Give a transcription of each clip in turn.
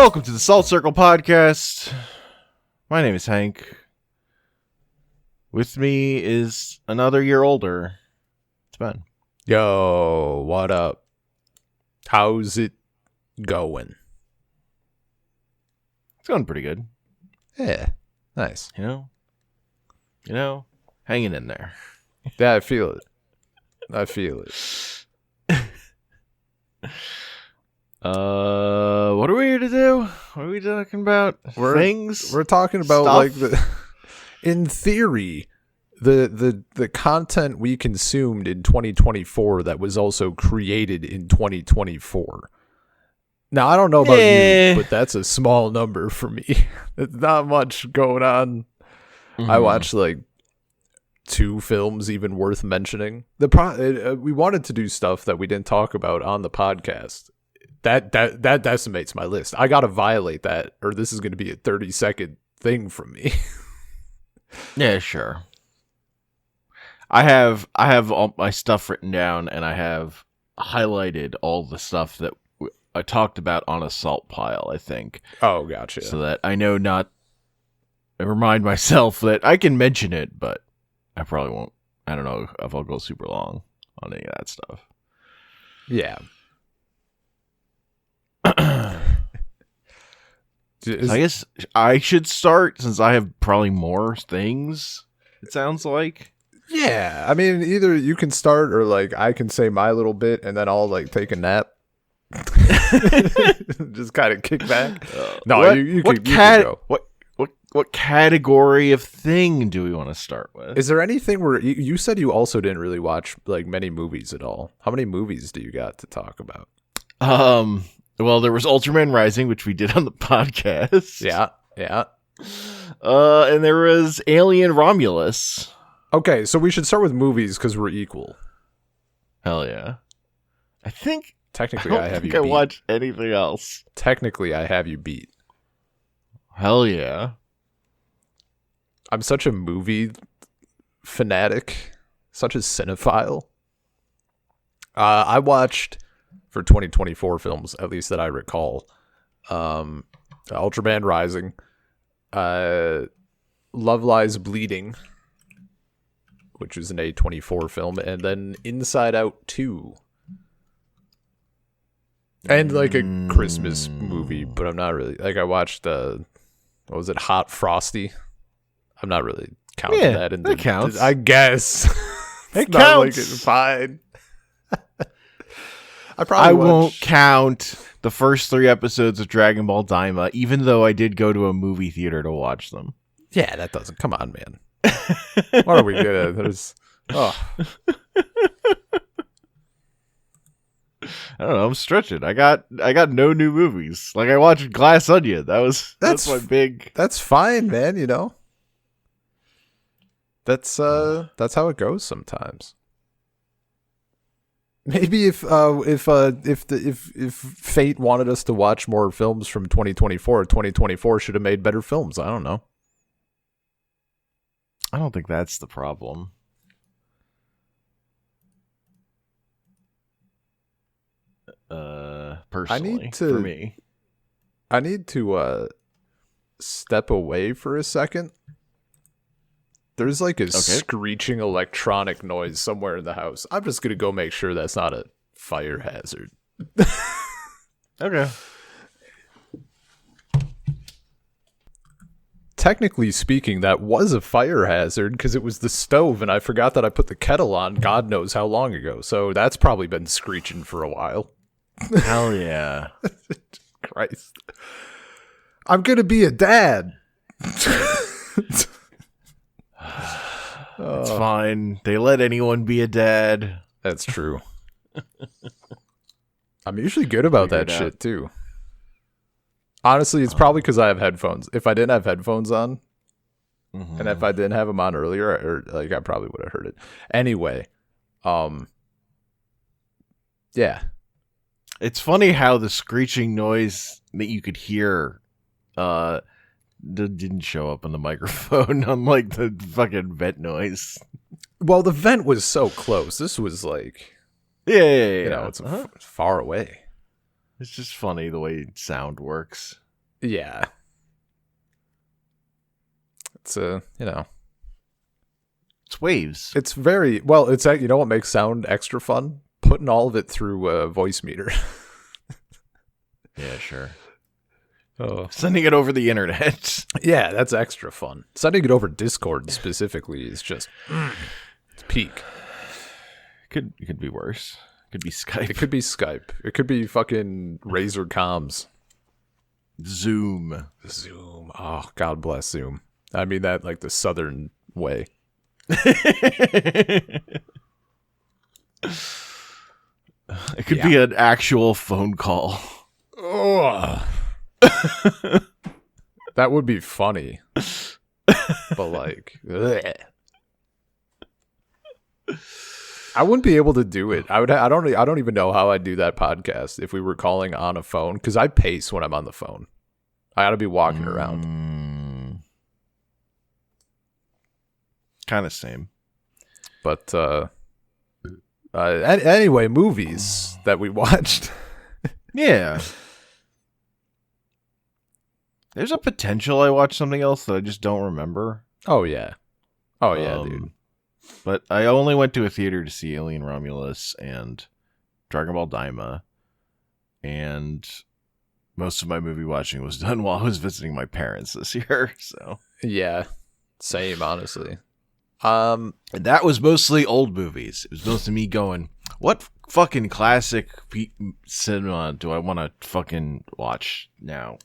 Welcome to the Salt Circle Podcast. My name is Hank. With me is another year older. It's Ben. Yo, what up? How's it going? It's going pretty good. Yeah, nice. You know, hanging in there. Yeah, I feel it. What are we here to do? What are we talking about? Things? We're talking about Stuff? in theory, the content we consumed in 2024 that was also created in 2024. Now, I don't know about you, but that's a small number for me. It's not much going on. I watched like 2 films even worth mentioning. We wanted to do stuff that we didn't talk about on the podcast. That decimates my list. I gotta violate that, or this is gonna be a 30-second thing from me. Yeah, sure. I have all my stuff written down, and I have highlighted all the stuff that I talked about on a salt pile, I think. Oh, gotcha. So that I know I remind myself that I can mention it, but I probably won't. I don't know if I'll go super long on any of that stuff. Yeah. So I guess I should start since I have probably more things, it sounds like. Yeah, I mean, either you can start or like I can say my little bit and then I'll like take a nap. Just kind of kick back. No, you can go. What category of thing do we want to start with? Is there anything where you said you also didn't really watch like many movies at all? How many movies do you got to talk about? Well, there was Ultraman Rising, which we did on the podcast. Yeah. And there was Alien Romulus. Okay, so we should start with movies because we're equal. Hell yeah. I think technically I have you beat. I watched anything else. Technically I have you beat. Hell yeah. I'm such a movie fanatic, such a cinephile. I watched, for 2024 films, at least that I recall, Ultraman Rising, Love Lies Bleeding, which was an A24 film, and then Inside Out 2. And like a Christmas movie, but I'm not really, like I watched, what was it, Hot Frosty? I'm not really counting that in that counts. I guess. It not counts. like it's fine. I won't count the first 3 episodes of Dragon Ball Daima, even though I did go to a movie theater to watch them. Yeah, that doesn't. Come on, man. What are we good at? I don't know. I'm stretching. I got no new movies. Like I watched Glass Onion. That's my big. That's fine, man. You know. That's how it goes sometimes. Maybe if fate wanted us to watch more films from 2024, 2024 should have made better films. I don't know. I don't think that's the problem. Personally, for me, I need to step away for a second. There's like a screeching electronic noise somewhere in the house. I'm just gonna go make sure that's not a fire hazard. Okay. Technically speaking, that was a fire hazard because it was the stove, and I forgot that I put the kettle on God knows how long ago. So that's probably been screeching for a while. Hell yeah. Christ. I'm gonna be a dad. It's fine. They let anyone be a dad. That's true. I'm usually good about that shit too. Honestly, it's probably because I have headphones. If I didn't have headphones on, and if I didn't have them on earlier, or like I probably would have heard it. Anyway, yeah. It's funny how the screeching noise that you could hear didn't show up on the microphone, unlike the fucking vent noise. Well, the vent was so close. This was like, you know, it's far away. It's just funny the way sound works. Yeah. It's It's waves. it's very well. It's you know what makes sound extra fun? Putting all of it through a voice meter. Yeah, sure. Oh, Sending it over the internet. yeah, that's extra fun. Sending it over Discord specifically is just it's peak. It could be worse. It could be Skype. It could be Skype. It could be fucking Razer comms. Zoom. Oh, God bless Zoom. I mean that like the southern way. It could be an actual phone call. Oh. That would be funny. But like ugh. I wouldn't be able to do it. I don't even know how I'd do that podcast if we were calling on a phone cuz I pace when I'm on the phone. I got to be walking around. Kind of same. But anyway, movies that we watched. Yeah. There's a potential I watched something else that I just don't remember. Oh yeah. Dude. But I only went to a theater to see Alien Romulus and Dragon Ball Daima. And most of my movie watching was done while I was visiting my parents this year. So Yeah. Same, honestly. And that was mostly old movies. It was mostly me going, what fucking classic cinema do I want to fucking watch now?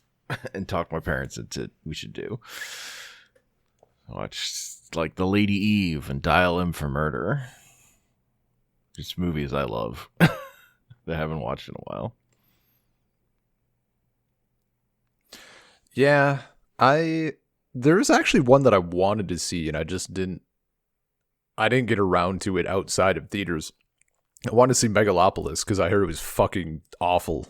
And talk my parents into we should do. Watch like The Lady Eve and Dial M for Murder. Just movies I love that I haven't watched in a while. Yeah, there's actually one that I wanted to see and I didn't get around to it outside of theaters. I wanted to see Megalopolis because I heard it was fucking awful,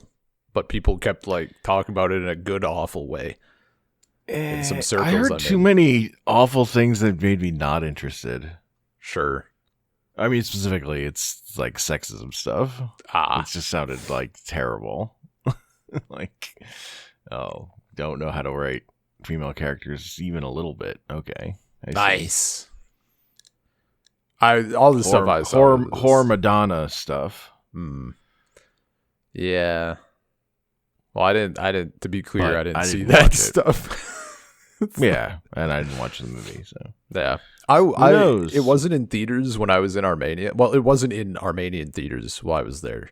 but people kept like talking about it in a good awful way. In some circles, I heard too many awful things that made me not interested. Sure. I mean, specifically, it's like sexism stuff. It just sounded like terrible. Like, oh, don't know how to write female characters even a little bit. Okay. Nice. All the stuff I saw. Horror Madonna stuff. Yeah. Well, I didn't. To be clear, But I didn't see watch that it. stuff. Yeah, and I didn't watch the movie, so Yeah. Who knows? It wasn't in theaters when I was in Armenia. Well, it wasn't in Armenian theaters while I was there.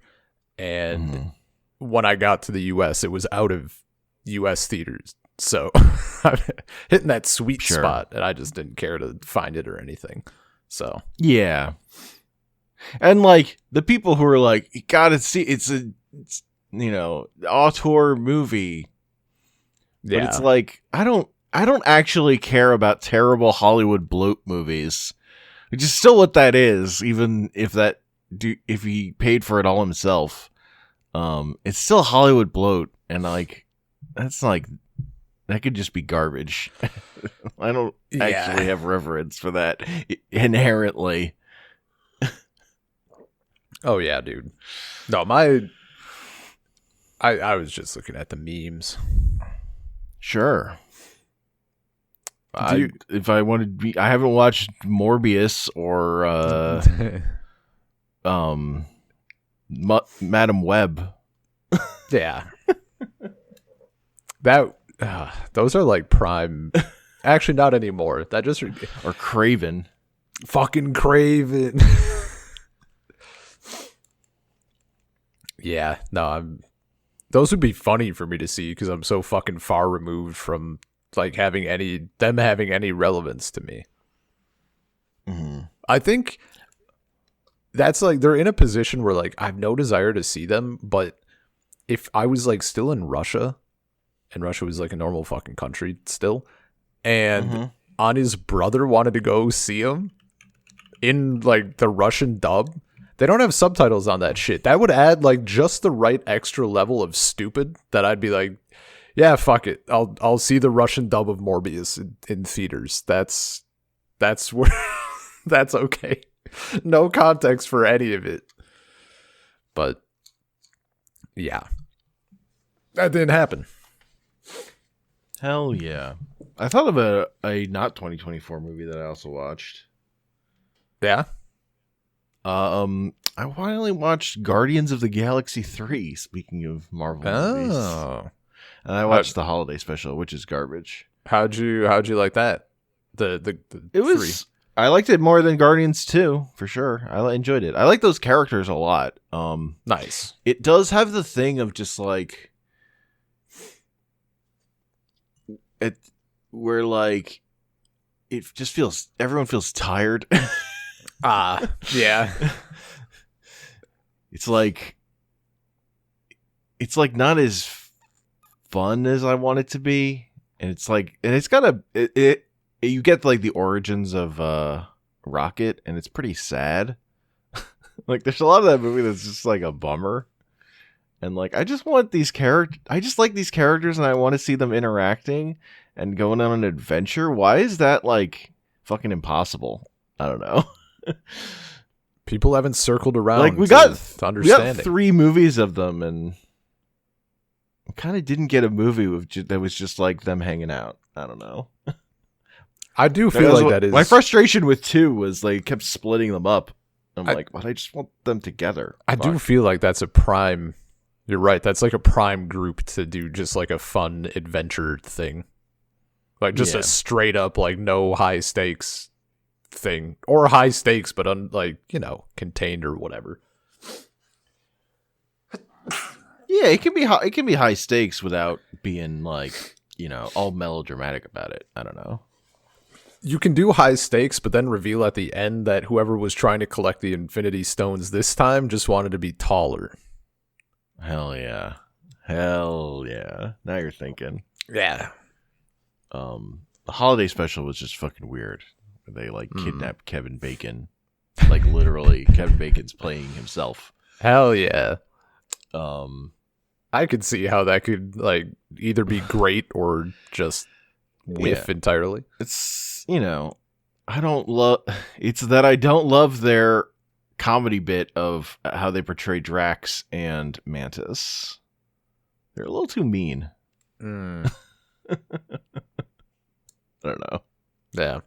And when I got to the US, it was out of US theaters. So I'm hitting that sweet spot, and I just didn't care to find it or anything. So yeah. And like the people who are like, you gotta see it's auteur movie. But it's like I don't actually care about terrible Hollywood bloat movies, which is still what that is, even if if he paid for it all himself. It's still Hollywood bloat, and like that's like that could just be garbage. I don't actually have reverence for that inherently. Oh yeah, dude. No, I was just looking at the memes. Sure. If I wanted to be, I haven't watched Morbius or Madam Web. Yeah. Those are like prime. Actually, not anymore. That just or Craven. Fucking Craven. Yeah, no, those would be funny for me to see because I'm so fucking far removed from like having any relevance to me. Mm-hmm. I think that's like they're in a position where like I have no desire to see them, but if I was like still in Russia, and Russia was like a normal fucking country still, and Anya's brother wanted to go see him in like the Russian dub. They don't have subtitles on that shit. That would add like just the right extra level of stupid that I'd be like, yeah, fuck it. I'll see the Russian dub of Morbius in theaters. That's where that's okay. No context for any of it. But yeah. That didn't happen. Hell yeah. I thought of a not 2024 movie that I also watched. Yeah. I finally watched Guardians of the Galaxy 3, speaking of Marvel movies. Oh. And I watched the holiday special, which is garbage. How'd you like that? The It was 3. I liked it more than Guardians 2, for sure. I enjoyed it. I like those characters a lot. Nice. It does have the thing of just like it where like it just feels everyone feels tired. Yeah. It's like not as fun as I want it to be, and it's got you get like the origins of Rocket, and it's pretty sad. Like there's a lot of that movie that's just like a bummer, and like I just like these characters, and I want to see them interacting and going on an adventure. Why is that like fucking impossible? I don't know. People haven't circled around. Like to understanding. We got 3 movies of them, and we kind of didn't get a movie that was just like them hanging out. I don't know. I do feel like that is my frustration with 2 was they kept splitting them up. I'm like, but I just want them together. I do feel like that's a prime. You're right. That's like a prime group to do just like a fun adventure thing, like just a straight up like no high stakes thing, or high stakes but contained or whatever. Yeah, it can be high stakes without being like, all melodramatic about it. I don't know. You can do high stakes but then reveal at the end that whoever was trying to collect the Infinity Stones this time just wanted to be taller. Hell yeah. Now you're thinking. Yeah. The holiday special was just fucking weird. They like kidnapped Kevin Bacon, like literally Kevin Bacon's playing himself. Hell yeah. I could see how that could like either be great or just whiff entirely. It's I don't love their comedy bit of how they portray Drax and Mantis. They're a little too mean. I don't know. Yeah.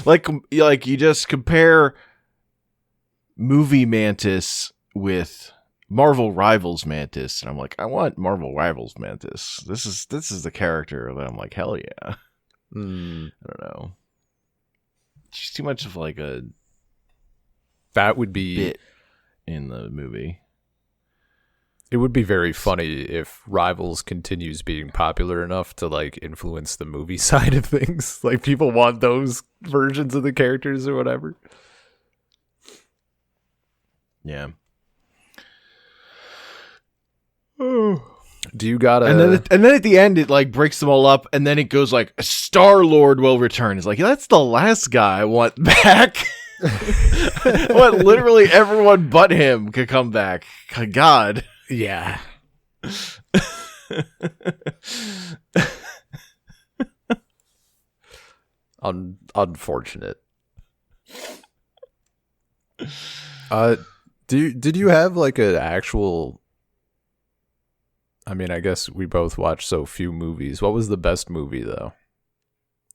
Like you just compare movie Mantis with Marvel Rivals Mantis, and I'm like, I want Marvel Rivals Mantis. This is the character that I'm like, hell yeah. I don't know. Just too much of like a that would be bit in the movie. It would be very funny if Rivals continues being popular enough to like influence the movie side of things. Like people want those versions of the characters or whatever. Yeah. Do you gotta and then at the end it like breaks them all up, and then it goes like Star-Lord will return. It's like, that's the last guy I want back. What, literally everyone but him could come back. God. Yeah. Unfortunate. Did you have like an actual, I mean, I guess we both watched so few movies. What was the best movie though?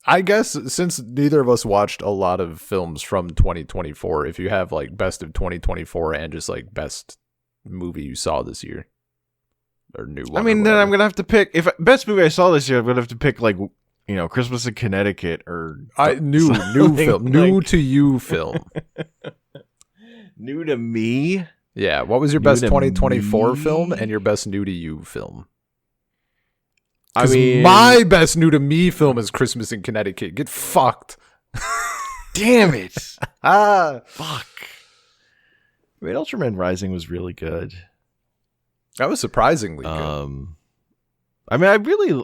I guess since neither of us watched a lot of films from 2024, if you have like best of 2024 and just like best movie you saw this year or new one. I mean, then I'm gonna have to pick, if best movie I saw this year, I'm gonna have to pick like, Christmas in Connecticut or new film, new to you film. New to me. Yeah, what was your best 2024 film and your best new to you film? I mean, my best new to me film is Christmas in Connecticut. Get fucked. Damn it. Fuck. I mean, Ultraman Rising was really good. That was surprisingly good. I mean,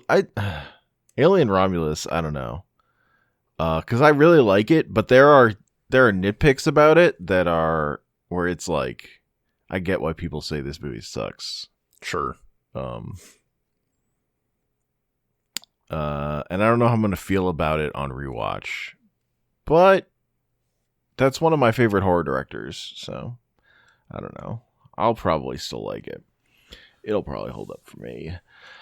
Alien Romulus, I don't know. Because I really like it, but there are nitpicks about it that are where it's like, I get why people say this movie sucks. Sure. And I don't know how I'm going to feel about it on rewatch, but that's one of my favorite horror directors. So I don't know. I'll probably still like it. It'll probably hold up for me.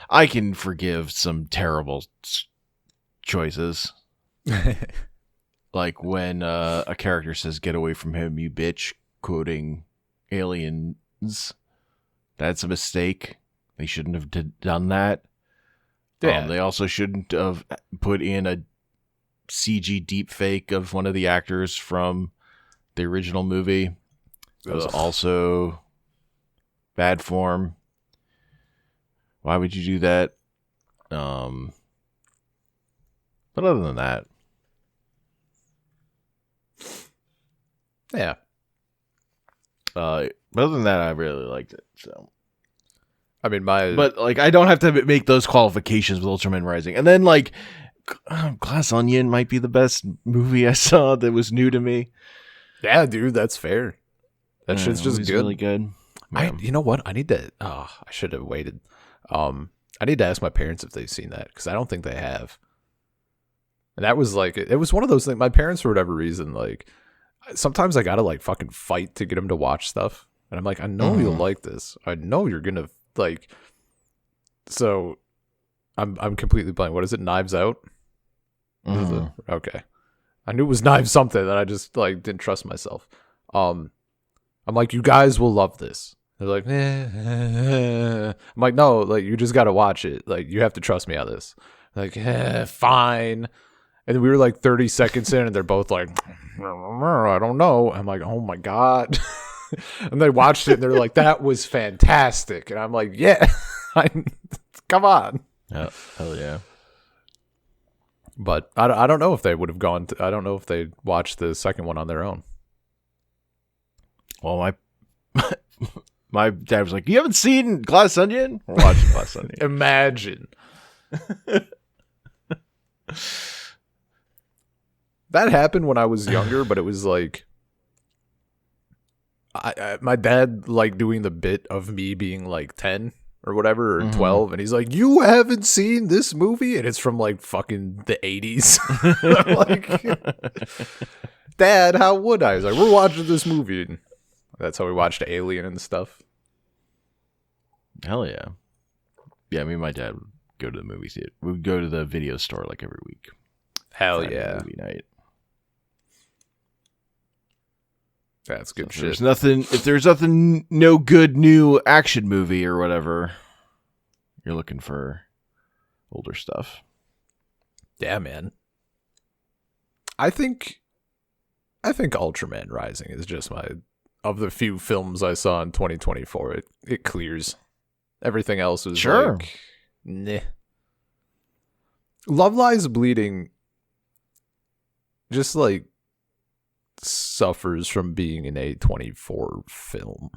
I can forgive some terrible choices. Like when a character says, "Get away from him, you bitch," quoting Aliens. That's a mistake. They shouldn't have done that. Yeah. They also shouldn't have put in a CG deepfake of one of the actors from the original movie. That was also bad form. Why would you do that? But other than that, yeah. But other than that, I really liked it. So, I mean, but like, I don't have to make those qualifications with Ultraman Rising. And then like, Glass Onion might be the best movie I saw that was new to me. Yeah, dude, that's fair. That shit's just good. Really good. Yeah. You know what? I need to. Oh, I should have waited. I need to ask my parents if they've seen that because I don't think they have. And that was like, it was one of those things. My parents, for whatever reason, like, sometimes I gotta like fucking fight to get them to watch stuff, and I'm like, I know you'll like this. I know you're gonna like. So, I'm completely blank. What is it? Knives Out. Okay, I knew it was Knives something, and I just like didn't trust myself. I'm like, you guys will love this. They're like, I'm like, no, like you just gotta watch it. Like you have to trust me on this. Like, fine. And then we were like 30 seconds in, and they're both like, I don't know. I'm like, oh my god. And they watched it, and they're like, that was fantastic. And I'm like, yeah, come on. Oh, hell yeah. But I don't know if they would have gone. I don't know if they watched the second one on their own. Well, my dad was like, "You haven't seen Glass Onion? We're watching Glass Onion." Imagine. That happened when I was younger, but it was like, my dad liked doing the bit of me being like 10 or whatever, or 12, and he's like, "You haven't seen this movie?" And it's from like fucking the 80s. I'm like, Dad, how would I? He's like, "We're watching this movie." And that's how we watched Alien and stuff. Hell yeah. Yeah, me and my dad would go to the movie theater. We would go to the video store like every week. Hell Friday yeah. Movie night. That's good shit. If there's nothing, no good new action movie or whatever, you're looking for older stuff. Yeah, man. I think Ultraman Rising is just of the few films I saw in 2024, it clears. Everything else was like, nah. Love Lies Bleeding just like suffers from being an A24 film.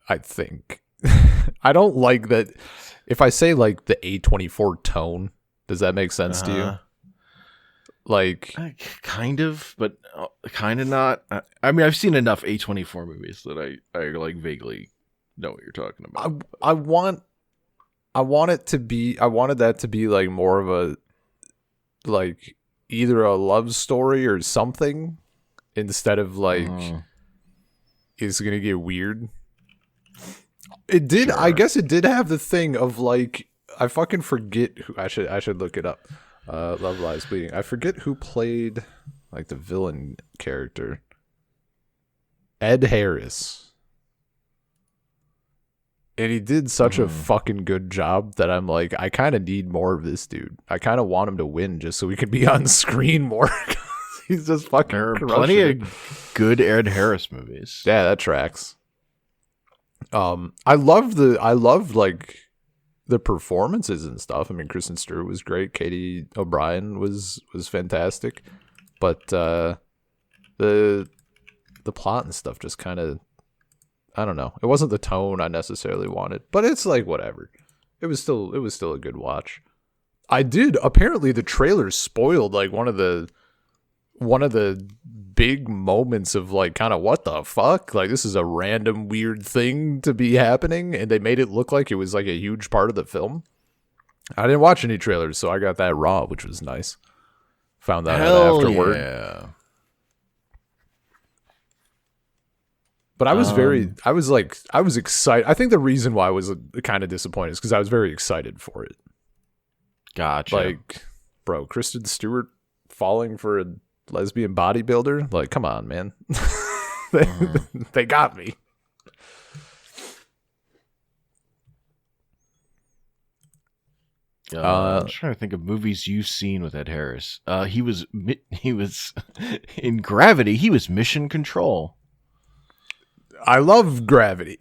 I think. I don't like that. If I say like the A24 tone, does that make sense to you? Like, kind of, but kind of not. I mean, I've seen enough A24 movies that I like vaguely know what you're talking about. I wanted that to be like more of a, like, either a love story or something, instead of like, it's gonna get weird. It did. Sure. I guess it did have the thing of like, I fucking forget who. I should look it up. Love Lies Bleeding. I forget who played like the villain character. Ed Harris. And he did such a fucking good job that I'm like, I kind of need more of this dude. I kind of want him to win just so we can be on screen more. He's just fucking There are plenty of good Ed Harris movies. Yeah, that tracks. I love like the performances and stuff. I mean, Kristen Stewart was great. Katie O'Brien was fantastic, but the plot and stuff just kind of, I don't know. It wasn't the tone I necessarily wanted, but it's like whatever. It was still a good watch. Apparently the trailer spoiled like one of the big moments of like kind of what the fuck? Like, this is a random weird thing to be happening, and they made it look like it was like a huge part of the film. I didn't watch any trailers, so I got that raw, which was nice. Found that out afterward. Yeah. But I was I was excited. I think the reason why I was kind of disappointed is because I was very excited for it. Gotcha. Like, bro, Kristen Stewart falling for a lesbian bodybuilder? Like, come on, man. They got me. I'm trying to think of movies you've seen with Ed Harris. He was in Gravity. He was Mission Control. I love Gravity.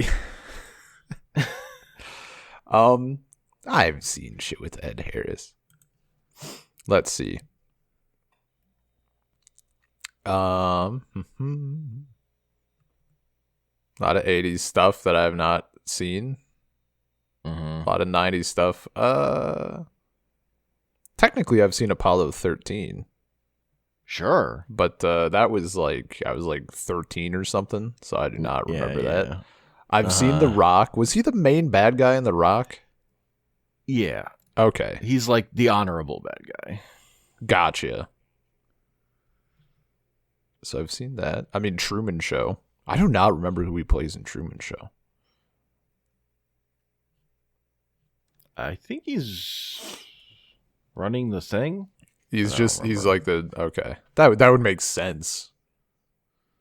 I've seen shit with Ed Harris. Let's see. A lot of 80s stuff that I have not seen. A lot of 90s stuff. Technically, I've seen Apollo 13. Sure. But that was like, I was like 13 or something, so I do not remember that. I've seen The Rock. Was he the main bad guy in The Rock? Yeah. Okay. He's like the honorable bad guy. Gotcha. So I've seen that. I mean, Truman Show. I do not remember who he plays in Truman Show. I think he's running the thing. He's like the, okay. That would make sense.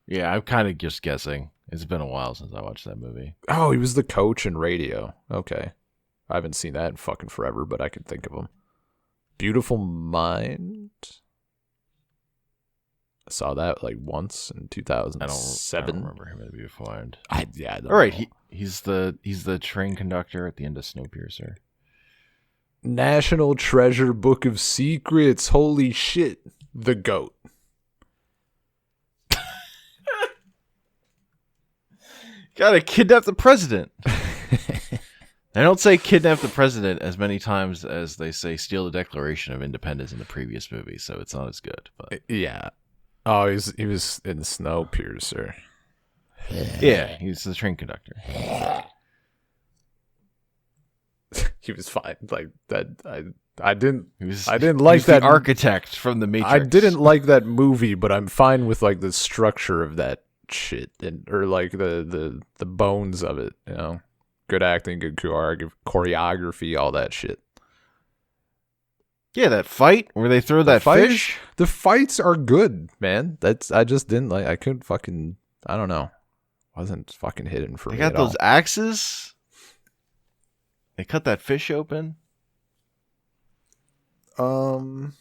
Yeah, I'm kind of just guessing. It's been a while since I watched that movie. Oh, he was the coach in Radio. Okay. I haven't seen that in fucking forever, but I can think of him. Beautiful Mind. I saw that like once in 2007. I don't remember him in Beautiful Mind. I don't All right, know. he's the train conductor at the end of Snowpiercer. National Treasure Book of Secrets. Holy shit. The GOAT. Gotta kidnap the president. They don't say kidnap the president as many times as they say steal the Declaration of Independence in the previous movie, so it's not as good. But yeah. Oh, he was in Snowpiercer. Yeah, he's the train conductor. He was fine. Like that, I didn't like the that architect from the Matrix. I didn't like that movie, but I'm fine with like the structure of that shit or like the bones of it. You know, good acting, good choreography, all that shit. Yeah, that fight where they throw that fish. The fights are good, man. I just didn't like. I couldn't fucking. I don't know. Wasn't fucking hidden for me. They got at those all. axes. They cut that fish open. Then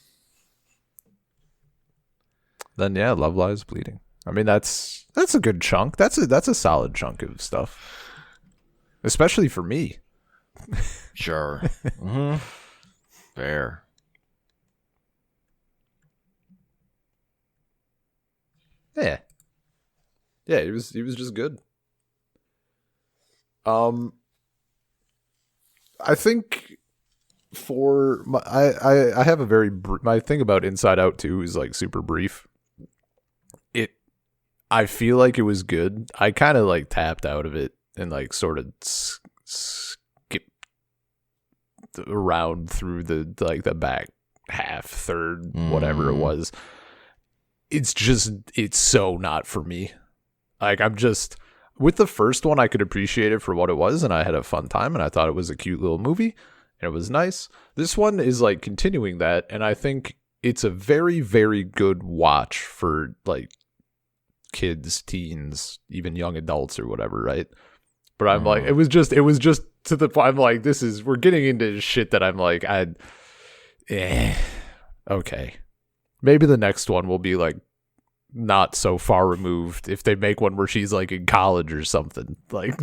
yeah, Love Lies Bleeding. I mean, that's a good chunk. That's a solid chunk of stuff, especially for me. Sure. Fair. Yeah. Yeah, he was just good. I think for my, I have a very my thing about Inside Out 2 is like super brief. I feel like it was good. I kind of like tapped out of it and like sort of skipped around through the like the back half, third, whatever it was. It's so not for me. Like I'm just with the first one, I could appreciate it for what it was, and I had a fun time, and I thought it was a cute little movie, and it was nice. This one is like continuing that, and I think it's a very, very good watch for like kids, teens, even young adults or whatever, right? But I'm like, it was just to the point. I'm like, we're getting into shit that I'm like, okay. Maybe the next one will be like not so far removed if they make one where she's like in college or something, like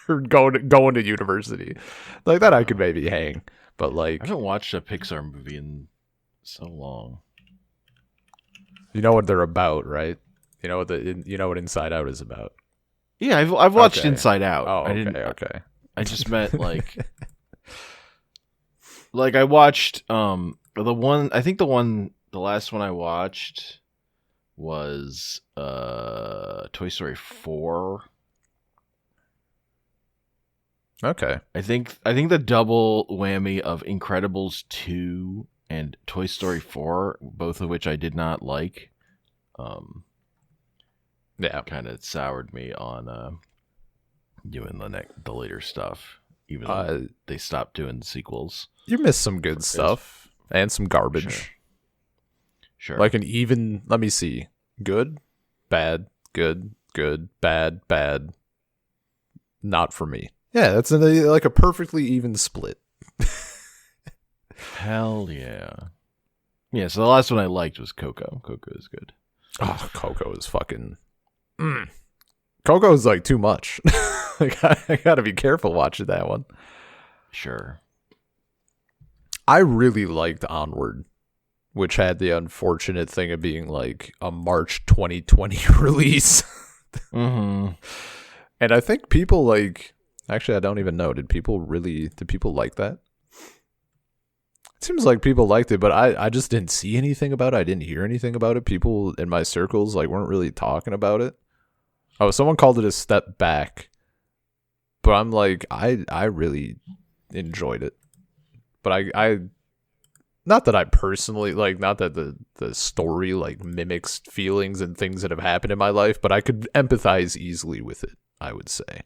or going to university like that. I could maybe hang, but like I haven't watched a Pixar movie in so long. You know what they're about, right? You know what Inside Out is about. Yeah, I've watched Okay. Inside Out. Oh, okay, okay. I just meant like like I watched the last one I watched was Toy Story 4. Okay. I think the double whammy of Incredibles 2 and Toy Story 4, both of which I did not like, Yeah. kind of soured me on doing the later stuff, even though they stopped doing sequels. You missed some good stuff and some garbage. Sure. Like an even, let me see, good, bad, good, good, bad, bad. Not for me. Yeah, that's like a perfectly even split. Hell yeah. Yeah, so the last one I liked was Coco. Coco is good. Oh, Coco is fucking... Coco is like too much. Like, I gotta be careful watching that one. Sure. I really liked Onward, which had the unfortunate thing of being like a March 2020 release. Mm-hmm. And I think people like... Actually, I don't even know. Did people like that? It seems like people liked it, but I just didn't see anything about it. I didn't hear anything about it. People in my circles like weren't really talking about it. Oh, someone called it a step back. But I'm like, I really enjoyed it. But I not that I personally like, not that the story like mimics feelings and things that have happened in my life, but I could empathize easily with it, I would say.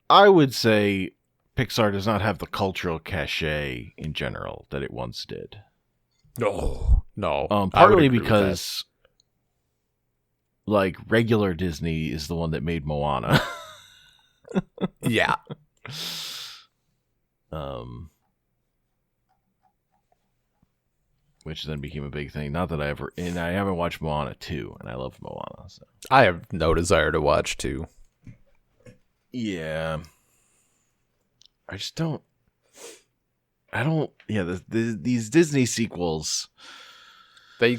I would say Pixar does not have the cultural cachet in general that it once did. No. Partly because like regular Disney is the one that made Moana. Yeah. Which then became a big thing. Not that I haven't watched Moana 2, and I love Moana. So. I have no desire to watch 2. Yeah. I just don't. Yeah, these Disney sequels. They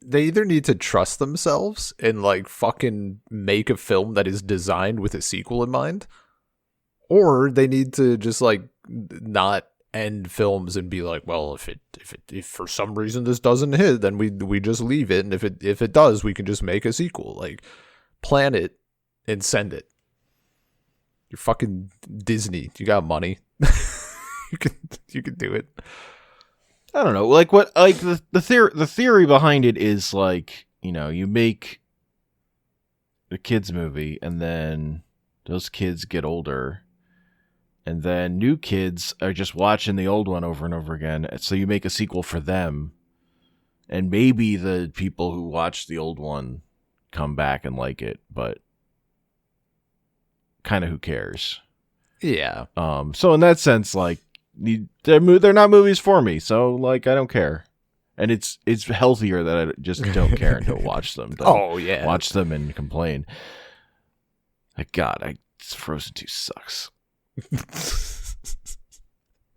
either need to trust themselves and like fucking make a film that is designed with a sequel in mind, or they need to just like not end films and be like, well, if for some reason this doesn't hit, then we just leave it, and if it does, we can just make a sequel. Like, plan it and send it. You're fucking Disney. You got money. you can do it. I don't know. Like what? Like the theory behind it is like, you know, you make a kids movie, and then those kids get older, and then new kids are just watching the old one over and over again. So you make a sequel for them, and maybe the people who watched the old one come back and like it, but kind of who cares? Yeah. So in that sense, like, they're not movies for me, so like I don't care, and it's healthier that I just don't care and don't watch them. Oh yeah, watch them and complain. Like, God, Frozen 2 sucks.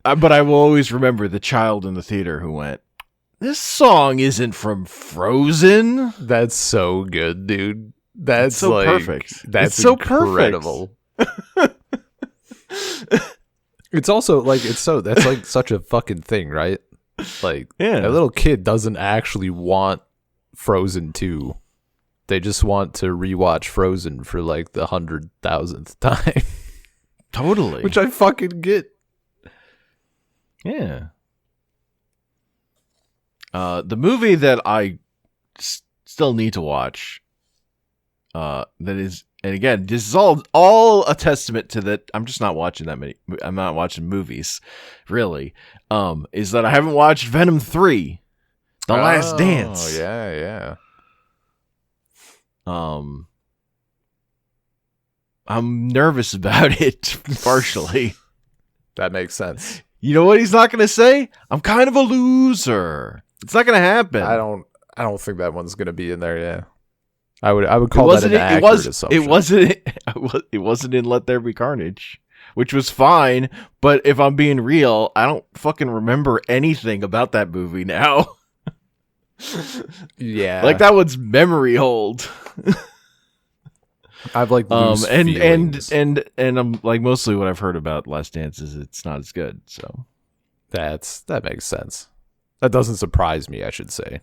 But I will always remember the child in the theater who went, "This song isn't from Frozen." That's so good, dude. That's so like, perfect. That's so incredible. It's also like that's like such a fucking thing, right? Like, yeah, a little kid doesn't actually want Frozen 2. They just want to rewatch Frozen for like the 100,000th time. Totally. Which I fucking get. Yeah. The movie that I still need to watch, that is, and again, this is all a testament to that. I'm just not watching that many. I'm not watching movies, really. Is that I haven't watched Venom 3, The Last Dance. Oh yeah. I'm nervous about it, partially. That makes sense. You know what he's not going to say? I'm kind of a loser. It's not going to happen. I don't think that one's going to be in there. Yeah, I would call that an accurate assumption. It wasn't in Let There Be Carnage, which was fine. But if I'm being real, I don't fucking remember anything about that movie now. Yeah, like that one's memory hold. I've like loose feelings. and I'm like, mostly what I've heard about Last Dance is it's not as good. So that makes sense. That doesn't surprise me, I should say.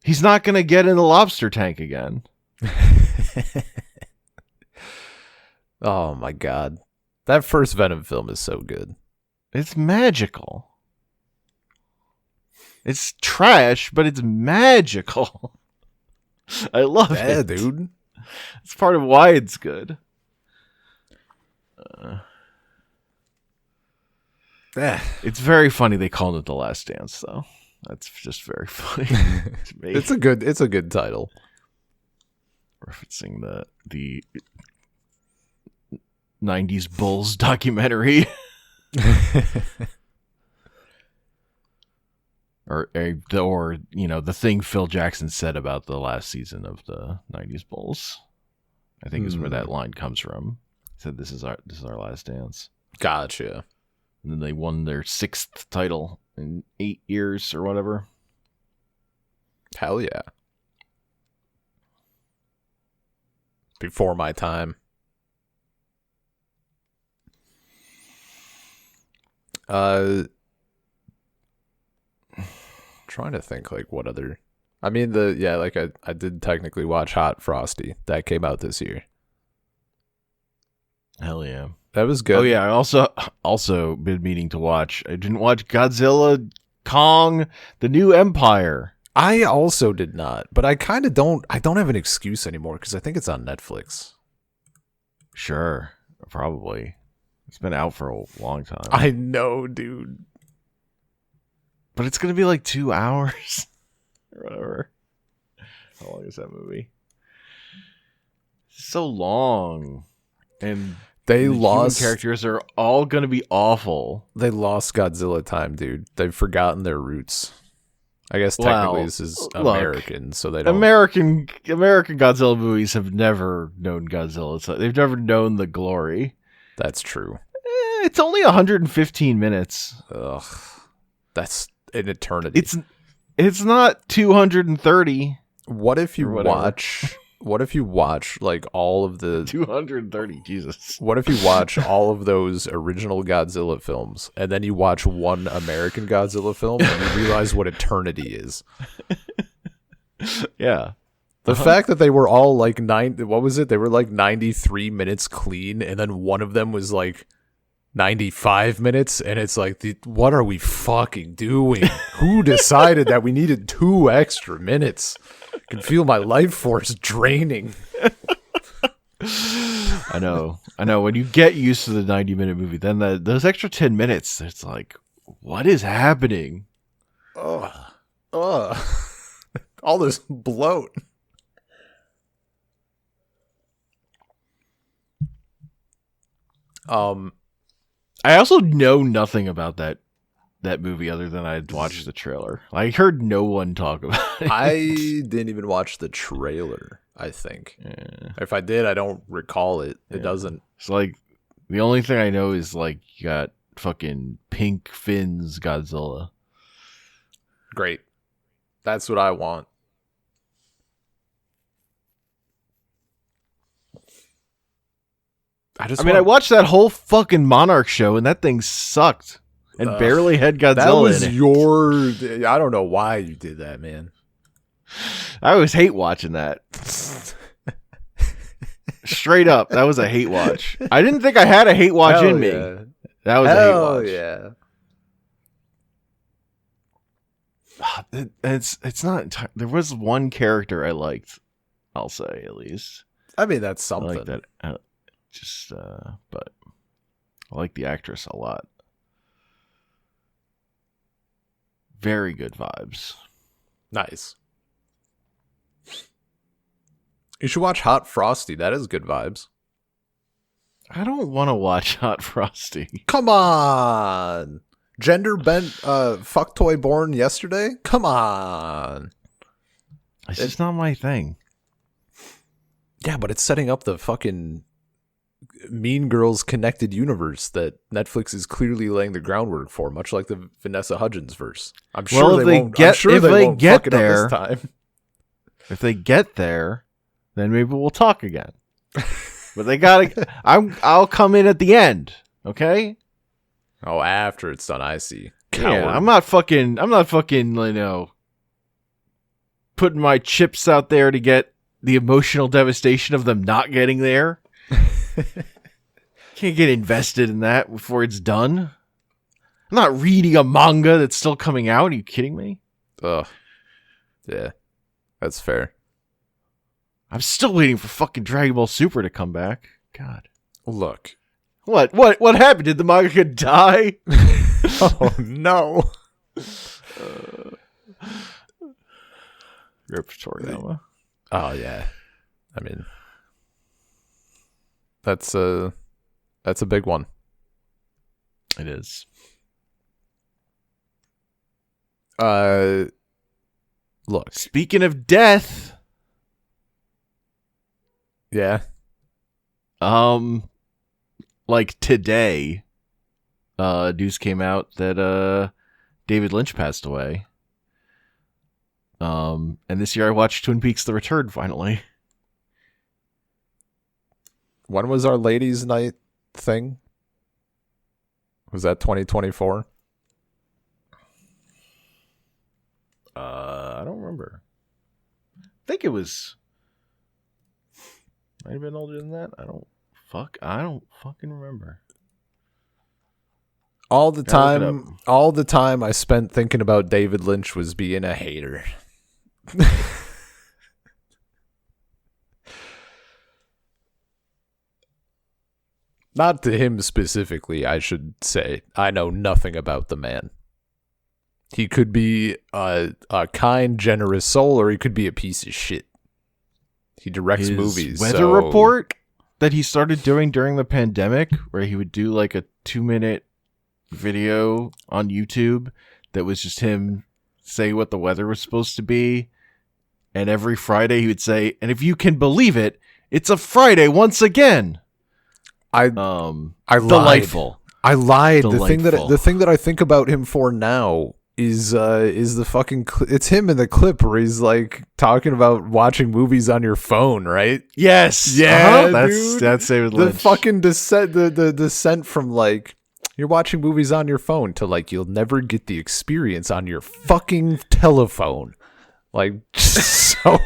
He's not gonna get in the lobster tank again. Oh my god, that first Venom film is so good. It's magical. It's trash, but it's magical. I love it. Yeah, dude. It's part of why it's good. It's very funny they called it The Last Dance, though. That's just very funny to me. It's a good title. Referencing the 90s Bulls documentary. or the thing Phil Jackson said about the last season of the 90s Bulls. I think is where that line comes from. He said this is our last dance. Gotcha. And then they won their 6th title in 8 years or whatever. Hell yeah. Before my time. Trying to think like what other. I mean I did technically watch Hot Frosty. That came out this year. Hell yeah. That was good. Oh yeah, I also been meaning to watch. I didn't watch Godzilla, Kong, The New Empire. I also did not, but I kind of don't. I don't have an excuse anymore because I think it's on Netflix. Sure, probably. It's been out for a long time. I know, dude. But it's gonna be like 2 hours or whatever. How long is that movie? So long, and they the lost human characters are all gonna be awful. They lost Godzilla time, dude. They've forgotten their roots. I guess technically this is American, so they don't. American Godzilla movies have never known Godzilla. So they've never known the glory. That's true. It's only 115 minutes. Ugh, that's an eternity. It's not 230. What if you watch? What if you watch like all of the 230? Jesus. What if you watch all of those original Godzilla films and then you watch one American Godzilla film and you realize what eternity is? Yeah. The fact that they were all like what was it? They were like 93 minutes clean, and then one of them was like 95 minutes, and it's like, what are we fucking doing? Who decided that we needed 2 extra minutes? I can feel my life force draining. I know. When you get used to the 90-minute movie, then those extra 10 minutes, it's like, what is happening? All this bloat. I also know nothing about that movie other than I'd watched the trailer. I heard no one talk about it. I didn't even watch the trailer, I think. Yeah. If I did, I don't recall it. It doesn't. It's like, the only thing I know is like, you got fucking pink fins Godzilla. Great. That's what I want. I watched that whole fucking Monarch show, and that thing sucked and barely had Godzilla that was in it. I don't know why you did that, man. I always hate watching that. Straight up, that was a hate watch. I didn't think I had a hate watch in me. That was a hate watch. Yeah. It's not. There was one character I liked. I'll say at least. I mean, that's something. I like that. But I like the actress a lot. Very good vibes. Nice. You should watch Hot Frosty. That is good vibes. I don't want to watch Hot Frosty. Come on. Gender bent fuck toy born yesterday? Come on. It's just not my thing. Yeah, but it's setting up the fucking Mean Girls connected universe that Netflix is clearly laying the groundwork for, much like the Vanessa Hudgens verse. I'm sure they won't. I'm sure they won't fuck it up this time. If they get there, then maybe we'll talk again. But they gotta. I'll come in at the end. Okay. Oh, after it's done, I see. Coward. Yeah, I'm not fucking. Putting my chips out there to get the emotional devastation of them not getting there. Can't get invested in that before it's done. I'm not reading a manga that's still coming out. Are you kidding me? Ugh. Yeah, that's fair. I'm still waiting for fucking Dragon Ball Super to come back. God. Look. What happened? Did the manga die? Oh, no. Rip Toriyama. Oh, yeah. I mean, that's a big one. It is. Look. Speaking of death. Yeah. Like today, news came out that David Lynch passed away. And this year I watched Twin Peaks: The Return finally. When was our ladies' night thing? Was that 2024? I don't remember. I think it was. Might have been older than that. I don't fucking remember. All the time I spent thinking about David Lynch was being a hater. Not to him specifically, I should say. I know nothing about the man. He could be a kind, generous soul, or he could be a piece of shit. He directs movies. Weather report that he started doing during the pandemic, where he would do like a 2-minute video on YouTube that was just him saying what the weather was supposed to be. And every Friday he would say, and if you can believe it, it's a Friday once again. I delightful. I lied. Delightful. The thing that I think about him for now is the fucking it's him in the clip where he's like talking about watching movies on your phone, right? Yes. Yeah, That's David Lynch. The fucking descent the descent from like you're watching movies on your phone to like you'll never get the experience on your fucking telephone. Like so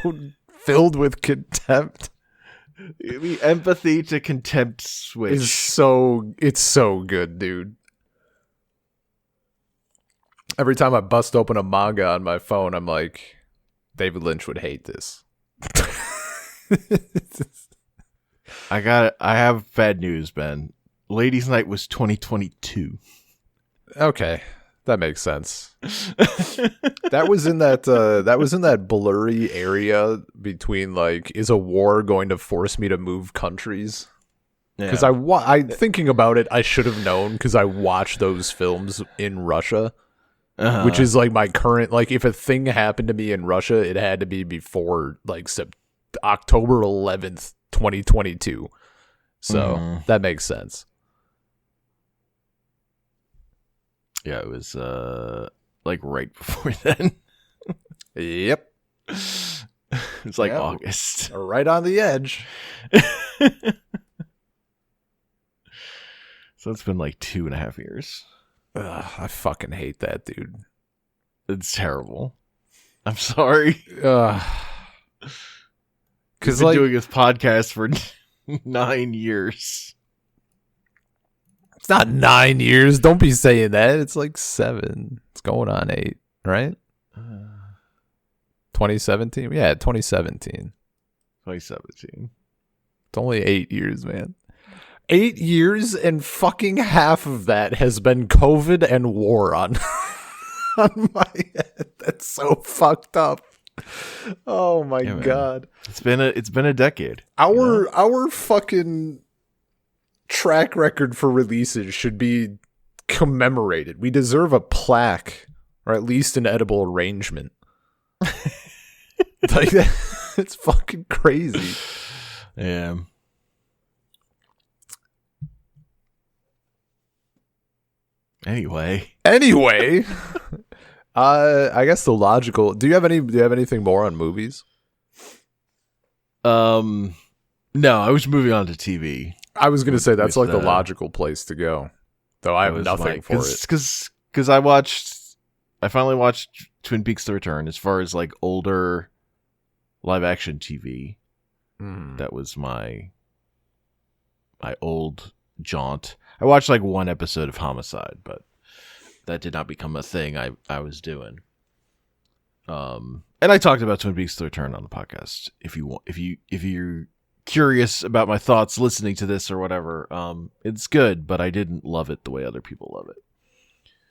filled with contempt. The empathy to contempt switch. It's so good, dude. Every time I bust open a manga on my phone, I'm like, David Lynch would hate this. I have bad news, Ben. Ladies' Night was 2022. Okay, that makes sense. That was in that blurry area between like, is a war going to force me to move countries? Because I thinking about it, I should have known because I watched those films in Russia. Which is like my current, like if a thing happened to me in Russia, it had to be before like October 11th, 2022. So that makes sense. Yeah, it was like right before then. Yep. It's like August. Right on the edge. So it's been like 2.5 years. I fucking hate that, dude. It's terrible. I'm sorry. Because been doing this podcast for 9 years. It's not 9 years. Don't be saying that. It's like 7. It's going on 8, right? 2017? Yeah, 2017. 2017. It's only 8 years, man. 8 years and fucking half of that has been COVID and war on my head. That's so fucked up. Oh my god. It's been a decade. Our fucking track record for releases should be commemorated. We deserve a plaque or at least an edible arrangement. Like that, it's fucking crazy. Yeah. Anyway, I guess the logical. Do you have anything more on movies? No, I was moving on to TV. I was gonna say that's like the logical place to go, though I have nothing for it. Because I finally watched Twin Peaks: The Return. As far as like older live action TV, that was my old jaunt. I watched like one episode of Homicide, but that did not become a thing I was doing. And I talked about Twin Peaks: The Return on the podcast. If you're curious about my thoughts listening to this or whatever, it's good, but I didn't love it the way other people love it.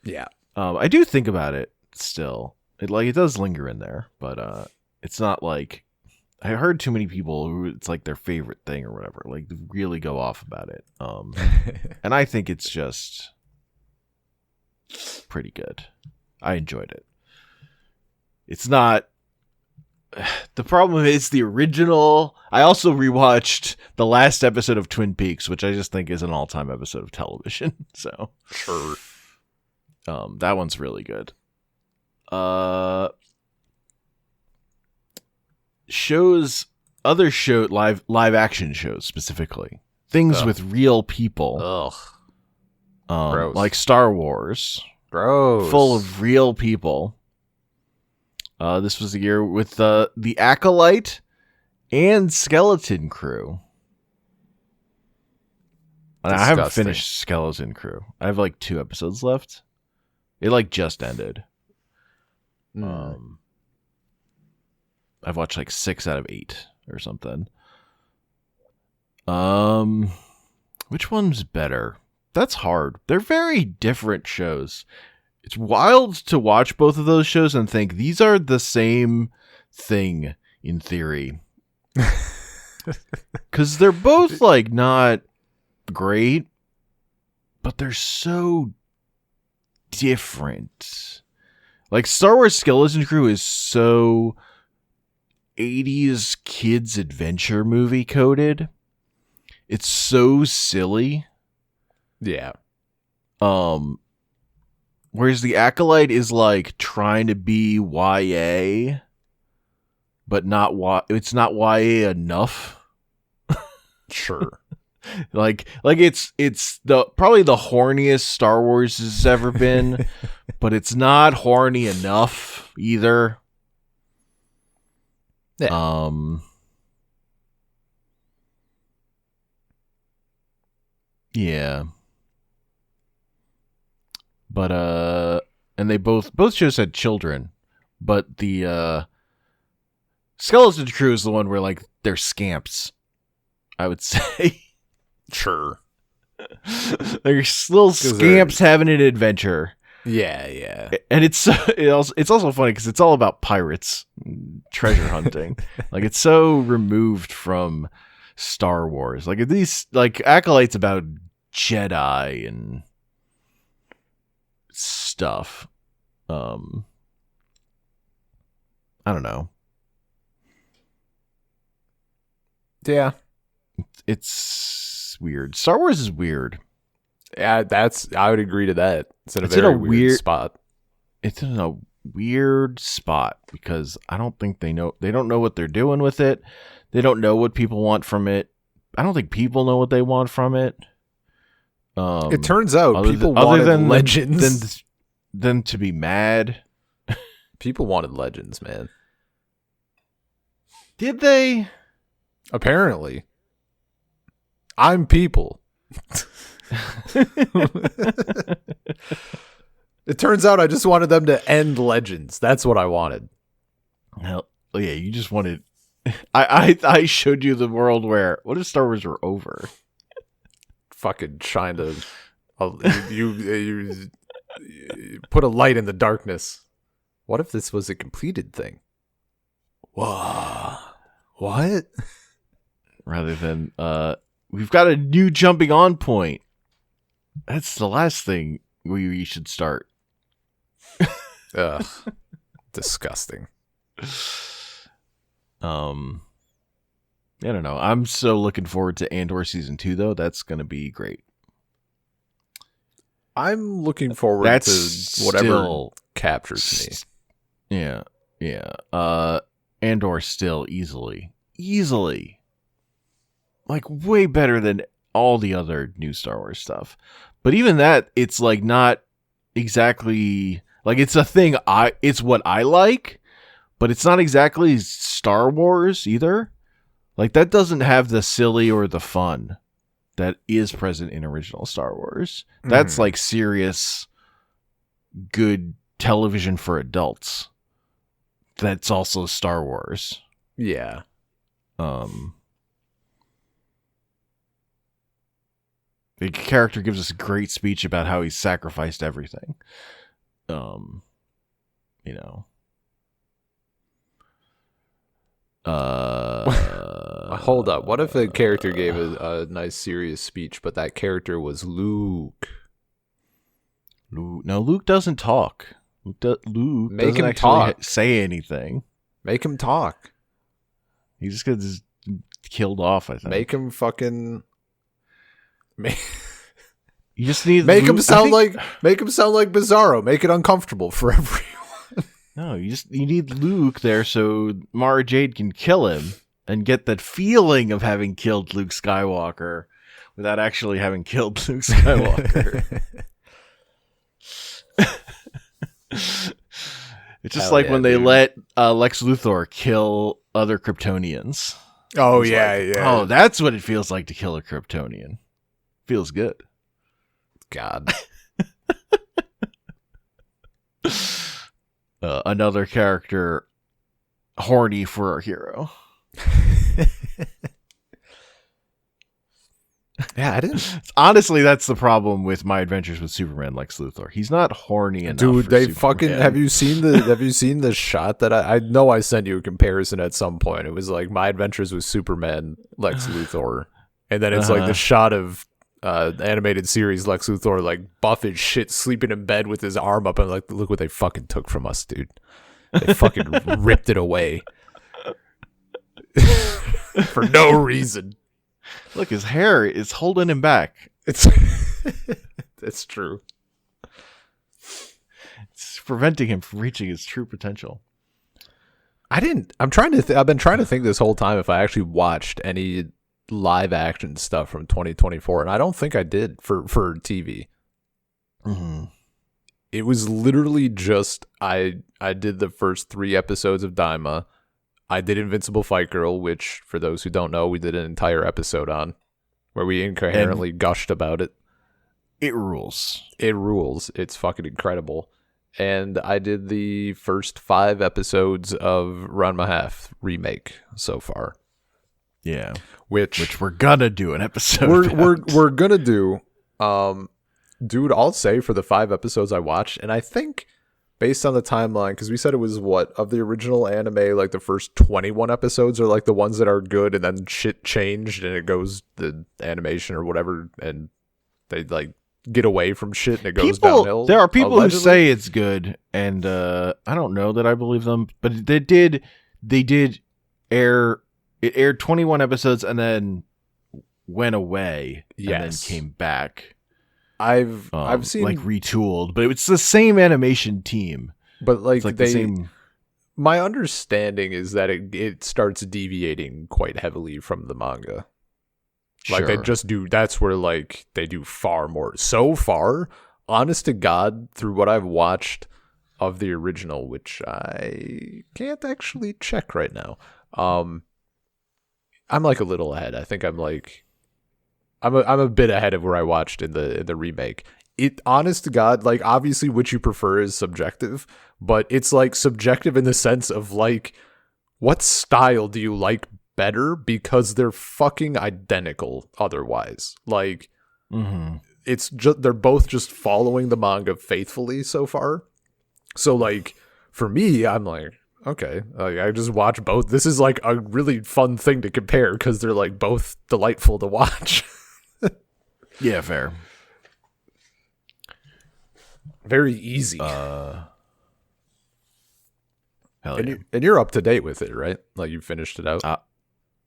Yeah. I do think about it still. It does linger in there, but it's not like I heard too many people who it's like their favorite thing or whatever, like really go off about it. And I think it's just pretty good. I enjoyed it. It's not. The problem is the original. I also rewatched the last episode of Twin Peaks, which I just think is an all-time episode of television. So Sure. that one's really good. Live action shows specifically, things with real people. Gross. Like Star Wars, Gross. full of real people. This was the year with the Acolyte and Skeleton Crew. And I haven't finished Skeleton Crew. I have like 2 episodes left. It like just ended. I've watched like 6 out of 8 or something. Which one's better? That's hard. They're very different shows. It's wild to watch both of those shows and think these are the same thing in theory. Because they're both like not great, but they're so different. Like Star Wars Skeleton Crew is so 80s kids adventure movie coded. It's so silly. Yeah. Whereas the Acolyte is like trying to be YA, but it's not YA enough. Sure. like it's probably the horniest Star Wars has ever been, but it's not horny enough either. Yeah. Yeah. But and they both shows had children, but the Skeleton Crew is the one where like they're scamps, I would say. Sure. They're little scamps having an adventure. Yeah. And it's also funny because it's all about pirates, treasure hunting. Like it's so removed from Star Wars. Like these like Acolyte's about Jedi and stuff. I don't know. Yeah. It's weird. Star Wars is weird. Yeah, I would agree to that. It's in a very weird spot. It's in a weird spot because I don't think they don't know what they're doing with it. They don't know what people want from it. I don't think people know what they want from it. It turns out people wanted legends. Than to be mad. People wanted legends, man. Did they? Apparently. I'm people. It turns out I just wanted them to end legends. That's what I wanted. Well, yeah, you just wanted. I showed you the world where what if Star Wars were over? Fucking trying to you put a light in the darkness. What if this was a completed thing? Whoa. What? Rather than we've got a new jumping on point. That's the last thing we should start. Ugh. Disgusting. I don't know. I'm so looking forward to Andor season 2 though. That's going to be great. I'm looking forward to whatever captures me. Yeah. Andor still easily like way better than all the other new Star Wars stuff. But even that, it's like not exactly like it's a thing. It's what I like, but it's not exactly Star Wars either. Like that doesn't have the silly or the fun that is present in original Star Wars. That's like serious, good television for adults. that's also Star Wars. Yeah. The character gives us a great speech about how he sacrificed everything. You know. Hold up. What if the character gave a nice serious speech, but that character was Luke? No, Luke doesn't talk. Luke Make doesn't him actually talk. say anything. Make him talk. He just gets killed off, I think. Make him fucking... You just need make Luke, him sound like Bizarro. Make it uncomfortable for everyone. No, you need Luke there so Mara Jade can kill him and get that feeling of having killed Luke Skywalker without actually having killed Luke Skywalker. It's just like when they let Lex Luthor kill other Kryptonians. Oh, yeah. Oh, that's what it feels like to kill a Kryptonian. Feels good. God. Another character horny for a hero. Yeah, I didn't. Honestly, that's the problem with My Adventures with Superman, Lex Luthor. He's not horny enough. Dude, for they Superman. fucking have you seen the shot that I know I sent you a comparison at some point. It was like My Adventures with Superman, Lex Luthor, and then it's like the shot of animated series Lex Luthor like buff as shit, sleeping in bed with his arm up, and like, look what they fucking took from us, dude. They fucking ripped it away for no reason. Look, his hair is holding him back. It's true. It's preventing him from reaching his true potential. I've been trying to think this whole time if I actually watched any live action stuff from 2024, and I don't think I did for TV. Mm-hmm. It was literally just I did the first 3 episodes of Daima. I did Invincible Fight Girl, which, for those who don't know, we did an entire episode on, where we incoherently gushed about it. It rules. It rules. It's fucking incredible. And I did the first 5 episodes of Ranma Half remake so far. Yeah, which we're gonna do an episode. We're gonna do. Dude, I'll say for the 5 episodes I watched, and I think, based on the timeline, because we said it was of the original anime, like the first 21 episodes are like the ones that are good, and then shit changed and it goes the animation or whatever, and they like get away from shit and it goes downhill. There are people allegedly who say it's good, and I don't know that I believe them, but they did air. It aired 21 episodes and then went away and then came back. I've seen like retooled, but it's the same animation team. But like the same. My understanding is that it starts deviating quite heavily from the manga. Like they just do. That's where like they do far more. So far, honest to God, through what I've watched of the original, which I can't actually check right now. I'm like a little ahead. I think I'm a bit ahead of where I watched in the remake. It, honest to God, like obviously which you prefer is subjective, but it's like subjective in the sense of like, what style do you like better? Because they're fucking identical otherwise. Like, it's just, they're both just following the manga faithfully so far. So like, for me, I'm like, okay, I just watch both. This is like a really fun thing to compare because they're like both delightful to watch. Yeah, fair. Very easy. Hell and, yeah. you're up to date with it, right? Like you finished it out?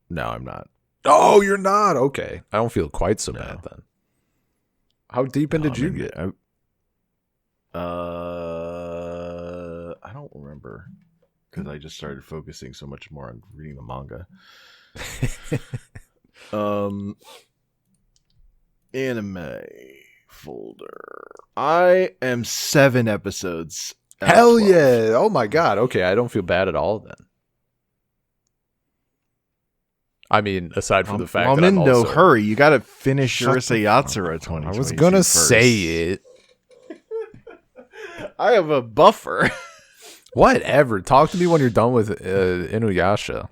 No, I'm not. Oh, you're not? Okay. I don't feel quite so bad then. How deep in did you get? I don't remember. Because I just started focusing so much more on reading the manga. Anime folder. I am 7 episodes. Hell yeah. Oh my God. Okay, I don't feel bad at all then. I mean, aside from the fact that I'm in no hurry. You got to finish Urusei Yatsura 20. I was going to say it. I have a buffer. Whatever. Talk to me when you're done with Inuyasha.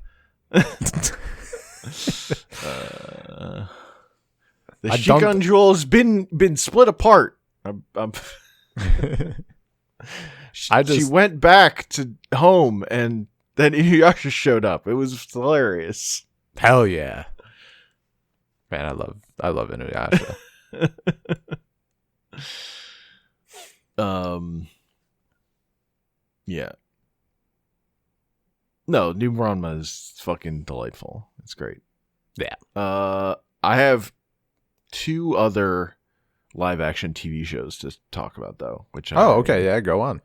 The Shikan Jewel has been split apart. She went back to home, and then Inuyasha showed up. It was hilarious. Hell yeah, man! I love Inuyasha. Yeah. No, New Ranma is fucking delightful. It's great. Yeah. I have 2 other live action TV shows to talk about though, which okay, yeah, go on.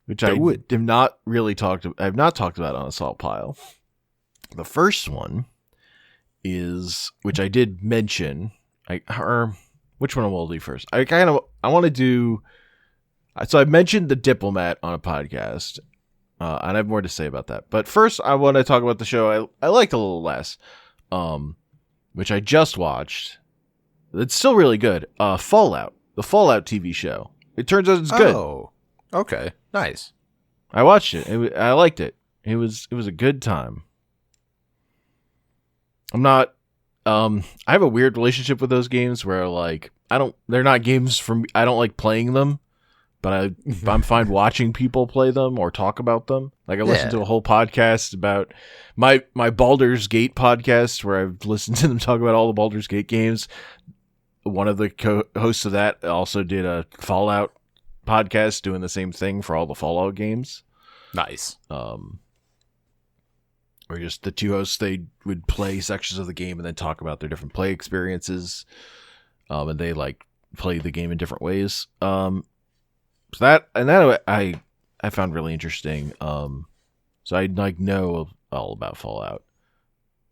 Which I have not really talked about on Assault Pile. The first one is, which I did mention, which one will I do first? I want to do. So I mentioned the Diplomat on a podcast, and I have more to say about that. But first, I want to talk about the show I liked a little less, which I just watched. It's still really good. Fallout, the Fallout TV show. It turns out it's good. Oh, okay, nice. I watched it. I liked it. It was a good time. I'm not. I have a weird relationship with those games where like they're not games for me. I don't like playing them, but I'm fine watching people play them or talk about them. Like I listened to a whole podcast about my Baldur's Gate podcast where I've listened to them talk about all the Baldur's Gate games. One of the co-hosts of that also did a Fallout podcast doing the same thing for all the Fallout games. Nice. Or just the 2 hosts, they would play sections of the game and then talk about their different play experiences. And they like play the game in different ways. So that I found really interesting. So I like know all about Fallout.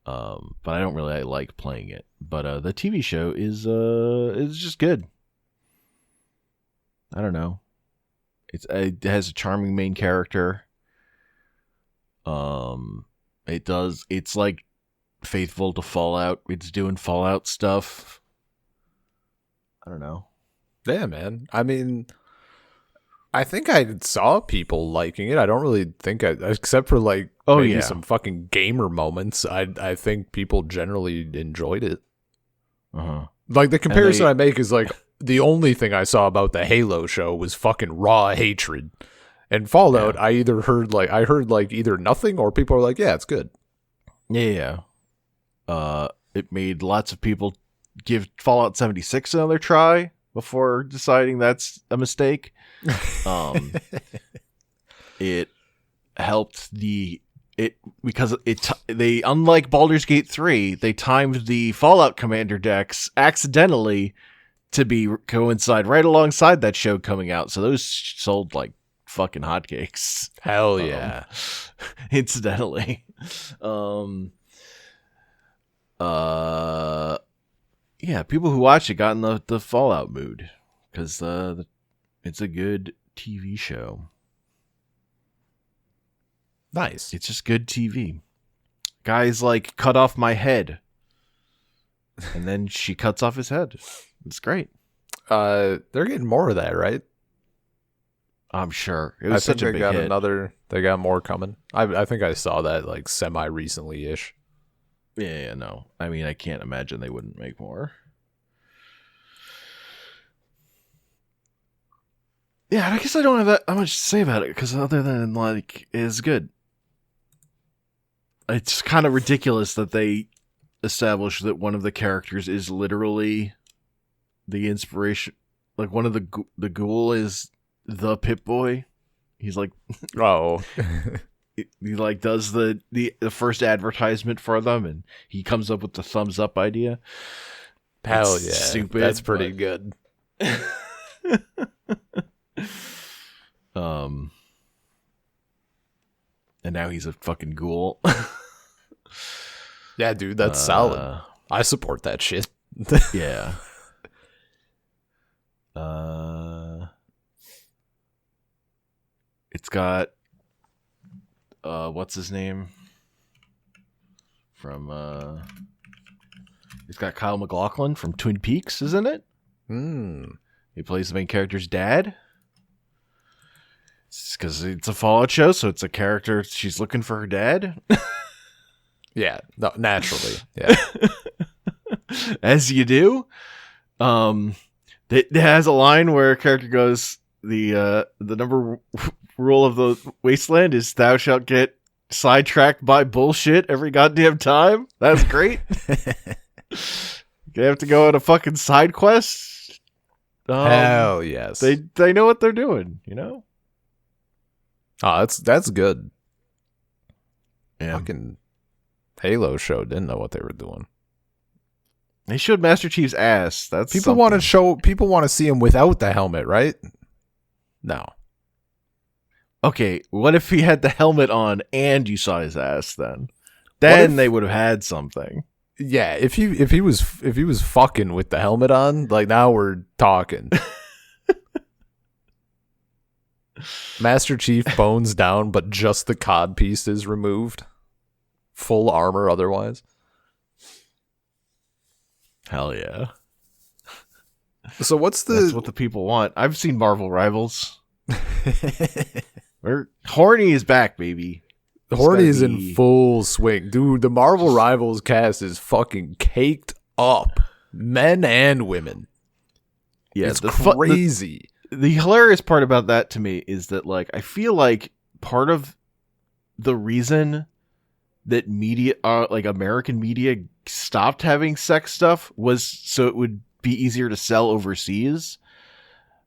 But I don't really like playing it. But the TV show is just good. I don't know. It has a charming main character. It's like faithful to Fallout. It's doing Fallout stuff. I don't know. Yeah, man. I mean, I think I saw people liking it. I don't really think except for like maybe some fucking gamer moments. I think people generally enjoyed it. Like the comparison I make is like the only thing I saw about the Halo show was fucking raw hatred. And Fallout, I heard either nothing or people are like, yeah, it's good. Yeah. It made lots of people give Fallout 76 another try before deciding that's a mistake. It helped because they unlike Baldur's Gate 3, they timed the Fallout Commander decks accidentally to coincide right alongside that show coming out. So those sold like fucking hotcakes. Hell yeah. Incidentally. Yeah, people who watch it got in the Fallout mood because it's a good TV show. Nice. It's just good TV. Guys like cut off my head, and then she cuts off his head. It's great. They're getting more of that, right? I'm sure. It was such a big hit. They got more coming. I think I saw that like semi recently ish. Yeah, no. I mean, I can't imagine they wouldn't make more. Yeah, I guess I don't have that much to say about it because other than like, it's good. It's kind of ridiculous that they established that one of the characters is literally the inspiration. Like one of the ghoul is the Pip-Boy. He's like, oh, he like does the first advertisement for them, and he comes up with the thumbs up idea. Hell it's yeah, stupid. That's pretty good. And now he's a fucking ghoul. Yeah, dude, that's solid. I support that shit. Yeah. It's got what's his name from it's got Kyle MacLachlan from Twin Peaks, isn't it? He plays the main character's dad. It's because it's a Fallout show, so it's a character. She's looking for her dad. Yeah, no, naturally. Yeah. As you do. It has a line where a character goes, the number rule of the wasteland is thou shalt get sidetracked by bullshit every goddamn time. That's great. You have to go on a fucking side quest. Hell yes. They know what they're doing, you know? Oh, that's good. Yeah. Fucking Halo show didn't know what they were doing. They showed Master Chief's ass. That's people want to see him without the helmet, right? No. Okay, what if he had the helmet on and you saw his ass then? Then they would have had something. Yeah, if he was fucking with the helmet on, like now we're talking. Master Chief bones down, but just the cod piece is removed. Full armor otherwise. Hell yeah. So That's what the people want. I've seen Marvel Rivals. Horny is back, baby. Horny is in full swing. Dude, the Marvel Rivals cast is fucking caked up. Men and women. Yeah, it's crazy. The hilarious part about that to me is that, like, I feel like part of the reason that media, like American media, stopped having sex stuff was so it would be easier to sell overseas.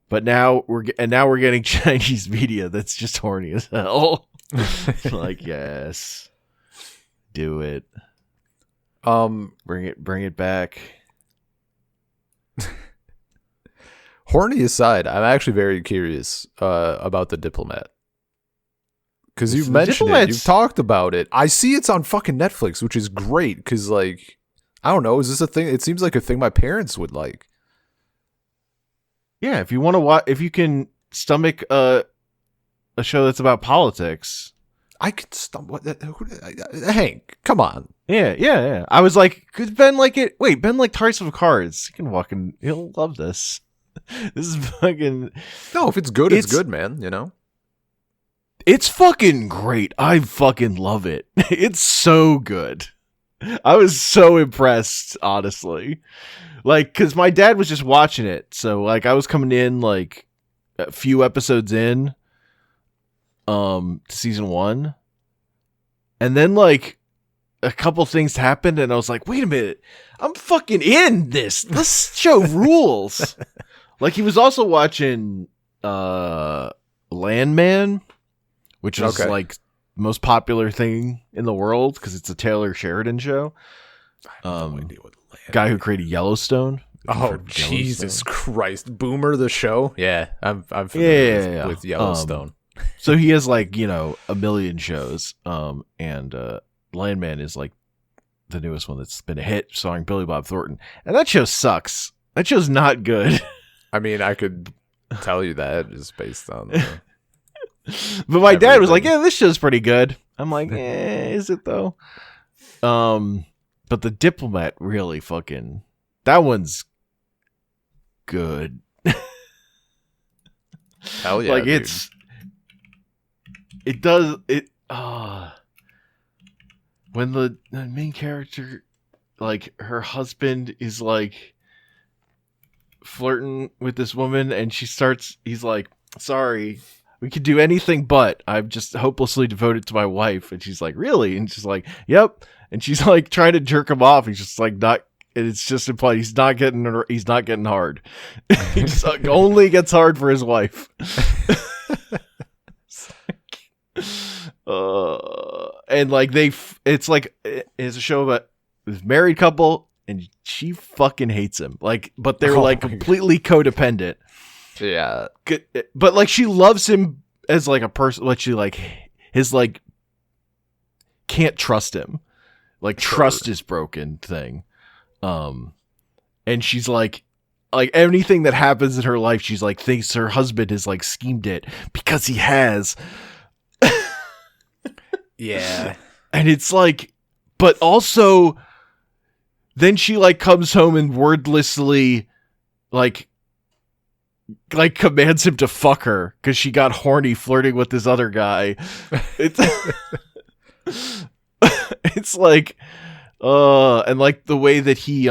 But now we're getting Chinese media that's just horny as hell. Like, yes, do it. Bring it back. Horny aside, I'm actually very curious about the Diplomat. Because you've mentioned it, you've talked about it. I see it's on fucking Netflix, which is great. Because, like, I don't know, is this a thing? It seems like a thing my parents would like. Yeah, if you want to watch, if you can stomach a show that's about politics, I could stomach. Hank, come on. Yeah. I was like, could Ben like it? Wait, Ben liked House of Cards. He can walk in. He'll love this. This is fucking. No, if it's good, it's good, man. You know. It's fucking great. I fucking love it. It's so good. I was so impressed, honestly. Like, because my dad was just watching it. So, like, I was coming in, like, a few episodes in to season 1. And then, like, a couple things happened, and I was like, wait a minute. I'm fucking in this. This show rules. Like, he was also watching Landman, which is like the most popular thing in the world because it's a Taylor Sheridan show. I have no idea what guy who created Yellowstone. Oh, Jesus Christ. Boomer the show? Yeah, I'm familiar with Yellowstone. So he has, like, you know, a million shows. And Landman is like the newest one that's been a hit, starring Billy Bob Thornton. And that show sucks. That show's not good. I mean, I could tell you that just based on but my dad was like, yeah, this show's pretty good. I'm like, is it though? But the Diplomat really fucking, that one's good. Hell yeah. Like, dude. When the main character, like, her husband is like flirting with this woman and he's like, sorry, we could do anything but I'm just hopelessly devoted to my wife. And she's like, really? And she's like, yep. And she's like trying to jerk him off. He's just like, not, and it's just implied he's not getting hard. He just only gets hard for his wife. And like it's a show about this married couple and she fucking hates him. Like, but they're like completely codependent. Yeah. But like she loves him as like a person, like she like his like can't trust him. Like trust is broken thing. And she's like anything that happens in her life, she's like thinks her husband has like schemed it because he has. Yeah. And it's like, but also then she like comes home and wordlessly like like commands him to fuck her because she got horny flirting with this other guy. It's it's like and like the way that he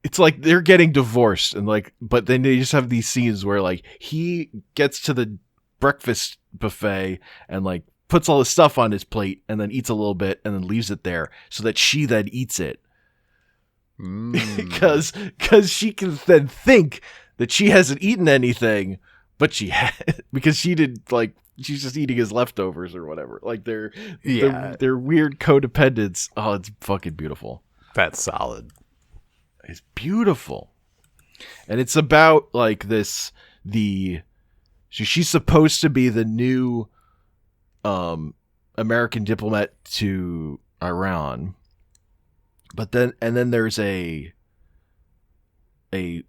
it's like they're getting divorced and like, but then they just have these scenes where like he gets to the breakfast buffet and like puts all the stuff on his plate and then eats a little bit and then leaves it there so that she then eats it. Because she can then think that she hasn't eaten anything, but she had, because she did, like, she's just eating his leftovers or whatever. Like they're weird codependence. Oh, it's fucking beautiful. That's solid. It's beautiful. And it's about like she's supposed to be the new American diplomat to Iran. But then there's a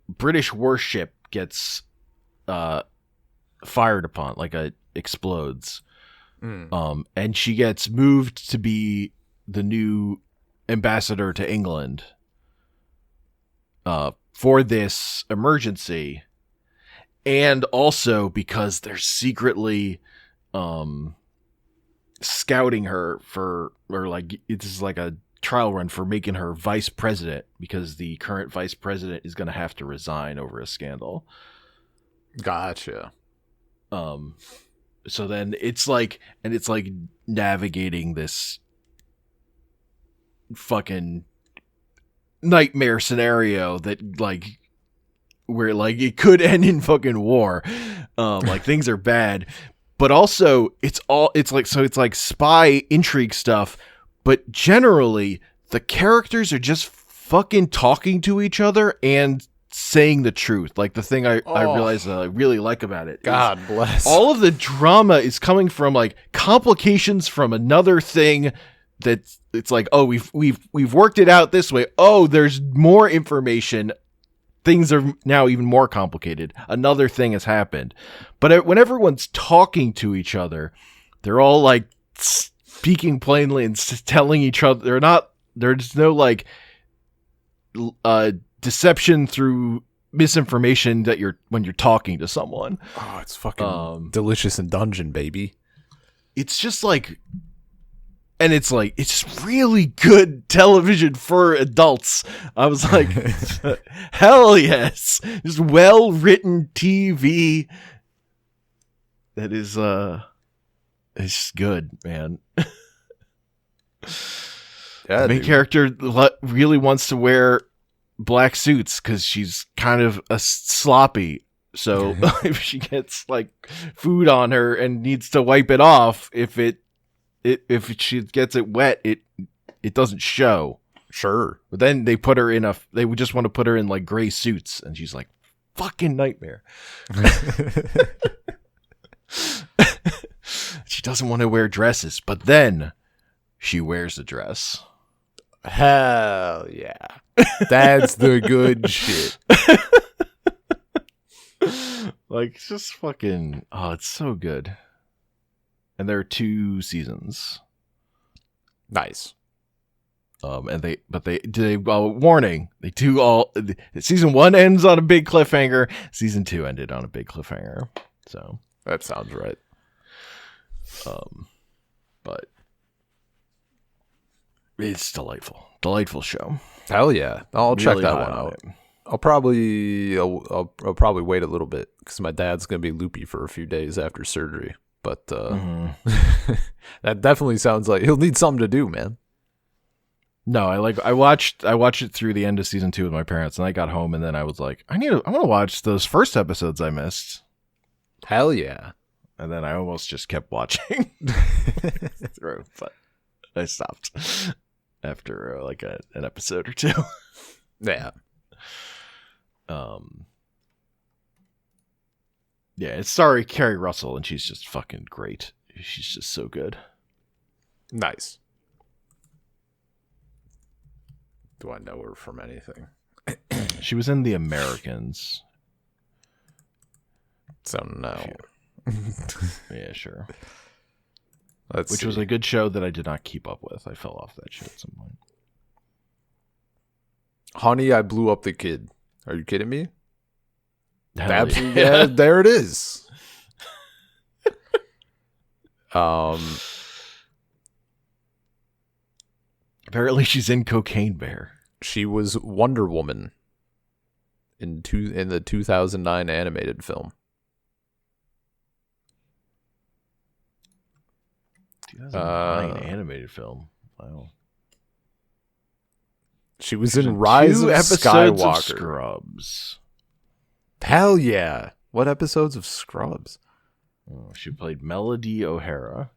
British warship gets fired upon, like explodes. And she gets moved to be the new ambassador to England for this emergency, and also because they're secretly scouting her for, or like it's like a trial run for making her vice president, because the current vice president is going to have to resign over a scandal. Gotcha. So then it's like navigating this fucking nightmare scenario that like where like it could end in fucking war. Like things are bad, but also it's like spy intrigue stuff, but generally the characters are just fucking talking to each other and saying the truth. Like the thing I realize I really like about it. God bless. All of the drama is coming from like complications from another thing. That it's like, oh, we've worked it out this way. Oh, there's more information. Things are now even more complicated. Another thing has happened. But when everyone's talking to each other, they're all like speaking plainly and telling each other. There's no like deception through misinformation that when you're talking to someone. Oh, it's fucking delicious and dungeon, baby. It's just like. And it's like, it's really good television for adults. I was like, hell yes. Just well-written TV that is, it's good, man. Yeah, the main character really wants to wear black suits because she's kind of a sloppy. So if she gets like food on her and needs to wipe it off, if she gets it wet, it doesn't show. Sure. But then they would just want to put her in like gray suits, and she's like, fucking nightmare. She doesn't want to wear dresses, but then she wears a dress. Hell yeah. That's the good shit. Like, it's just fucking, oh, it's so good. And there are 2 seasons. Nice. Warning, they do all, season 1 ends on a big cliffhanger. Season 2 ended on a big cliffhanger. So that sounds right. But it's delightful show. Hell yeah. I'll check Really that high one on out. it. I'll probably wait a little bit because my dad's going to be loopy for a few days after surgery. But that definitely sounds like he'll need something to do, man. No, I watched it through the end of season 2 with my parents, and I got home and then I was like, I want to watch those first episodes I missed. Hell yeah. And then I almost just kept watching through, but I stopped after like an episode or 2. Yeah. Yeah, it's starring Carrie Russell, and she's just fucking great. She's just so good. Nice. Do I know her from anything? She was in The Americans. So no. Yeah, sure. Which was a good show that I did not keep up with. I fell off that shit at some point. Honey, I Blew Up the Kid. Are you kidding me? Absolutely, yeah, there it is. Apparently she's in Cocaine Bear. She was Wonder Woman in the 2009 animated film. 2009 animated film. Wow. She was in Rise of Skywalker. Of Scrubs. Hell yeah. What episodes of Scrubs? Oh, she played Melody O'Hara.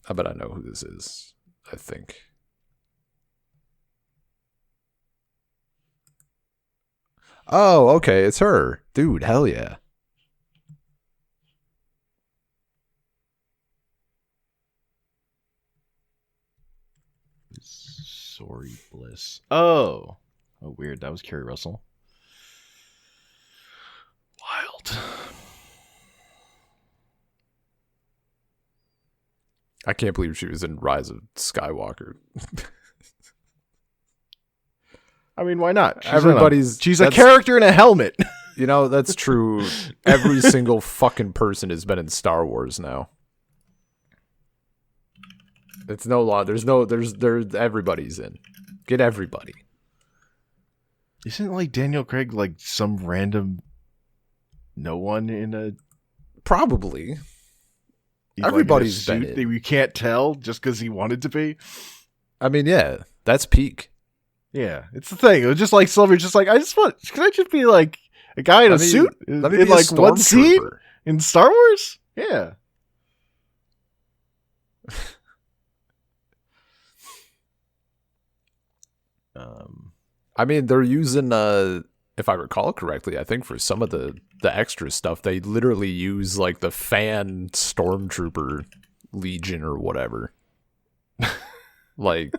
I bet I know who this is, I think. Oh, okay, it's her. Dude, hell yeah. Sorry Bliss. Oh, weird. That was Kerry Russell. Wild. I can't believe she was in Rise of Skywalker. I mean, why not? She's a character in a helmet. You know, that's true. Every single fucking person has been in Star Wars now. It's no longer. There's everybody's in. Get everybody. Isn't like Daniel Craig like some random no one in a probably. Everybody's like in a been suit in. that we can't tell just because he wanted to be. I mean, yeah, that's peak. Yeah, it's the thing. It was just like Sylvia's just like, can I just be like a guy in a suit in like one scene in Star Wars? Yeah. I mean, they're using, if I recall correctly, I think for some of the extra stuff, they literally use like the fan Stormtrooper Legion or whatever. Like,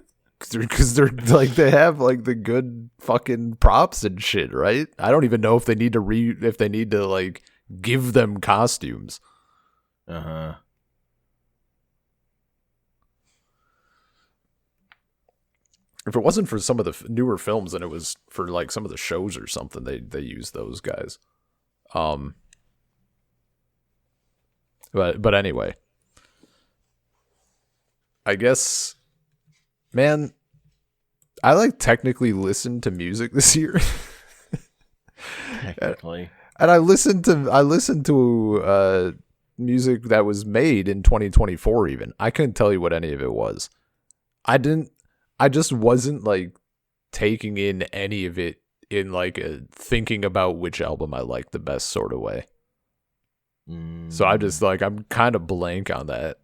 because they're like, they have like the good fucking props and shit, right? I don't even know if they need to like give them costumes. Uh-huh. If it wasn't for some of the newer films, then it was for like some of the shows or something. They used those guys. But anyway, I guess, man, I like technically listened to music this year. Technically, and I listened to music that was made in 2024. Even I couldn't tell you what any of it was. I just wasn't like taking in any of it in like thinking about which album I liked the best sort of way. So I just like, I'm kind of blank on that.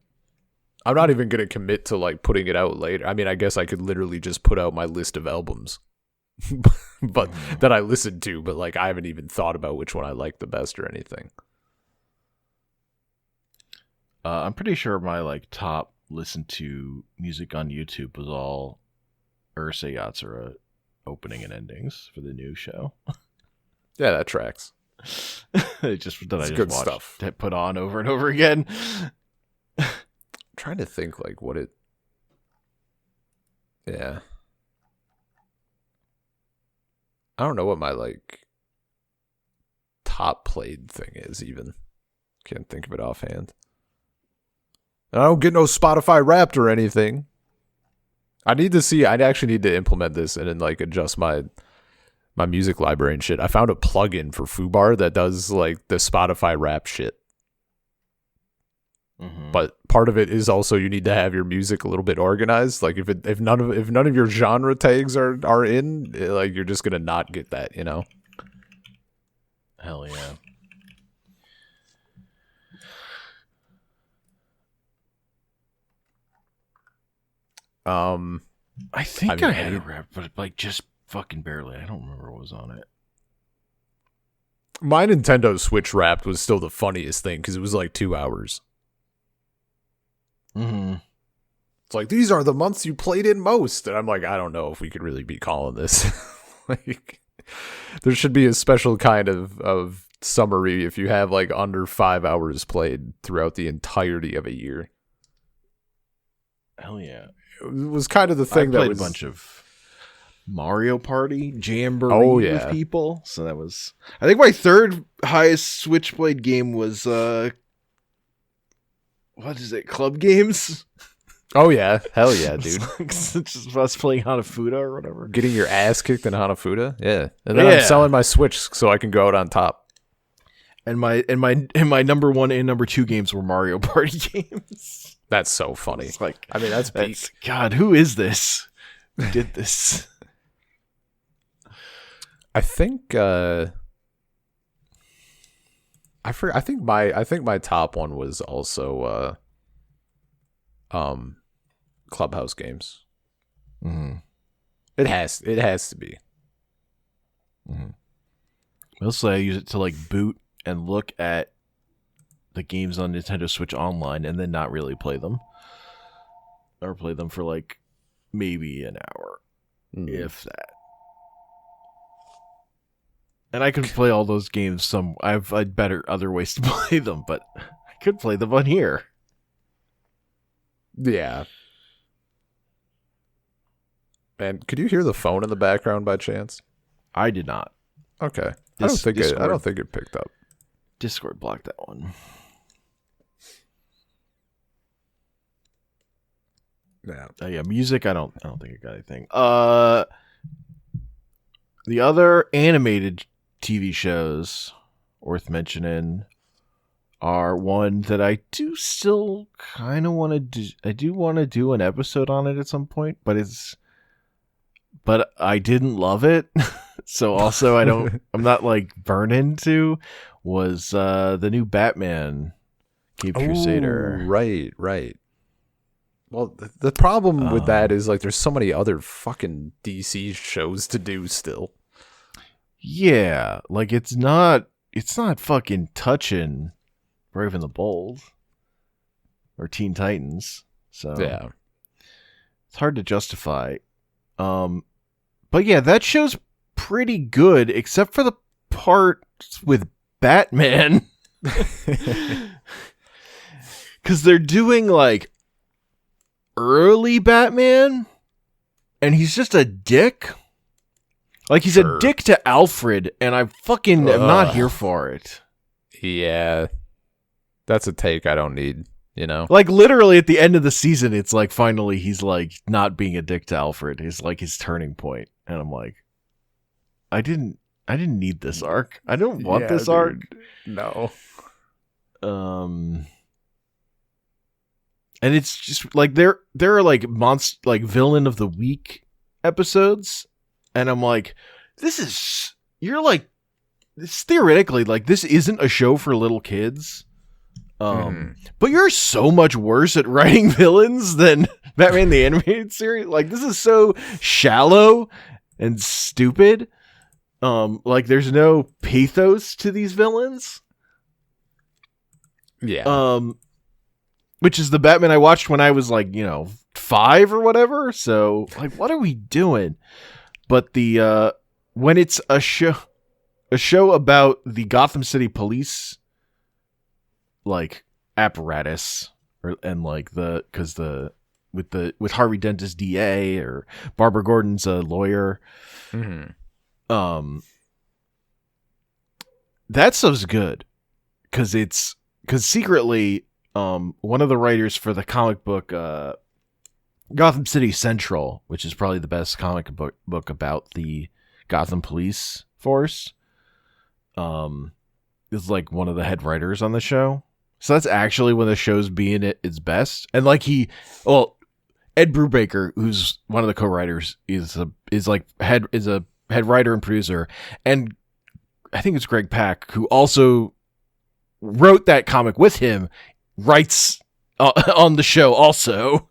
I'm not even going to commit to like putting it out later. I mean, I guess I could literally just put out my list of albums but that I listened to, but like I haven't even thought about which one I like the best or anything. I'm pretty sure my like top listen to music on YouTube was all Ursa Yatsura opening and endings for the new show. Yeah, that tracks. It's just that it's I just good watched stuff. Put on over and over again. I'm trying to think like what it. Yeah. I don't know what my like top played thing is even. Can't think of it offhand. I don't get no Spotify Wrapped or anything. I'd actually need to implement this and then like adjust my music library and shit. I found a plugin for Fubar that does like the Spotify Wrapped shit. Mm-hmm. But part of it is also you need to have your music a little bit organized. Like if none of your genre tags are in, like you're just gonna not get that, you know? Hell yeah. I think I had a rap, but like just fucking barely. I don't remember what was on it. My Nintendo Switch Wrapped was still the funniest thing because it was like 2 hours. Mm-hmm. It's like, these are the months you played in most. And I'm like, I don't know if we could really be calling this. Like, there should be a special kind of summary if you have like under 5 hours played throughout the entirety of a year. Hell yeah. It was kind of the thing I played a bunch of Mario Party Jamboree Oh, yeah. with people. So that was, I think my third highest Switchblade game was what is it? Club games. Oh yeah, hell yeah, dude! Just us playing Hanafuda or whatever. Getting your ass kicked in Hanafuda, yeah. And then I'm selling my Switch so I can go out on top. And my number 1 and number 2 games were Mario Party games. That's so funny. It's like, I mean, that's peak. God, who is this? Who did this? I think I think my top one was also Clubhouse games. Mm-hmm. It has to be. Mm-hmm. Mostly I use it to like boot and look at the games on Nintendo Switch Online and then not really play them. Or play them for like maybe an hour. If that. And I could play all those games I'd better other ways to play them, but I could play them on here. Yeah. And could you hear the phone in the background by chance? I did not. Okay. I don't think it picked up. Discord blocked that one. Yeah, music, I don't think I got anything. The other animated TV shows worth mentioning are one that I do still kind of want to do. I do want to do an episode on it at some point, but I didn't love it. So also I'm not like burning to was the new Batman Cape Crusader. Right. Well, the problem with that is like there's so many other fucking DC shows to do still. Yeah, like it's not fucking touching Brave and the Bold or Teen Titans. So yeah, it's hard to justify. But yeah, that show's pretty good, except for the parts with Batman. Because they're doing like early Batman, and he's just a dick. Like he's a dick to Alfred, and I fucking am not here for it. Yeah, that's a take I don't need. You know, like literally at the end of the season, it's like finally he's like not being a dick to Alfred. It's like his turning point, and I'm like, I didn't need this arc. I don't want this arc. No. And it's just like there are like villain of the week episodes, and I'm like, this theoretically like this isn't a show for little kids. But you're so much worse at writing villains than Batman the Animated Series. Like this is so shallow and stupid. Like there's no pathos to these villains. Yeah. Which is the Batman I watched when I was like, 5 or whatever. So like, what are we doing? But the when it's a show about the Gotham City Police, like apparatus, with Harvey Dent as DA or Barbara Gordon's a lawyer. That stuff's good because secretly one of the writers for the comic book Gotham City Central, which is probably the best comic book about the Gotham police force, is like one of the head writers on the show. So that's actually when the show's being at its best. And like Ed Brubaker, who's one of the co-writers, is a head writer and producer, and I think it's Greg Pak, who also wrote that comic with him, writes on the show also.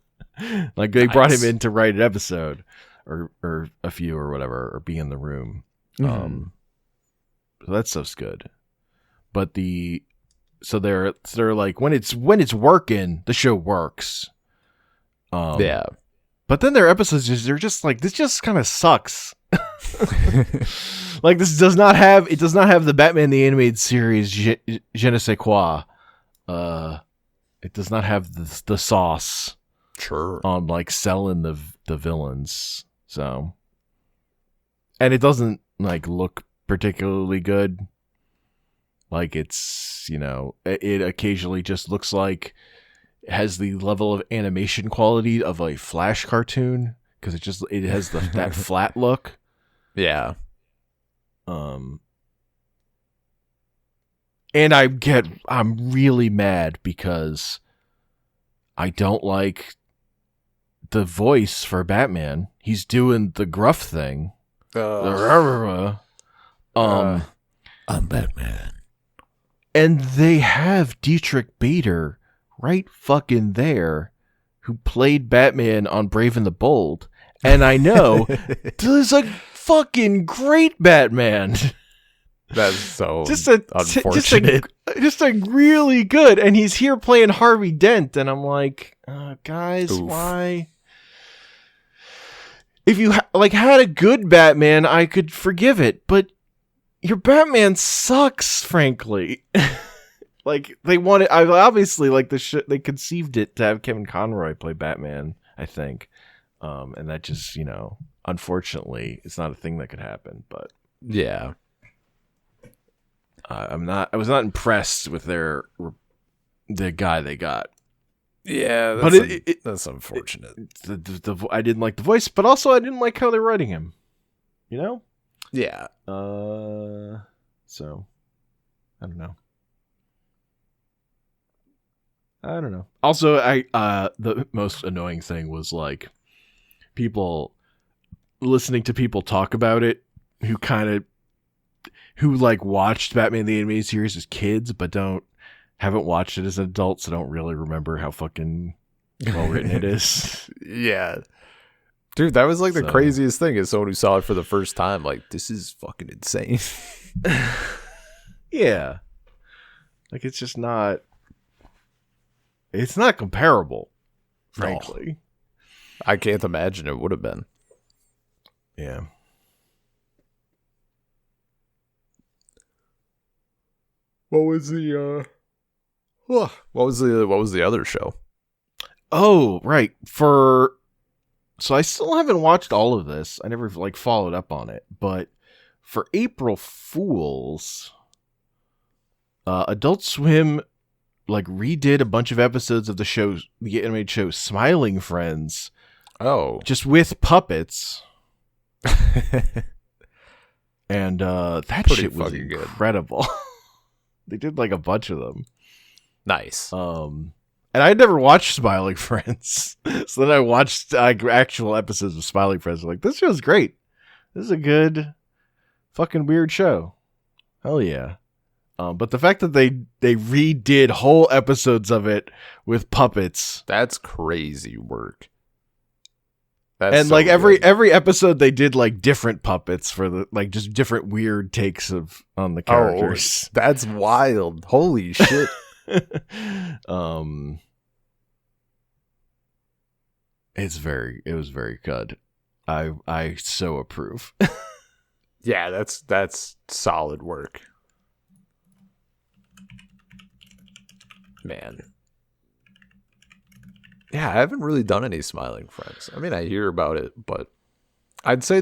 Like they brought him in to write an episode or a few or whatever, or be in the room. So that stuff's good. But so they're like when it's working, the show works. Yeah. But then their episodes they're just like, this just kind of sucks. Like this does not have the Batman the Animated Series je ne sais quoi. It does not have the sauce. Sure. On like selling the villains. So and it doesn't like look particularly good. Like it's, you know, it occasionally just looks like it has the level of animation quality of a Flash cartoon because it has that flat look. Yeah. And I'm really mad because I don't like the voice for Batman. He's doing the gruff thing. I'm Batman. And they have Dietrich Bader right fucking there, who played Batman on Brave and the Bold. And I know there's a fucking great Batman. That's so unfortunate. Just a really good. And he's here playing Harvey Dent. And I'm like, guys, oof. Why? If you had a good Batman, I could forgive it. But your Batman sucks, frankly. Like they wanted, obviously, like they conceived it to have Kevin Conroy play Batman, I think, and that just, you know, unfortunately, it's not a thing that could happen. But yeah, I was not impressed with the guy they got. Yeah, that's unfortunate. I didn't like the voice, but also I didn't like how they're writing him. You know? Yeah. So I don't know. Also, the most annoying thing was like people listening to people talk about it who like watched Batman the Animated Series as kids, but haven't watched it as an adult, so don't really remember how fucking well written it is. Yeah. Dude, that was like the craziest thing as someone who saw it for the first time. Like, this is fucking insane. Yeah. Like, it's just not... It's not comparable, frankly. No. I can't imagine it would have been. Yeah. What was the other show? Oh, right. So I still haven't watched all of this. I never like followed up on it, but for April Fools, Adult Swim like redid a bunch of episodes of the animated show Smiling Friends. Oh, just with puppets. And that pretty shit was incredible. They did like a bunch of them. Nice. And I had never watched Smiling Friends. So then I watched actual episodes of Smiling Friends. I'm like, this show's great. This is a good fucking weird show. Hell yeah. But the fact that they redid whole episodes of it with puppets. That's crazy work. And so like every episode they did like different puppets for the like just different weird takes on the characters. Oh, that's wild. Holy shit. It was very good. I so approve. Yeah, that's solid work. Man. Yeah, I haven't really done any Smiling Friends. I mean, I hear about it, but I'd say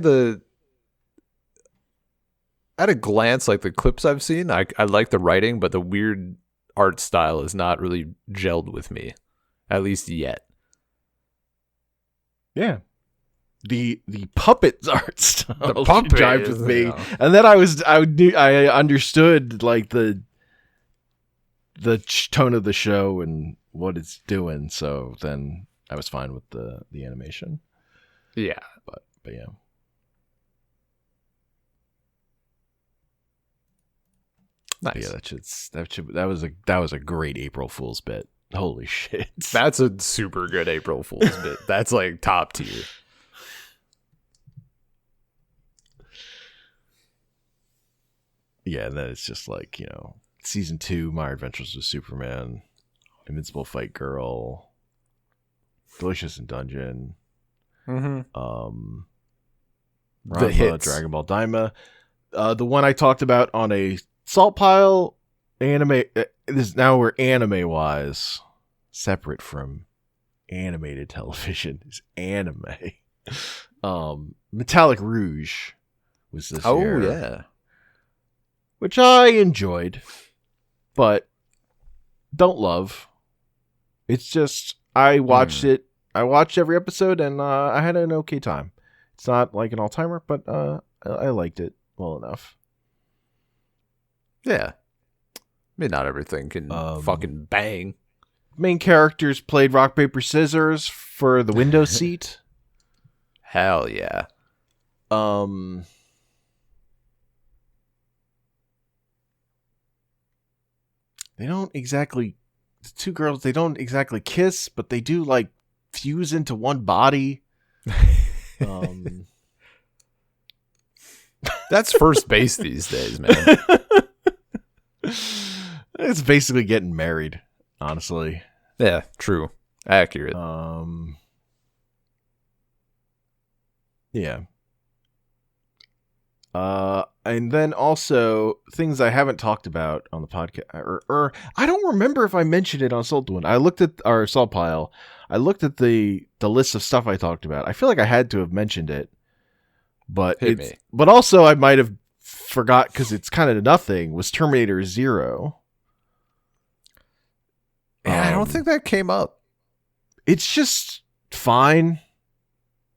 at a glance, like the clips I've seen, I like the writing, but the weird art style is not really gelled with me, at least yet. Yeah. The puppet art style the puppet jived with me. And then I understood like the tone of the show and what it's doing, so then I was fine with the animation. Yeah, but yeah. Nice. But yeah, that was a great April Fool's bit. Holy shit. That's a super good April Fool's bit. That's like top tier. Yeah, and then it's just like, you know, season 2, My Adventures with Superman, Invincible Fight Girl, Delicious in Dungeon, the hits. Dragon Ball Daima, the one I talked about on a salt pile anime. Now we're anime wise, separate from animated television is anime. Metallic Rouge was this Oh, year. yeah. Which I enjoyed, but don't love. It's just, I watched it. I watched every episode, and I had an okay time. It's not like an all-timer, but I liked it well enough. Yeah. I mean, not everything can fucking bang. Main characters played rock, paper, scissors for the window seat. Hell yeah. They don't exactly, the two girls, they don't exactly kiss, but they do like fuse into one body. That's first base these days, man. It's basically getting married, honestly. Yeah, true. Accurate. Yeah. And then also things I haven't talked about on the podcast, or I don't remember if I mentioned it on Salt One. I looked at our Salt Pile. I looked at the list of stuff I talked about. I feel like I had to have mentioned it, but but also I might have forgot because it's kind of nothing. Was Terminator Zero? Yeah, I don't think that came up. It's just fine.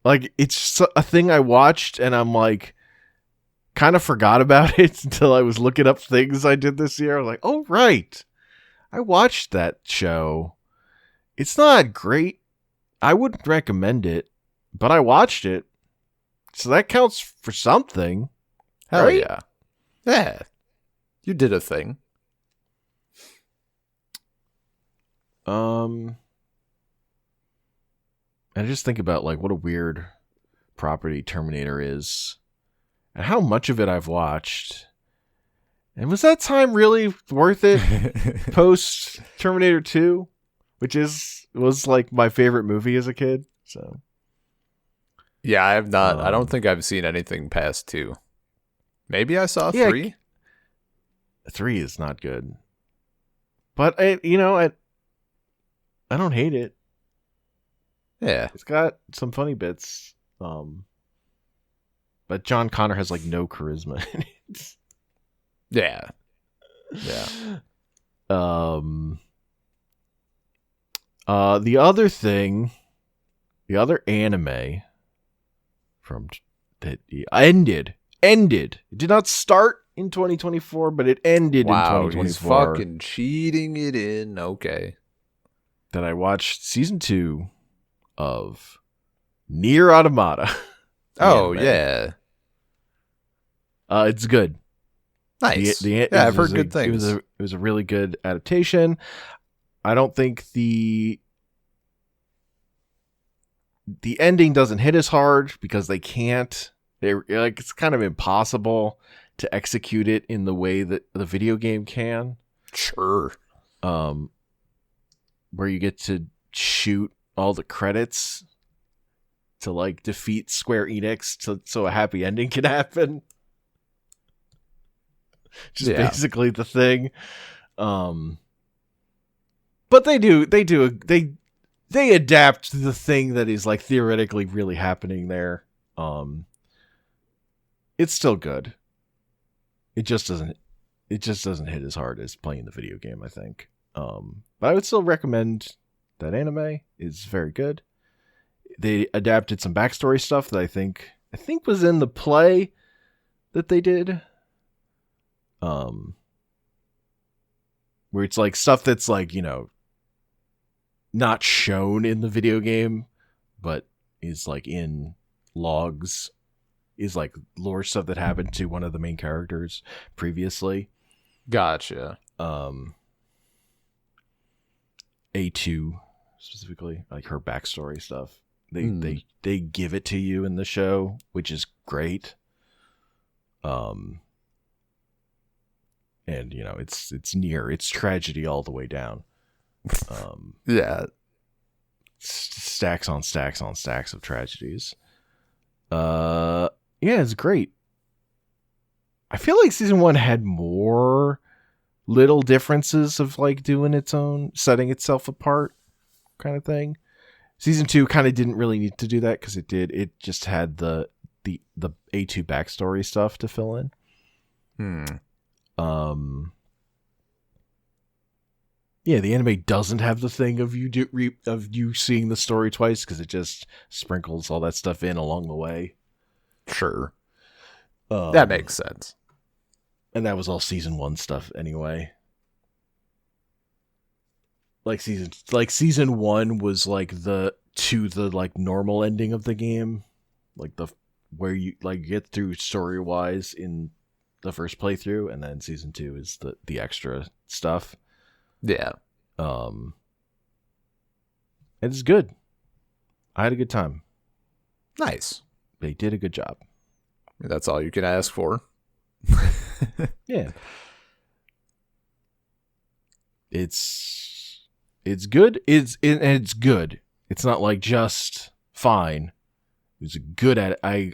Like, it's just a thing I watched, and I'm like, kind of forgot about it until I was looking up things I did this year. I was like, oh, right. I watched that show. It's not great. I wouldn't recommend it, but I watched it. So that counts for something. Hell right? yeah. Yeah. You did a thing. I just think about like what a weird property Terminator is and how much of it I've watched. And was that time really worth it post Terminator 2, which was like my favorite movie as a kid. So yeah, I have not. I don't think I've seen anything past 2. Maybe I saw 3. 3 is not good. But I don't hate it. Yeah. It's got some funny bits. But John Connor has like no charisma in it. Yeah. Yeah. The other thing, the other anime from that ended. It did not start in 2024, but it ended in 2024. He's fucking cheating it in. Okay. That I watched season 2 of Nier Automata. Oh, yeah. It's good. Nice. I've heard good things. It was a really good adaptation. I don't think the ending doesn't hit as hard because they can't. It's kind of impossible to execute it in the way that the video game can. Sure. Where you get to shoot all the credits to like defeat Square Enix so a happy ending can happen. Just basically the thing. But they adapt the thing that is like theoretically really happening there. It's still good. It just doesn't hit as hard as playing the video game, I think. But I would still recommend that anime. It's very good. They adapted some backstory stuff that I think was in the play that they did. Where it's like stuff that's like, not shown in the video game, but is like in logs, is like lore stuff that happened to one of the main characters previously. Gotcha. A2 specifically, like her backstory stuff. They give it to you in the show, which is great. And it's Nier, it's tragedy all the way down. Yeah. Stacks on stacks on stacks of tragedies. Yeah, it's great. I feel like season 1 had more little differences of like doing its own, setting itself apart kind of thing. Season 2 kind of didn't really need to do that because it just had the the A2 backstory stuff to fill in. Yeah, the anime doesn't have the thing of you seeing the story twice, because it just sprinkles all that stuff in along the way. Sure. That makes sense. And that was all season 1 stuff anyway. Like season 1 was like the normal ending of the game, like where you like get through story wise in the first playthrough, and then season 2 is the extra stuff. Yeah. It's good. I had a good time. Nice. They did a good job. That's all you can ask for. Yeah. It's good. It's good. It's not like just fine. It was good at it. I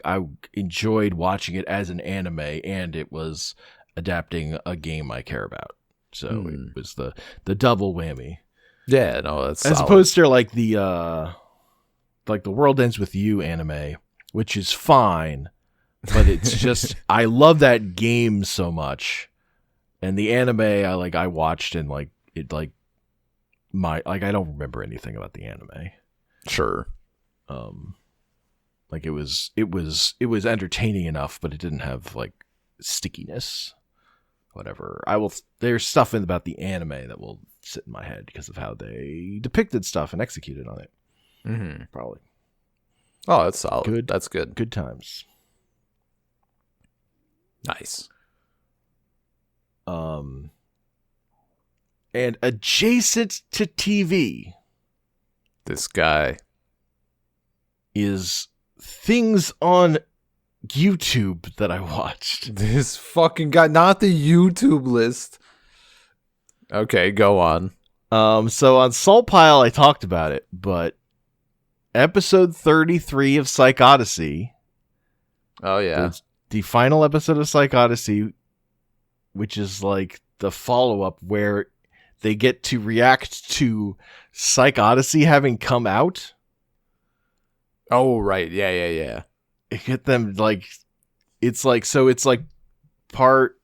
enjoyed watching it as an anime, and it was adapting a game I care about. So it was the double whammy. Yeah, no, that's as solid. opposed to like the World Ends With You anime, which is fine, but it's just I love that game so much, and the anime I watched, and like it I don't remember anything about the anime. Sure. Like it was entertaining enough, but it didn't have like stickiness. Whatever. There's stuff about the anime that will sit in my head because of how they depicted stuff and executed on it. Mm-hmm. Probably. Oh, that's solid. Good. That's good. Good times. Nice. And adjacent to TV, this guy is things on YouTube that I watched. This fucking guy, not the YouTube list. Okay, go on. So on Salt Pile, I talked about it, but episode 33 of Psychodssey. Oh yeah, the final episode of Psychodssey, which is like the follow-up where they get to react to Psychodssey having come out. Oh right, yeah. Get them like it's like part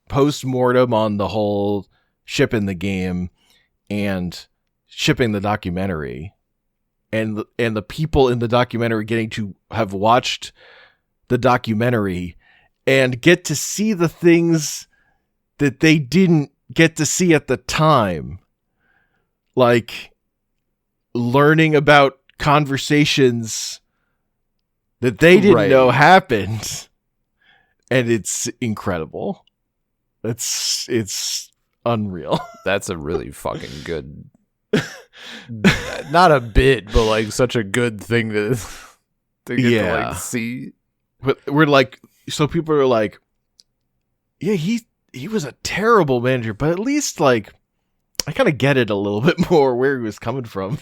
post-mortem on the whole shipping the game and shipping the documentary, and the people in the documentary getting to have watched the documentary and get to see the things that they didn't get to see at the time, like learning about conversations that they didn't know happened, and it's incredible. It's unreal. That's a really fucking good, not a bit, but like such a good thing to get to like see. But we're like, so people are like, yeah, he was a terrible manager, but at least like I kind of get it a little bit more where he was coming from.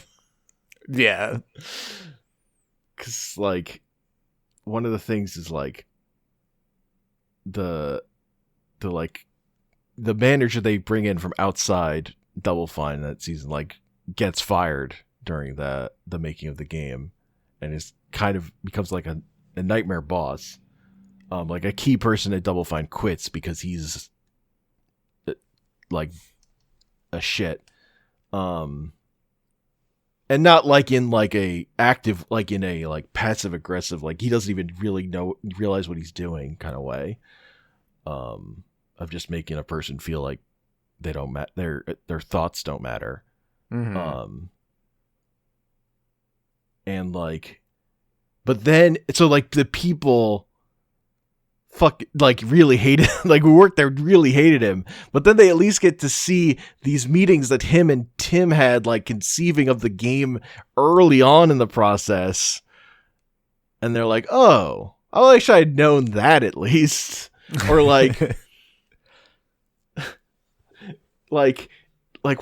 Yeah, because like one of the things is like the manager they bring in from outside Double Fine that season like gets fired during the making of the game, and is kind of becomes like a nightmare boss. Like a key person at Double Fine quits because he's like a shit. And not like in like a active, like in a like passive aggressive, like he doesn't even really realize what he's doing kind of way. Of just making a person feel like they don't their thoughts don't matter. Mm-hmm. And like, but then so like the people really hated like who worked there really hated him, but then they at least get to see these meetings that him and Tim had, like conceiving of the game early on in the process, and they're like, oh, I wish I'd known that at least. Or like like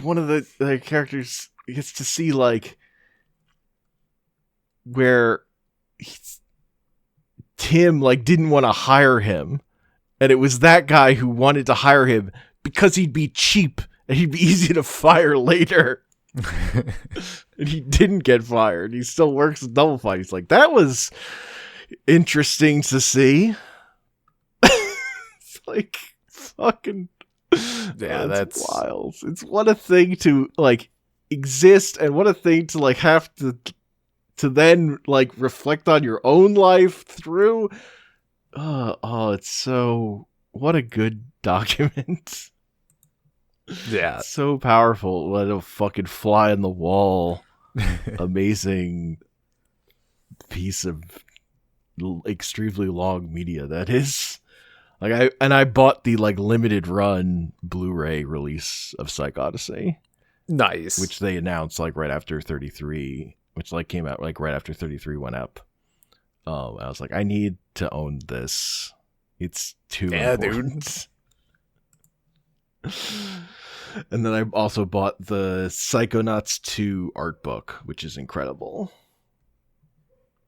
one of the characters gets to see like where Tim like didn't want to hire him, and it was that guy who wanted to hire him because he'd be cheap and he'd be easy to fire later. And he didn't get fired. He still works at Double Fine. He's like, that was interesting to see. It's like fucking that's wild. It's what a thing to like exist, and what a thing to like have to then like reflect on your own life through. It's so, what a good document. Yeah, so powerful. What a fucking fly in the wall, amazing piece of extremely long media that is. Like I bought the like limited run Blu-ray release of Psychodssey, nice. which they announced like right after 33, which like came out like right after 33 went up. I was like, I need to own this. It's too important. Dude. And then I also bought the Psychonauts 2 art book, which is incredible.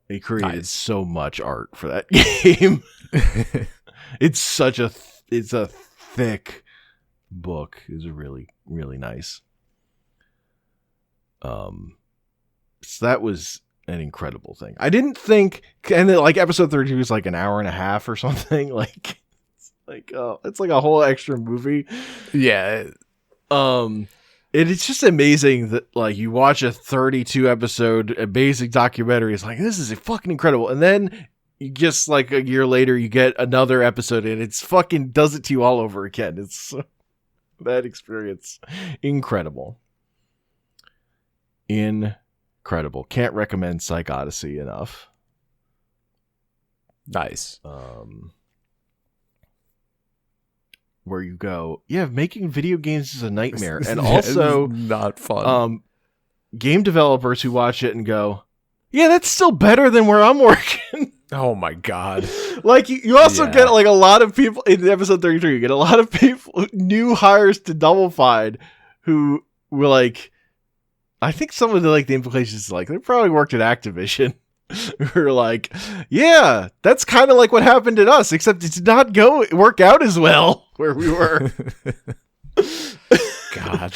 They created so much art for that game. It's such a it's a thick book. It's really, really nice. So that was an incredible thing. I didn't think, and then, like episode 32 was like an hour and a half or something. Like it's like a whole extra movie. Yeah. It's just amazing that like you watch a 32 episode basic documentary. It's like, this is fucking incredible. And then you just like a year later, you get another episode and it's fucking does it to you all over again. It's that experience. Incredible. Incredible. Can't recommend Psychodssey enough. Nice. Where you go, yeah, making video games is a nightmare. And also not fun. Game developers who watch it and go, yeah, that's still better than where I'm working. Oh my god. Like you also get like a lot of people in episode 33, you get a lot of people, new hires to Double Fine, who were like, I think some of the like the implications is like they probably worked at Activision. We're like, yeah, that's kind of like what happened to us, except it did not work out as well where we were. God,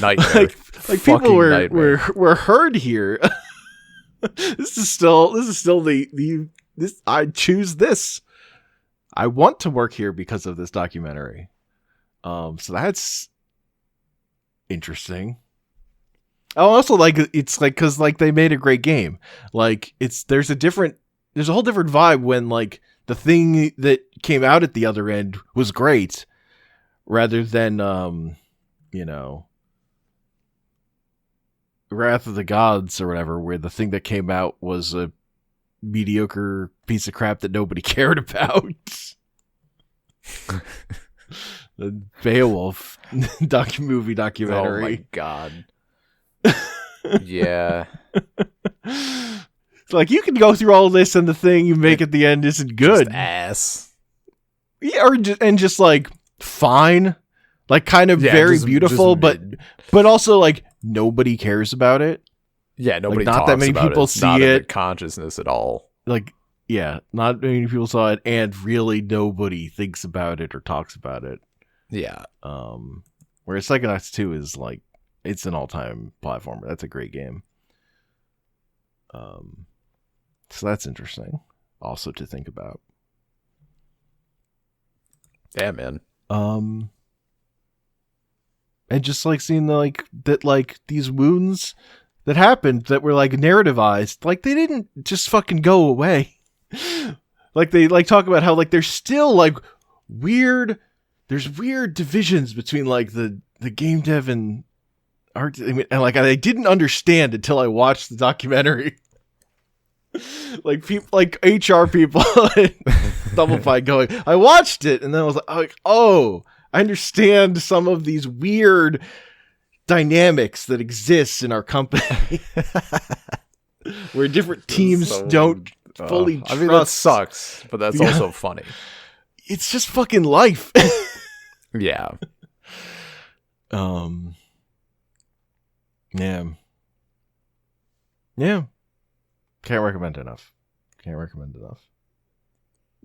nightmare. Like people were heard here. This is still the I choose this. I want to work here because of this documentary. So that's interesting. Oh, also like it's like because like they made a great game. Like there's a whole different vibe when like the thing that came out at the other end was great, rather than Wrath of the Gods or whatever, where the thing that came out was a mediocre piece of crap that nobody cared about. The Beowulf documentary. Oh my god. Yeah. It's like you can go through all this and the thing you make at the end isn't good. Just ass. Yeah, and just like fine. Like kind of very beautiful, but also like nobody cares about it. Yeah, nobody like, not talks that many about people it. see not it. In the consciousness at all. Like, yeah, not many people saw it, and really nobody thinks about it or talks about it. Yeah. Whereas Psychonauts 2 is like, it's an all-time platformer. That's a great game. So that's interesting also to think about. Yeah, man. And just like seeing these wounds that happened that were like narrativized, like they didn't just fucking go away. Like they like talk about how like there's still like there's weird divisions between like the game dev and art, and like I didn't understand until I watched the documentary. Like people, like HR people, Double Fine going, I watched it, and then I was like, oh, I understand some of these weird dynamics that exist in our company, where different teams don't fully trust. I mean, that sucks, but that's also funny. It's just fucking life. Yeah. Yeah. Can't recommend enough.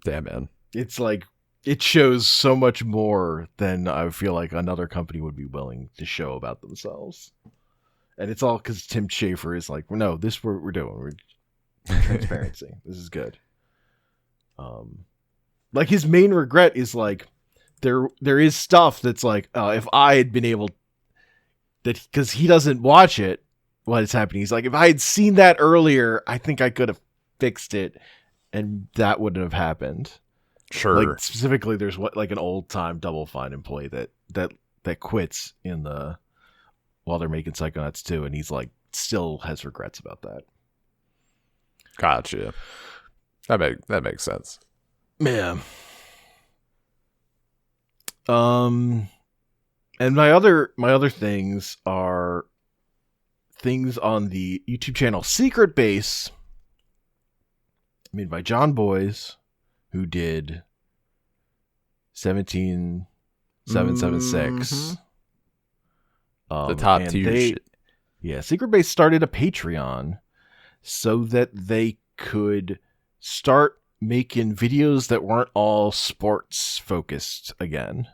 Damn, man. It's like, it shows so much more than I feel like another company would be willing to show about themselves. And it's all because Tim Schafer is like, no, this we're doing. Transparency. This is good. Like his main regret is like there is stuff that's like if I had been able that because he doesn't watch it while it's happening. He's like, if I had seen that earlier, I think I could have fixed it, and that wouldn't have happened. Sure. Like specifically, there's an old time Double Fine employee that quits while they're making Psychonauts 2, and he's like still has regrets about that. Gotcha. That makes sense. Yeah. And my other things are things on the YouTube channel Secret Base, made by John Boys, who did 17776. The top tier shit. Yeah, Secret Base started a Patreon so that they could start making videos that weren't all sports focused again.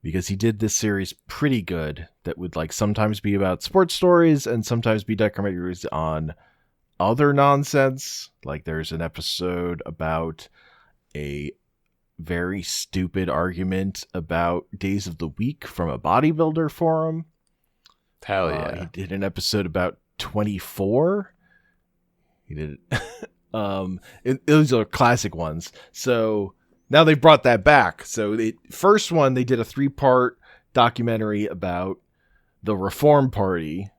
Because he did this series pretty good that would like sometimes be about sports stories and sometimes be documentaries on other nonsense. Like there's an episode about a very stupid argument about days of the week from a bodybuilder forum. Hell yeah. He did an episode about 24. He did those are classic ones. So now they've brought that back. So first one, they did a 3-part documentary about the Reform Party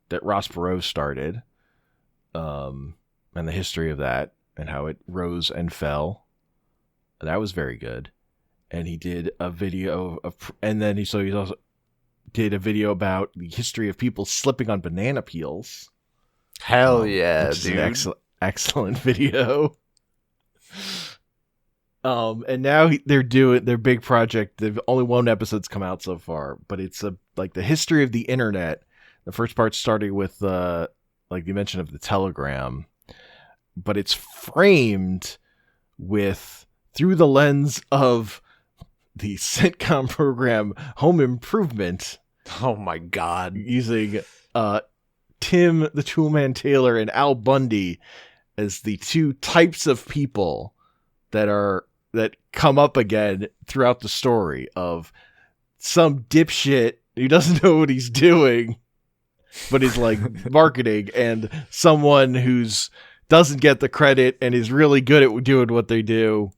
that Ross Perot started, and the history of that and how it rose and fell. That was very good. And he did a video and then he also did a video about the history of people slipping on banana peels. Hell yeah, which dude! is an excellent video. And now they're doing their big project. They've only one episode's come out so far, but it's like the history of the internet. The first part starting with like the mention of the Telegram, but it's framed through the lens of the sitcom program Home Improvement. Oh my god! Using Tim the Toolman Taylor and Al Bundy as the two types of people that come up again throughout the story of some dipshit who doesn't know what he's doing, but is like marketing, and someone who's doesn't get the credit and is really good at doing what they do,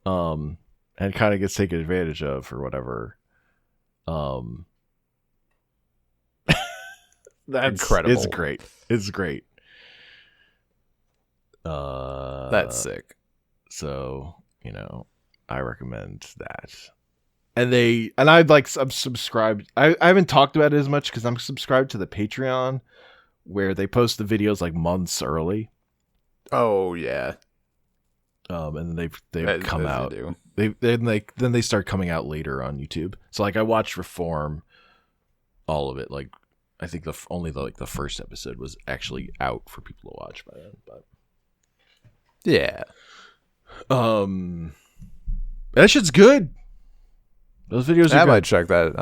and kind of gets taken advantage of or whatever. That's incredible. It's great. It's great. That's sick. So, I recommend that. And I'm subscribed. I haven't talked about it as much because I'm subscribed to the Patreon where they post the videos like months early. Oh yeah. And then they come out. Then they start coming out later on YouTube. So like I watched Reform, all of it. Like I think only the first episode was actually out for people to watch by then. But yeah. That shit's good. Those videos are I good.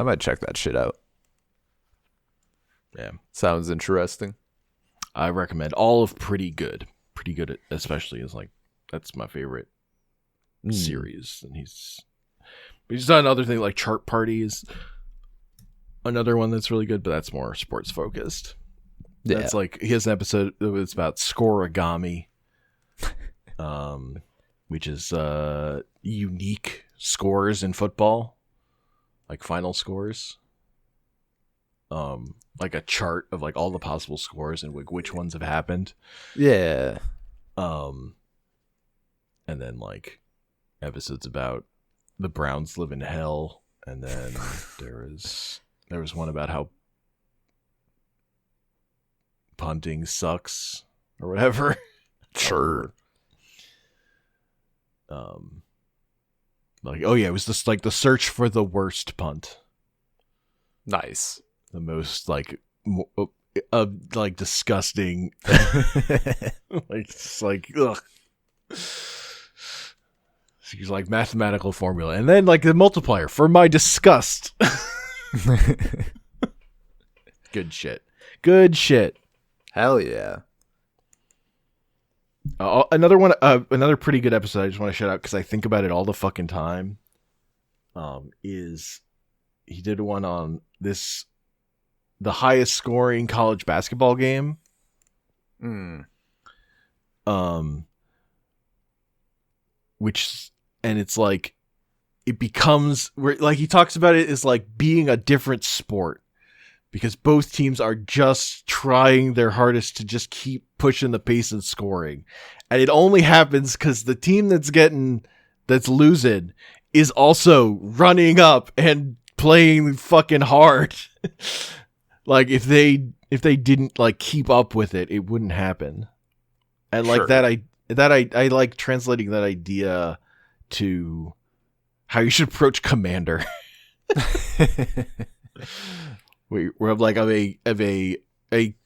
might check that shit out. Yeah. Sounds interesting. I recommend all of Pretty Good. Pretty Good especially is like that's my favorite series. And he's done other things like Chart Parties. Another one that's really good, but that's more sports focused. Yeah. That's like he has an episode that was about scoreagami. Which is unique scores in football, like final scores. Like a chart of like all the possible scores and which ones have happened. Yeah. And then like episodes about the Browns live in hell, and then there was one about how punting sucks or whatever. Sure. Like, oh yeah, it was just like the search for the worst punt. Nice. The most like disgusting. Like it's like ugh. She's like mathematical formula, and then like the multiplier for my disgust. Good shit. Good shit. Hell yeah. Another one, another pretty good episode I just want to shout out because I think about it all the fucking time. Is he did one on the highest scoring college basketball game. Which, and it's like, it becomes, like he talks about it as like being a different sport because both teams are just trying their hardest to just keep pushing the pace and scoring. And it only happens because the team that's losing is also running up and playing fucking hard. Like if they didn't like keep up with it, it wouldn't happen. And like I like translating that idea to how you should approach Commander. Where I'm like, of a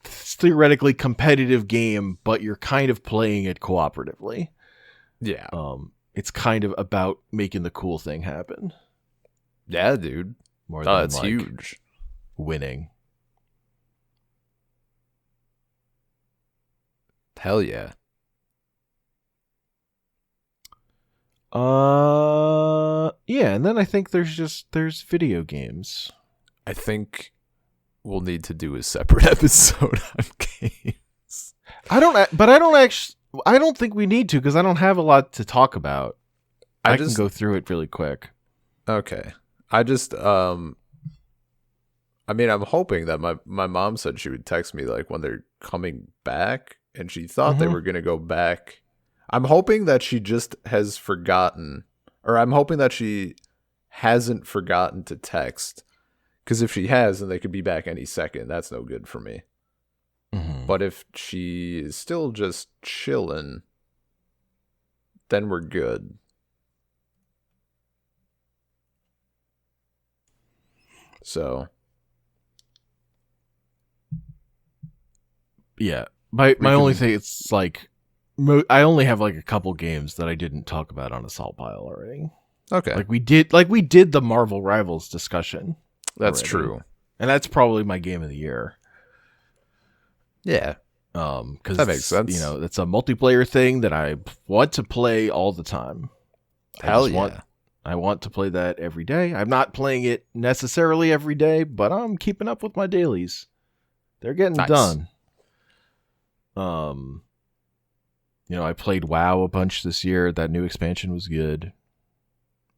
theoretically competitive game, but you're kind of playing it cooperatively. Yeah. It's kind of about making the cool thing happen. Yeah, dude. More than it's like huge. Winning. Hell yeah. Yeah, and then I think there's video games. I think we'll need to do a separate episode on games. I don't think we need to because I don't have a lot to talk about. I can go through it really quick. Okay. I just I mean, I'm hoping that my mom said she would text me like when they're coming back and she thought they were going to go back. I'm hoping that she just has forgotten, or I'm hoping that she hasn't forgotten to text. Because if she has, then they could be back any second. That's no good for me. Mm-hmm. But if she is still just chilling, then we're good. So. Yeah. My only thing, it's like, I only have like a couple games that I didn't talk about on Assault Pile already. Okay. Like we did the Marvel Rivals discussion. That's already. True. And that's probably my game of the year. Yeah. Because that makes sense. You know, it's a multiplayer thing that I want to play all the time. Hell yeah. I want to play that every day. I'm not playing it necessarily every day, but I'm keeping up with my dailies. They're getting done. You know, I played WoW a bunch this year. That new expansion was good,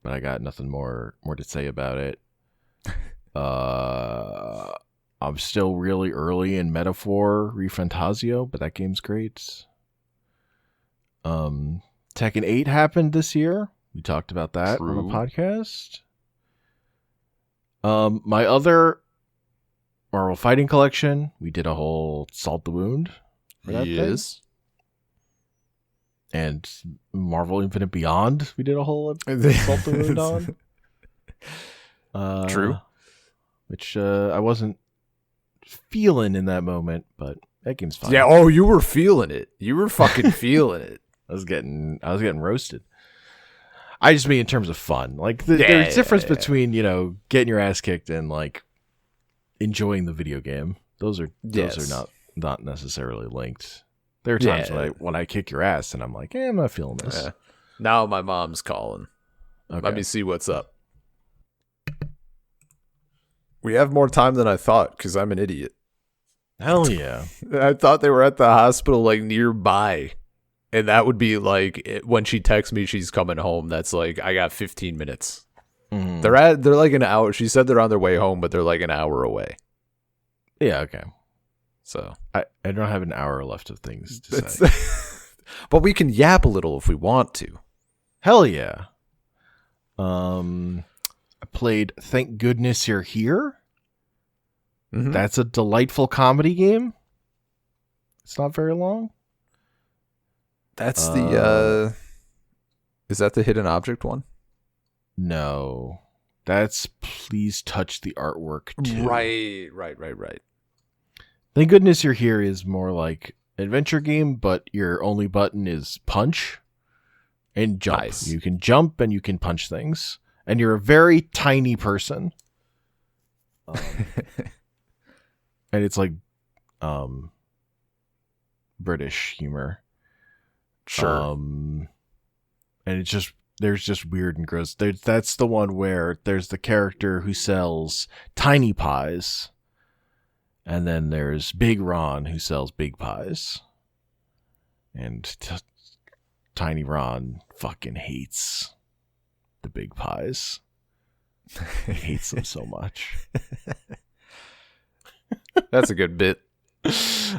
but I got nothing more to say about it. I'm still really early in Metaphor Refantasio, but that game's great. Tekken 8 happened this year. We talked about that on the podcast. My other Marvel Fighting Collection, we did a whole Salt the Wound for that thing. And Marvel Infinite Beyond, we did a whole Salt the Wound on. True. Which I wasn't feeling in that moment, but that game's fine. Yeah, oh, you were feeling it. You were fucking feeling it. I was getting roasted. I just mean in terms of fun. Like there's a difference between, you know, getting your ass kicked and like enjoying the video game. Those are not necessarily linked. There are times when I kick your ass and I'm like, I'm not feeling this. Now my mom's calling. Okay. Let me see what's up. We have more time than I thought because I'm an idiot. Hell yeah. I thought they were at the hospital like nearby. And that would be like when she texts me she's coming home. That's like I got 15 minutes. Mm-hmm. They're like an hour. She said they're on their way home, but they're like an hour away. Yeah, okay. So I don't have an hour left of things to say. But we can yap a little if we want to. Hell yeah. I played Thank Goodness You're Here. Mm-hmm. That's a delightful comedy game. It's not very long. That's the is that the hidden object one? No. That's Please Touch the Artwork too. Right. Thank Goodness You're Here is more like adventure game, but your only button is punch and jump. Nice. You can jump and you can punch things. And you're a very tiny person. And it's like British humor. Sure. And it's just there's just weird and gross. That's the one where there's the character who sells tiny pies, and then there's Big Ron who sells big pies, and Tiny Ron fucking hates the big pies. He hates them so much. That's a good bit.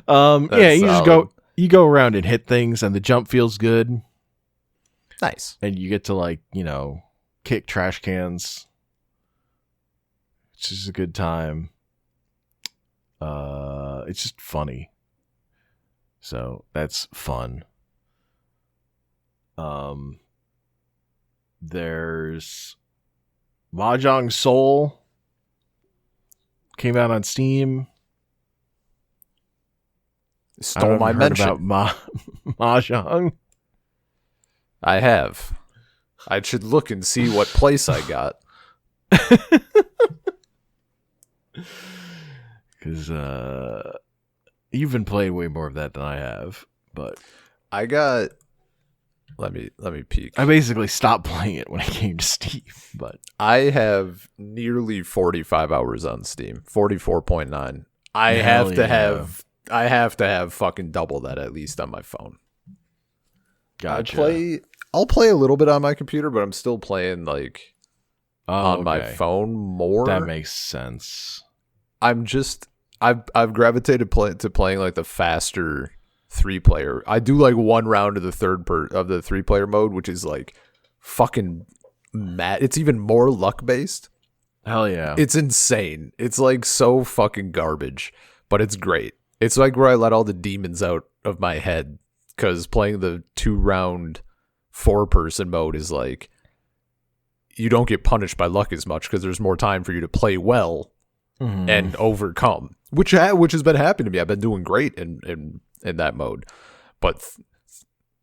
Yeah, you go around and hit things, and the jump feels good. Nice. And you get to, like, you know, kick trash cans. It's just a good time. It's just funny. So that's fun. There's Mahjong Soul. Came out on Steam. Stole my mention about Mahjong. I have. I should look and see what place I got. Because you've been playing way more of that than I have, but I got. Let me peek. I basically stopped playing it when it came to Steam, but I have nearly 45 hours on Steam. 44.9. I have to have fucking double that at least on my phone. Gotcha. I'll play a little bit on my computer, but I'm still playing like on my okay. phone more. That makes sense. I've gravitated to playing like the faster 3-player. I do like one round of the of the 3-player mode, which is like fucking mad. It's even more luck based. Hell yeah. It's insane. It's like so fucking garbage, but it's great. It's like where I let all the demons out of my head, because playing the 2-round 4-person mode is like, you don't get punished by luck as much because there's more time for you to play well and overcome, which has been happening to me. I've been doing great in that mode. But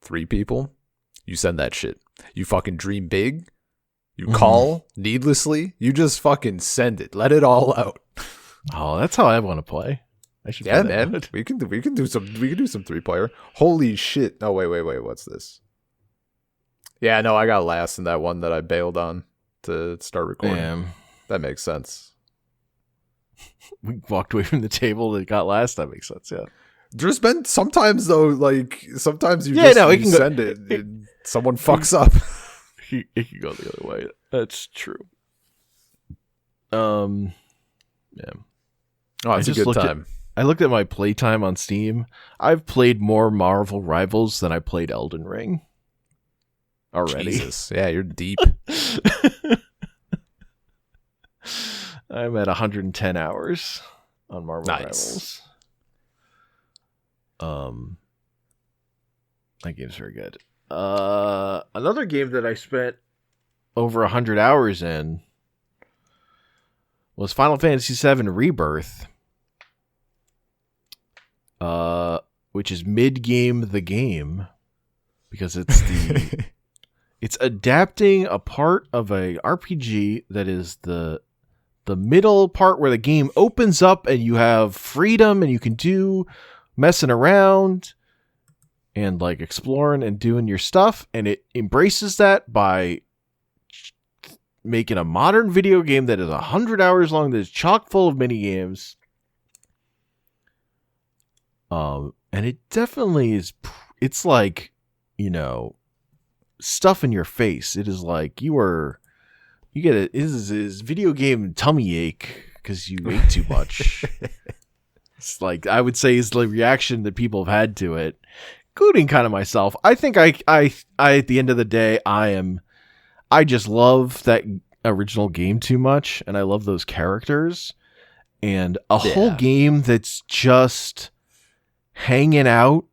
3 people, you send that shit. You fucking dream big. You call needlessly. You just fucking send it. Let it all out. Oh, that's how I want to play. I should. Yeah, man. We can do some 3-player. Holy shit! Oh wait. What's this? Yeah, no, I got last in that one that I bailed on to start recording. Damn. That makes sense. We walked away from the table that got last. That makes sense. Yeah. There's been sometimes though, like sometimes you send it and someone fucks up. It can go the other way. That's true. Yeah. Oh, it's a good time. I looked at my playtime on Steam. I've played more Marvel Rivals than I played Elden Ring already. Jesus. Yeah, you're deep. I'm at 110 hours on Marvel Rivals. That game's very good. Another game that I spent over 100 hours in was Final Fantasy VII Rebirth, which is mid-game the game, because it's it's adapting a part of a RPG that is the middle part where the game opens up and you have freedom and you can do messing around and like exploring and doing your stuff, and it embraces that by making a modern video game that is 100 hours long, that is chock full of mini games. And it definitely is. It's like, you know, stuff in your face. It is like you get it is video game tummy ache because you ate too much. It's like, I would say, is the reaction that people have had to it, including kind of myself. I think I at the end of the day, I just love that original game too much, and I love those characters, and a whole game that's just hanging out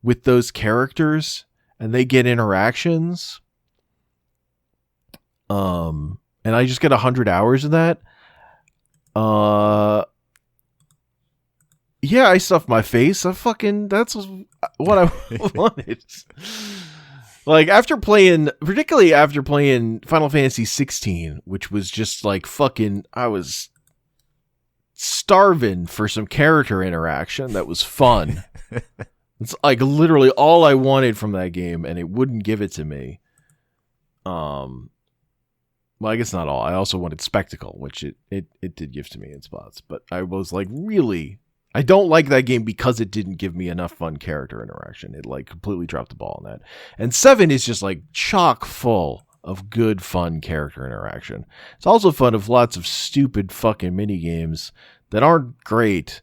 with those characters and they get interactions. And I just get 100 hours of that. Yeah, I stuffed my face. That's what I wanted. Like, particularly after playing Final Fantasy 16, which was just like fucking, I was starving for some character interaction that was fun. It's like literally all I wanted from that game, and it wouldn't give it to me. Well, I guess not all. I also wanted spectacle, which it did give to me in spots. But I was like, really, I don't like that game because it didn't give me enough fun character interaction. It like completely dropped the ball on that. And 7 is just like chock full of good, fun character interaction. It's also fun of lots of stupid fucking mini games that aren't great.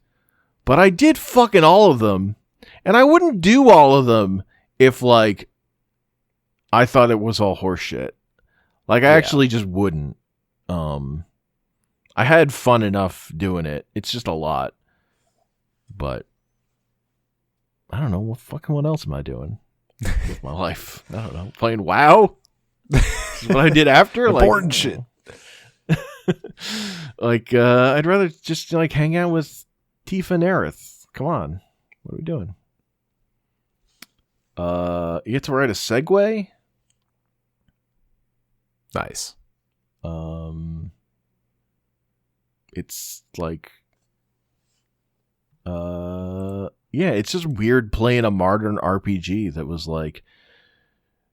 But I did fucking all of them. And I wouldn't do all of them if, like, I thought it was all horseshit. Like, I actually just wouldn't. I had fun enough doing it. It's just a lot. But, I don't know. What else am I doing with my life? I don't know. Playing WoW? This is what I did after? Important shit. Like, I'd rather just, like, hang out with Tifa and Aerith. Come on. What are we doing? You get to ride a Segway? Nice. It's like, yeah, it's just weird playing a modern RPG that was like,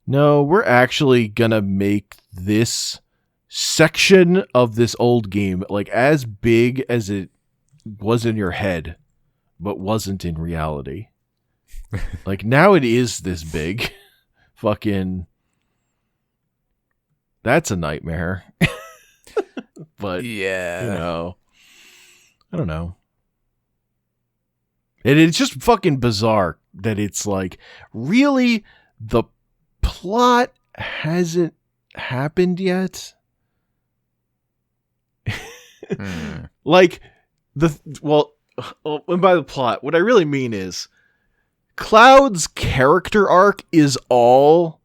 no, we're actually gonna make this section of this old game like as big as it was in your head, but wasn't in reality. Like, now it is this big. Fucking, that's a nightmare. But, yeah, you know, I don't know. And it's just fucking bizarre that it's like, really, the plot hasn't happened yet? Like, and by the plot, what I really mean is, Cloud's character arc is all...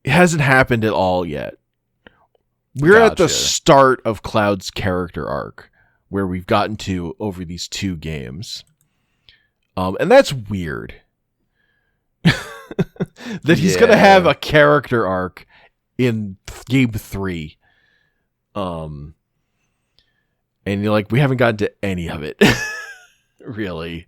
It hasn't happened at all yet. We're at the start of Cloud's character arc, where we've gotten to over these 2 games. And that's weird. That he's going to have a character arc in game 3. And you're like, we haven't gotten to any of it. Really.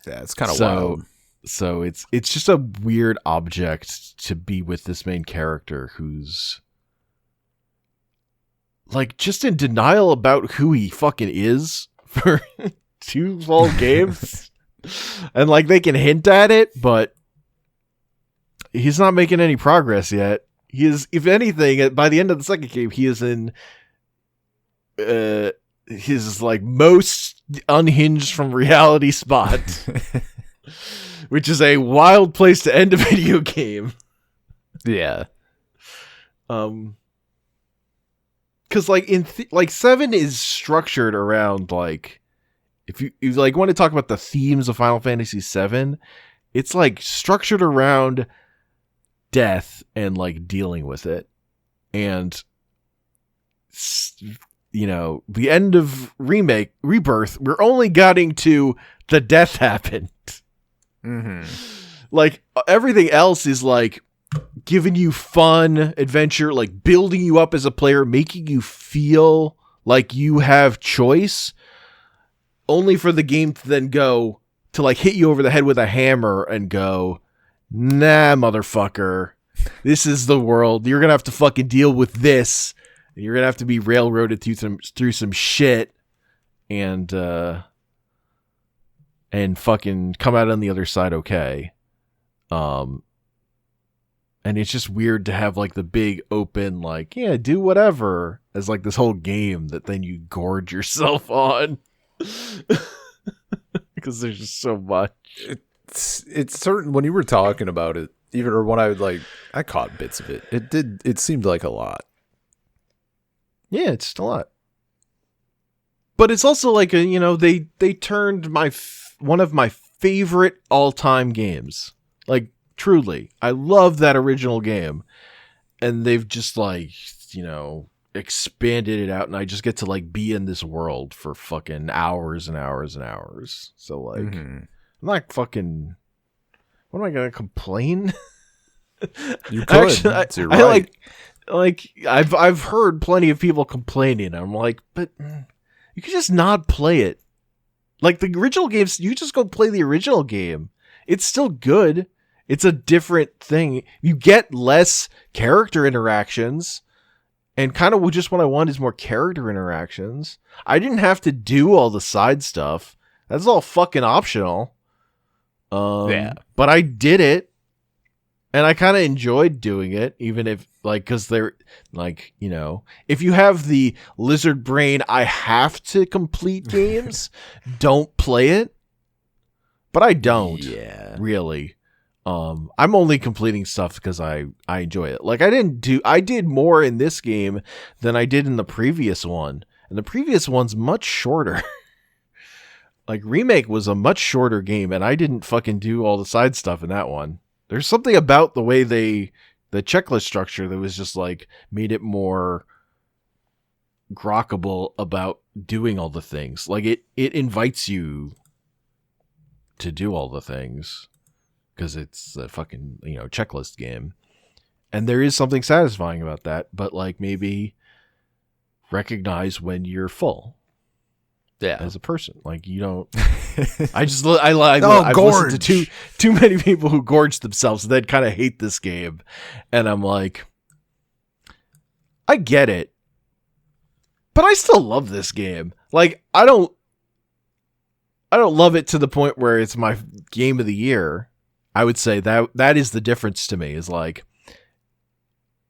Yeah, it's kind of wild. So it's just a weird object to be with this main character who's like just in denial about who he fucking is for 2 full games. And like they can hint at it, but he's not making any progress yet. He is, if anything, by the end of the second game, he is in his like most unhinged from reality spot. Which is a wild place to end a video game. Yeah. Because like like 7 is structured around like, if you like want to talk about the themes of Final Fantasy 7, it's like structured around death and like dealing with it. And you know, the end of Rebirth, we're only getting to the death happened. Mm-hmm. Like everything else is like giving you fun adventure, like building you up as a player, making you feel like you have choice, only for the game to then go to like hit you over the head with a hammer and go, nah, motherfucker, this is the world. You're gonna have to fucking deal with this. You're gonna have to be railroaded through some shit, and fucking come out on the other side okay. And it's just weird to have like the big open, like, yeah, do whatever, as like this whole game that then you gorge yourself on. Because there's just so much. It's certain, when you were talking about it, even, or when I caught bits of it, it seemed like a lot. Yeah, it's just a lot. But it's also like they turned one of my favorite all-time games. Like, truly. I love that original game. And they've just like, expanded it out, and I just get to like be in this world for fucking hours and hours and hours. So like, I'm not fucking, what am I going to complain? You could. Actually, you're right. I've heard plenty of people complaining. I'm like, but you could just not play it. Like the original games, you just go play the original game. It's still good. It's a different thing. You get less character interactions, and kind of just what I want is more character interactions. I didn't have to do all the side stuff. That's all fucking optional. But I did it, and I kind of enjoyed doing it, even if, like, because they're, like, you know, if you have the lizard brain, I have to complete games, don't play it. But I don't, really. I'm only completing stuff because I enjoy it. Like, I did more in this game than I did in the previous one. And the previous one's much shorter. Like, Remake was a much shorter game, and I didn't fucking do all the side stuff in that one. There's something about the way the checklist structure that was just, like, made it more grokkable about doing all the things. Like, it invites you to do all the things because it's a fucking, you know, checklist game. And there is something satisfying about that, but, like, maybe recognize when you're full. Yeah, as a person, like, you don't. I've listened to too many people who gorge themselves and then kind of hate this game, and I'm like, I get it, but I still love this game. Like, I don't love it to the point where it's my game of the year. I would say that is the difference to me. Is like,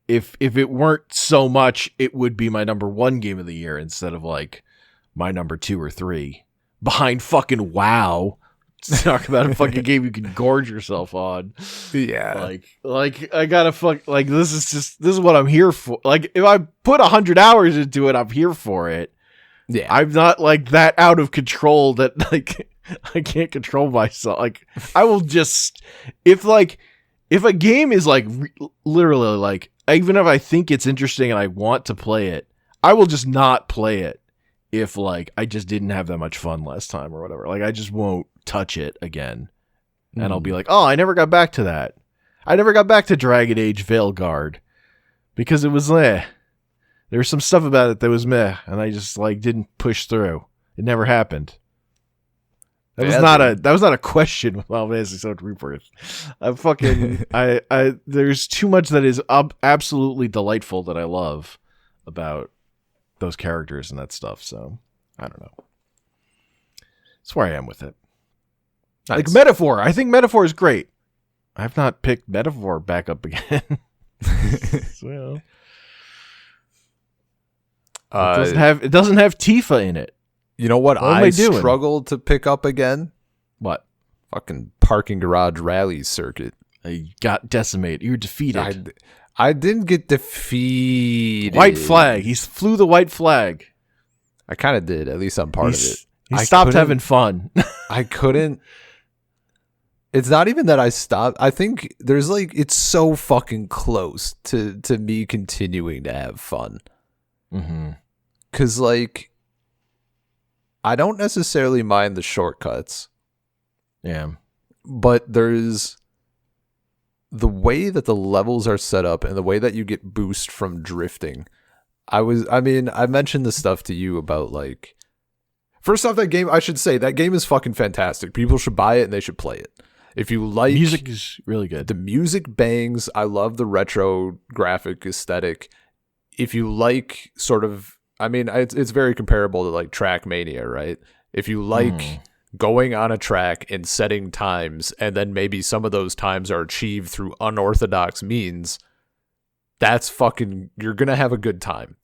if it weren't so much, it would be my number one game of the year instead of like my number 2 or 3 behind fucking WoW. Talk about a fucking game you can gorge yourself on. Yeah. Like I gotta like, this is what I'm here for. Like, if I put 100 hours into it, I'm here for it. Yeah. I'm not like that out of control that like I can't control myself. Like, I will just, if a game is like literally like, even if I think it's interesting and I want to play it, I will just not play it. If, like, I just didn't have that much fun last time or whatever. Like, I just won't touch it again. And I'll be like, oh, I never got back to that. I never got back to Dragon Age Veilguard. Because it was meh. There was some stuff about it that was meh. And I just, like, didn't push through. It never happened. That was not a question with Final Fantasy VII Rebirth. There's too much that is absolutely delightful that I love about those characters and that stuff, so I don't know. That's where I am with it. Nice. Like Metaphor, I think Metaphor is great. I've not picked Metaphor back up again. So, it doesn't have Tifa in it. You know what I struggled to pick up again? What? Fucking parking garage rally circuit. You got decimated. You were defeated. I didn't get defeated. White flag. He flew the white flag. I kind of did. At least I'm part of it. He stopped having fun. I couldn't. It's not even that I stopped. I think there's like, it's so fucking close to me continuing to have fun. Mm-hmm. Because, like, I don't necessarily mind the shortcuts. Yeah. But there's the way that the levels are set up and the way that you get boost from drifting. I mentioned this stuff to you about, like, first off, that game, I should say, that game is fucking fantastic. People should buy it and they should play it. If you like, music is really good. The music bangs. I love the retro graphic aesthetic. If you like sort of, I mean, it's very comparable to like Trackmania, right? If you like going on a track and setting times, and then maybe some of those times are achieved through unorthodox means, that's fucking, you're going to have a good time.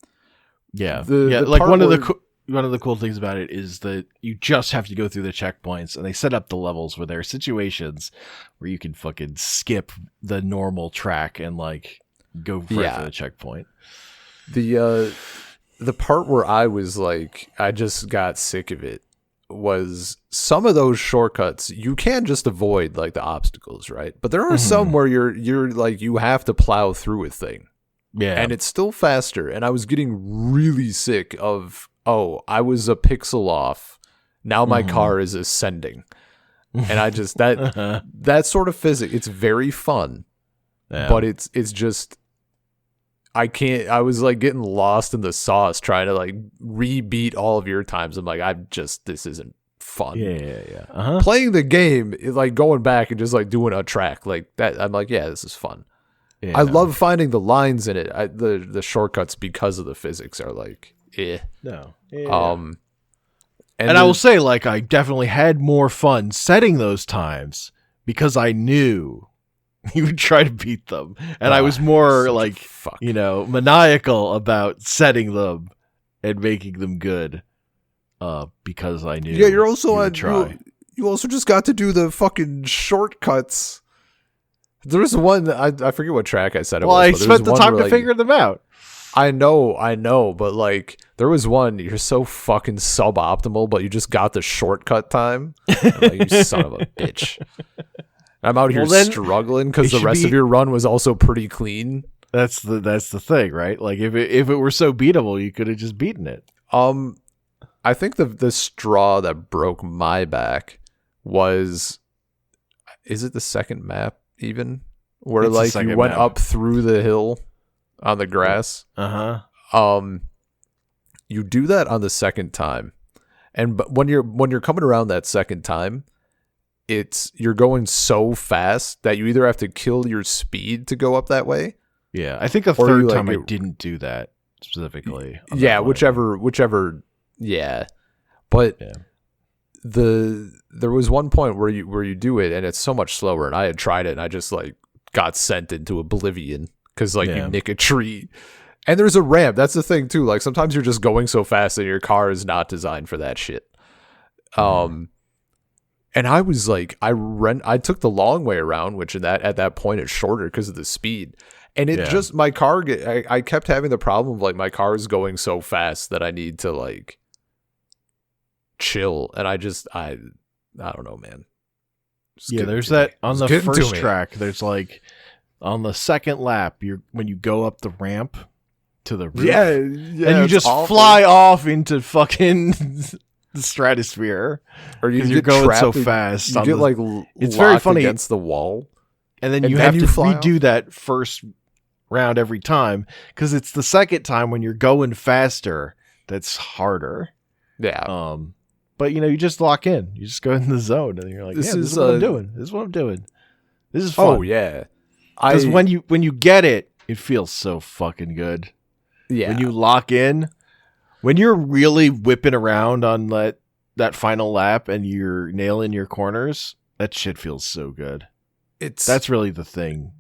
Yeah. Like one of the cool things about it is that you just have to go through the checkpoints, and they set up the levels where there are situations where you can fucking skip the normal track and like go right for the checkpoint. The part where I was like, I just got sick of it was some of those shortcuts you can just avoid, like the obstacles, right? But there are some where you're like, you have to plow through a thing. Yeah. And it's still faster. And I was getting really sick of, I was a pixel off. Now my car is ascending. And I just, that sort of physics, it's very fun. Yeah. But it's just, I was like getting lost in the sauce trying to like rebeat all of your times. I'm like, this isn't fun. Yeah. Uh-huh. Playing the game, like going back and just like doing a track like that, I'm like, yeah, this is fun. Yeah. I love finding the lines in it. The shortcuts because of the physics are like, No. Yeah. And I will say, like, I definitely had more fun setting those times because I knew you would try to beat them, and I was more like, maniacal about setting them and making them good. Because I knew. Yeah, you're also on. Try. You also just got to do the fucking shortcuts. There's one I forget what track I said it was. Well, I spent the time to figure them out. I know, but like there was one, you're so fucking suboptimal, but you just got the shortcut time. Like, you son of a bitch. I'm out here struggling because the rest of your run was also pretty clean. That's the thing, right? Like if it were so beatable, you could have just beaten it. I think the straw that broke my back is it the second map even? Where it's like you went up through the hill on the grass. You do that on the second time, but when you're coming around that second time, you're going so fast that you either have to kill your speed to go up that way. Yeah, I think the third time I didn't do that specifically. Yeah, whichever. Yeah, but there was one point where you do it and it's so much slower, and I had tried it and I just like got sent into oblivion because you nick a tree. And there's a ramp. That's the thing too. Like sometimes you're just going so fast that your car is not designed for that shit. And I was like, I took the long way around, which at that point it's shorter because of the speed. And it just my car I kept having the problem of like my car is going so fast that I need to like chill. And I don't know, man. There's that on the first track. There's like on the second lap, when you go up the ramp to the roof, and you just fly off into fucking the stratosphere, or you're going so fast. You get it's very funny against the wall, and then you have to redo that first round every time because it's the second time when you're going faster that's harder. Yeah. But you just lock in. You just go in the zone, and you're like, "This is what I'm doing. This is what I'm doing. This is fun." Oh yeah, because when you get it, it feels so fucking good. Yeah, when you lock in, when you're really whipping around on that final lap and you're nailing your corners, that shit feels so good. That's really the thing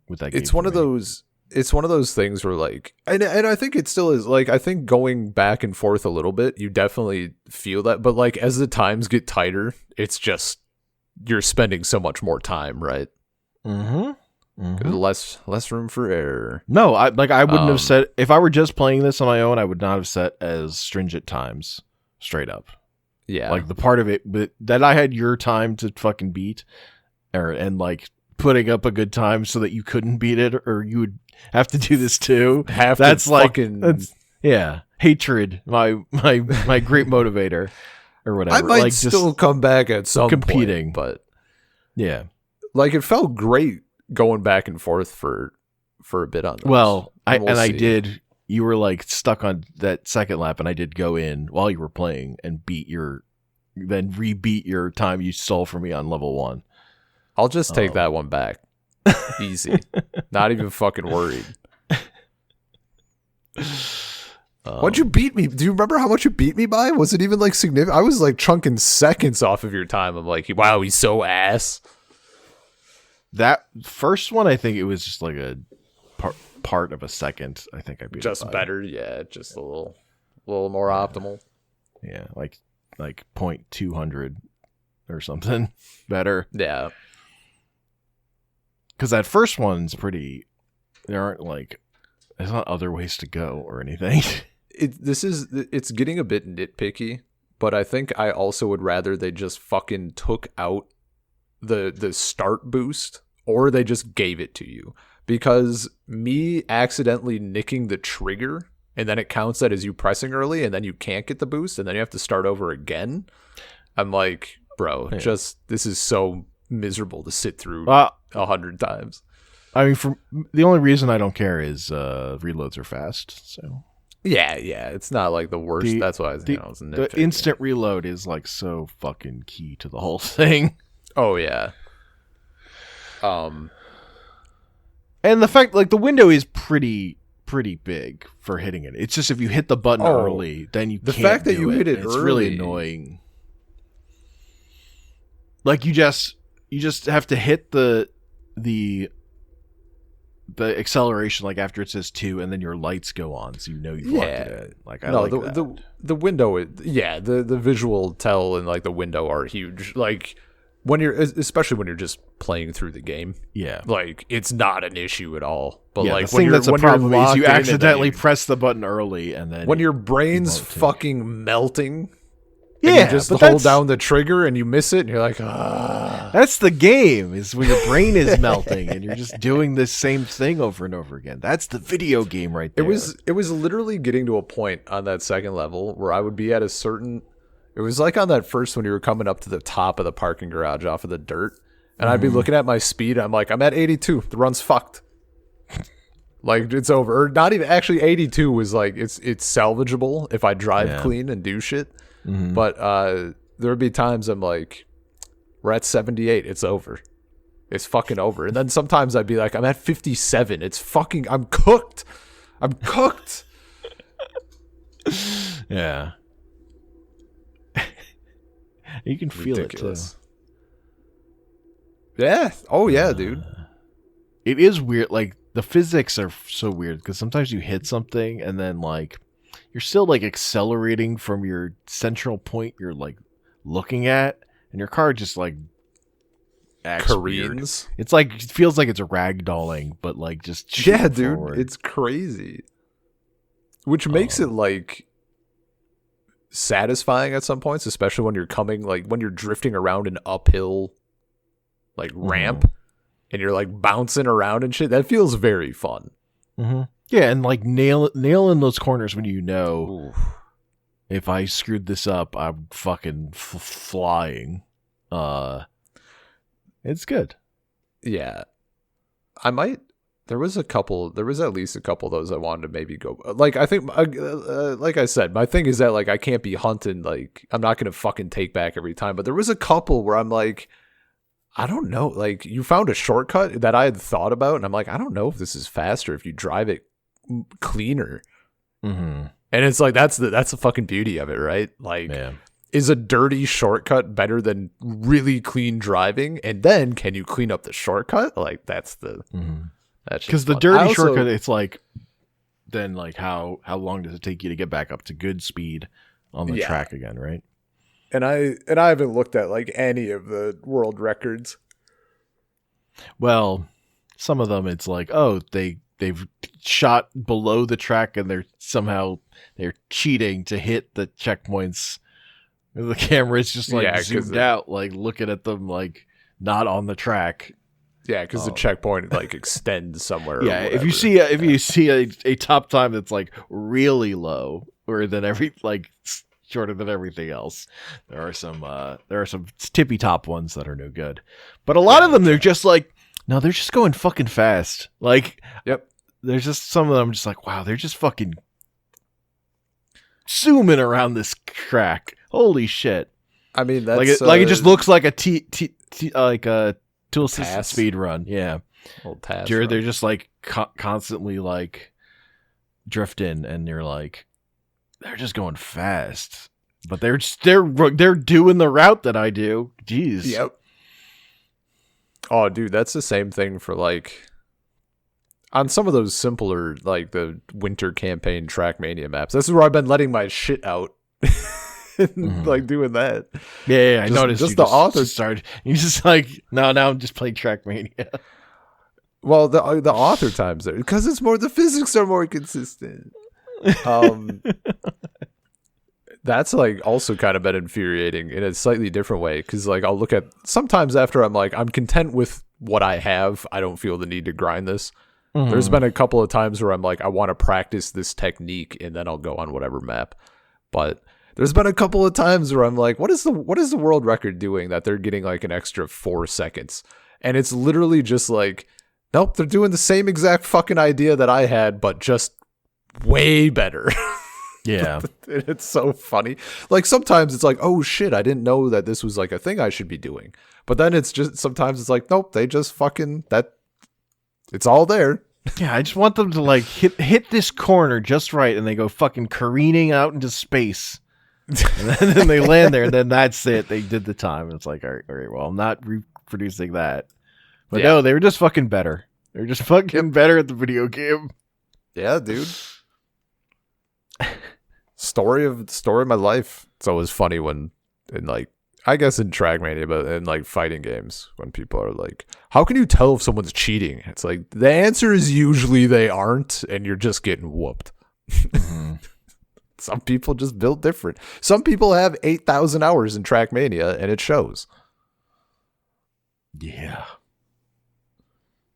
with that game. It's one of those things where like, and I think it still is, like, I think going back and forth a little bit, you definitely feel that, but like as the times get tighter, it's just you're spending so much more time, right? Less room for error. No, I wouldn't have set, if I were just playing this on my own, I would not have set as stringent times straight up. Yeah, like the part of it that I had your time to fucking beat, and like putting up a good time so that you couldn't beat it, or you would have to do this too. That's hatred. My great motivator, or whatever. I might still come back at some competing, point, but yeah, like it felt great going back and forth for a bit on those. Well, I did. You were like stuck on that second lap, and I did go in while you were playing and then rebeat your time you stole from me on level 1. I'll just take that one back. Easy. Not even fucking worried. What'd you beat me? Do you remember how much you beat me by? Was it even like significant? I was like chunking seconds off of your time. I'm like, wow, he's so ass. That first one, I think it was just like a part of a second. I think I beat just it better. Yeah, just a little more optimal. Yeah, like 0.200 or something better. Yeah. Because that first one's pretty. There aren't there's not other ways to go or anything. It's getting a bit nitpicky, but I think I also would rather they just fucking took out the start boost, or they just gave it to you. Because me accidentally nicking the trigger, and then it counts that as you pressing early, and then you can't get the boost, and then you have to start over again. I'm like, bro, this is so miserable to sit through 100 times. I mean, the only reason I don't care is reloads are fast. So Yeah, it's not like the worst. That's why I was nitpicking. The instant reload is like so fucking key to the whole thing. Oh yeah. And the fact, like, the window is pretty big for hitting it. It's just if you hit the button early, then you can't. The fact that you hit it early, it's really annoying. Like, you just have to hit the acceleration, like, after it says 2, and then your lights go on, so you know you've locked it in. Like, I like that. The window, the visual tell and like the window are huge. Like, especially when you're just playing through the game, like, it's not an issue at all. But like, the thing that's a problem is you accidentally press the button early, and then when your brain's fucking melting. And you just hold down the trigger and you miss it, and you're like, ah. That's the game, is when your brain is melting and you're just doing the same thing over and over again. That's the video game right there. It was literally getting to a point on that second level where I would be at a certain... It was like on that first when you were coming up to the top of the parking garage off of the dirt, and I'd be looking at my speed, I'm like, I'm at 82. The run's fucked. Like, it's over. Or not even... Actually, 82 was like, it's salvageable if I drive clean and do shit. Mm-hmm. But there would be times I'm like, we're at 78, it's over. It's fucking over. And then sometimes I'd be like, I'm at 57. It's fucking, I'm cooked. Yeah. You can feel ridiculous. It too. Yeah. Oh yeah, dude. It is weird. Like, the physics are so weird because sometimes you hit something and then, like, you're still, like, accelerating from your central point you're, like, looking at, and your car just, like, acts careens. Weird. It's like, it feels like it's ragdolling, but, like, just dude, forward. It's crazy. Which makes it, like, satisfying at some points, especially when you're coming, like, when you're drifting around an uphill, like, ramp, and you're, like, bouncing around and shit. That feels very fun. Mm-hmm. Yeah, and like nailing those corners when you know, if I screwed this up, I'm fucking flying. It's good. Yeah, I might. There was at least a couple of those I wanted to maybe go. Like, I think, like I said, my thing is that, like, I can't be hunting. Like, I'm not gonna fucking take back every time. But there was a couple where I'm like, I don't know. Like, you found a shortcut that I had thought about, and I'm like, I don't know if this is faster if you drive it cleaner. Mm-hmm. And it's like, that's the fucking beauty of it, right? Like, is a dirty shortcut better than really clean driving? And then can you clean up the shortcut? Like, that's the that's because the dirty shortcut, it's like, then, like, how long does it take you to get back up to good speed on the track again, right? And I haven't looked at, like, any of the world records. Well, some of them it's like, oh, they've shot below the track and they're cheating to hit the checkpoints. The camera is just, like, zoomed out, like, looking at them, like, not on the track. Yeah, because the checkpoint, like, extends somewhere. Yeah, if you see a top time that's, like, really low, or than shorter than everything else, there are some tippy top ones that are no good. But a lot of them, they're just like, no, they're just going fucking fast. Like, there's just some of them just like, wow, they're just fucking zooming around this track. Holy shit! I mean, that's like it just looks like a tool assisted speed run. Yeah, old task. They're just like constantly like drifting, and you're like, they're just going fast, but they're doing the route that I do. Jeez. Yep. Oh, dude, that's the same thing for, like, on some of those simpler, like, the winter campaign Trackmania maps. This is where I've been letting my shit out. Like, doing that. Yeah, I noticed. Just the author started. You just like, no, I'm just playing Trackmania. Well, the author times there, because it's more, the physics are more consistent. That's, like, also kind of been infuriating in a slightly different way, because, like, I'll look at sometimes after I'm like, I'm content with what I have, I don't feel the need to grind this. There's been a couple of times where I'm like, I want to practice this technique, and then I'll go on whatever map. But there's been a couple of times where I'm like, what is the world record doing that they're getting, like, an extra 4 seconds? And it's literally just like, nope, they're doing the same exact fucking idea that I had, but just way better. Yeah. It's so funny. Like sometimes it's like, oh shit, I didn't know that this was like a thing I should be doing. But then it's just sometimes it's like, nope, they just fucking that. It's all there. Yeah, I just want them to like hit this corner just right, and they go fucking careening out into space, and then they land there, and then that's it. They did the time. And it's like, all right, well, I'm not reproducing that. But no, they were just fucking better. They were just fucking better at the video game. Yeah, dude. Story of my life. It's always funny when in like I guess in Trackmania, but in like fighting games when people are like, how can you tell if someone's cheating? It's like the answer is usually they aren't, and you're just getting whooped. Mm-hmm. Some people just build different. Some people have 8,000 hours in Trackmania, and it shows. Yeah.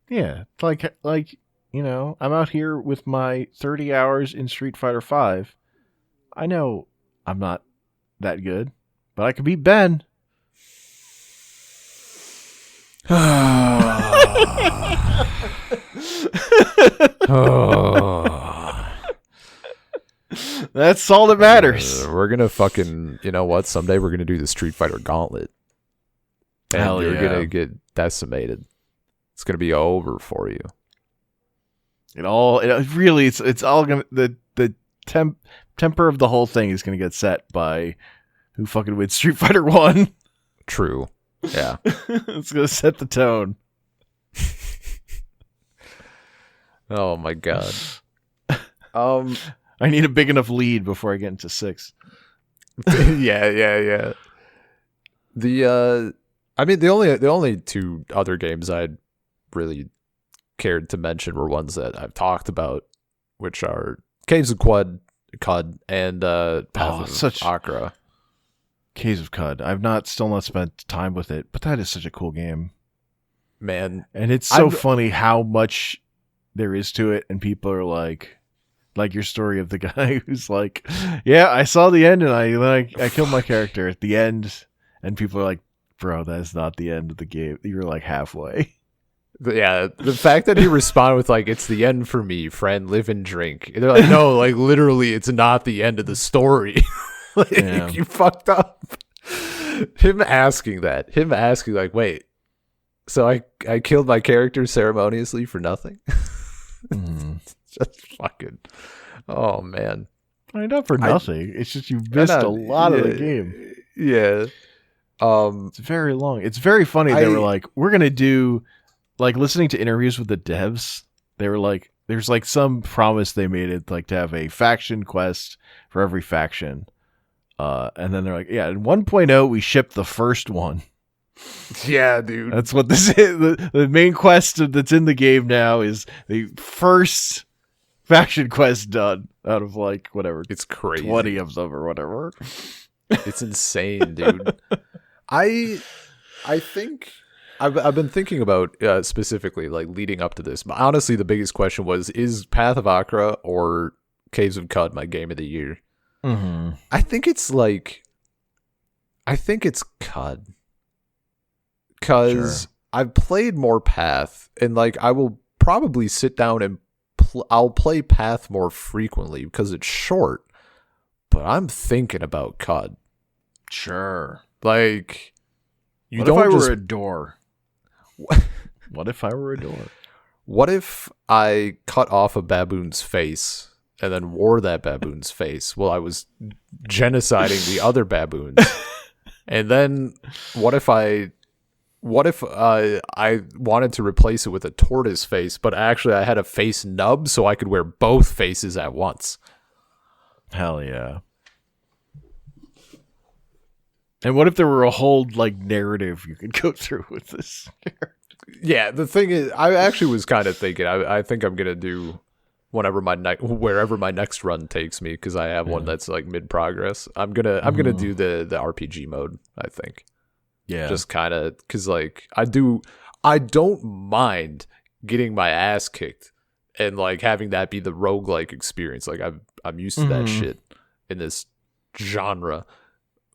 Yeah. Like I'm out here with my 30 hours in Street Fighter V. I know I'm not that good, but I could beat Ben. That's all that matters. We're gonna fucking, you know what? Someday we're gonna do the Street Fighter Gauntlet, and Hell you're yeah. gonna get decimated. It's gonna be over for you. It's all gonna the temper of the whole thing is gonna get set by who fucking wins Street Fighter 1. True. Yeah. It's gonna set the tone. Oh my god. I need a big enough lead before I get into 6. Yeah. The only two other games I'd really cared to mention were ones that I've talked about, which are Caves of Cud and Path of Akra. Caves of Cud. I've still not spent time with it, but that is such a cool game. Man. And it's so funny how much there is to it, and people are like your story of the guy who's like, yeah, I saw the end and I killed my character at the end, and people are like, bro, that's not the end of the game. You're like halfway. Yeah, the fact that he responded with like, it's the end for me, friend, live and drink. And they're like, no, like literally it's not the end of the story. Like, yeah. You fucked up. Him asking like, wait, so I killed my character ceremoniously for nothing? Just fucking, oh man. I mean, not for nothing. It's just you missed a lot of the game. Yeah. It's very long. It's very funny. They were like, we're going to do, like, listening to interviews with the devs, they were like, there's like some promise they made it like to have a faction quest for every faction. And then they're like, yeah, in 1.0, we shipped the first one. Yeah, dude. That's what this is. The main quest that's in the game now is the first faction quest done out of like whatever. It's crazy. 20 of them or whatever. It's insane, dude. I think I've been thinking about specifically like leading up to this. But honestly, the biggest question was, is Path of Akra or Caves of Cud my game of the year? Mm-hmm. I think it's Cud. Because I've played more Path, and like I will probably sit down and I'll play Path more frequently because it's short. But I'm thinking about Cud. Sure. Like, what if I were a door? What if I were a door? What if I cut off a baboon's face and then wore that baboon's face while I was genociding the other baboons? And then what if I wanted to replace it with a tortoise face, but actually I had a face nub so I could wear both faces at once? Hell yeah. And what if there were a whole like narrative you could go through with this character? Yeah, the thing is, I actually was kind of thinking, I think I'm gonna do wherever my next run takes me, because I have one that's like mid progress. I'm gonna do the RPG mode, I think. Yeah, just kind of because like I don't mind getting my ass kicked and like having that be the roguelike experience. Like I'm used to that shit in this genre,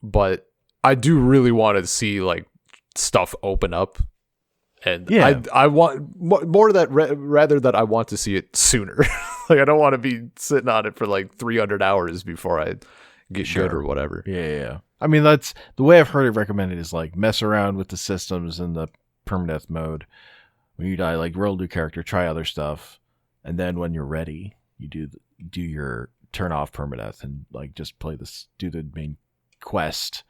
but I do really want to see like stuff open up, and I want more of that rather that I want to see it sooner. Like I don't want to be sitting on it for like 300 hours before I get good or whatever. Yeah. I mean, that's the way I've heard it recommended is like mess around with the systems in the permadeath mode. When you die, like roll new character, try other stuff, and then when you're ready, you do your turn off permadeath and like just play this, do the main quest.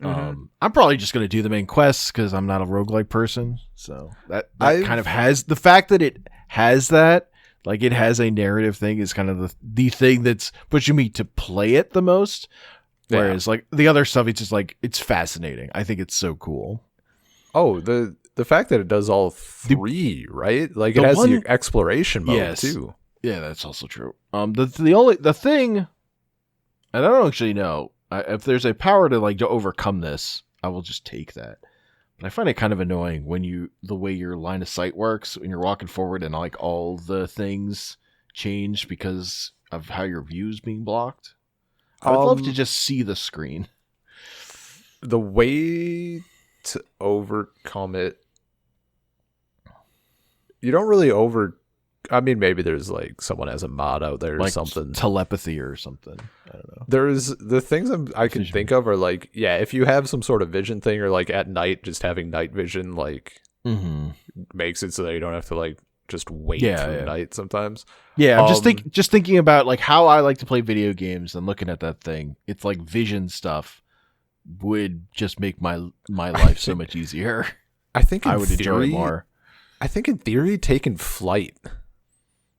I'm probably just going to do the main quests because I'm not a roguelike person. So that kind of has the fact that it has that, like it has a narrative thing is kind of the thing that's pushing me to play it the most. Whereas like the other stuff, it's just like, it's fascinating. I think it's so cool. Oh, the fact that it does all three, right? Like it has the exploration mode too. Yeah, that's also true. The thing, and I don't actually know, if there's a power to overcome this, I will just take that. But I find it kind of annoying when the way your line of sight works when you're walking forward and like all the things change because of how your view's being blocked. I would love to just see the screen. The way to overcome it, you don't really I mean, maybe there's like someone has a mod out there or something. Telepathy or something. I don't know. There's the things I can think of are like, yeah, if you have some sort of vision thing or like at night, just having night vision like makes it so that you don't have to like just wait through night sometimes. Yeah, I'm just thinking about like how I like to play video games and looking at that thing. It's like vision stuff would just make my life so much easier. I think I would enjoy it more. I think in theory, taking flight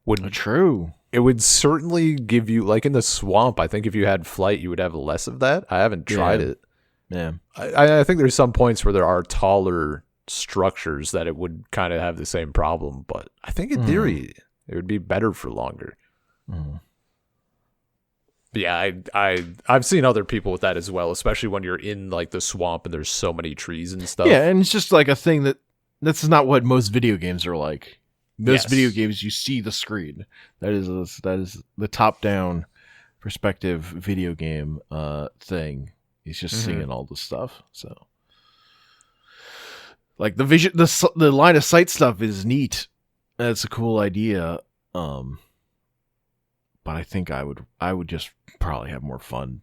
would true. It would certainly give you like in the swamp. I think if you had flight, you would have less of that. I haven't tried it. Yeah, I think there's some points where there are taller structures that it would kind of have the same problem, but I think in theory it would be better for longer. But yeah, I've seen other people with that as well, especially when you're in like the swamp and there's so many trees and stuff. Yeah, and it's just like a thing that's not what most video games are like. Most video games, you see the screen. That is the top-down perspective video game thing. He's just seeing all the stuff. So, like the vision, the line of sight stuff is neat. That's a cool idea. But I think I would just probably have more fun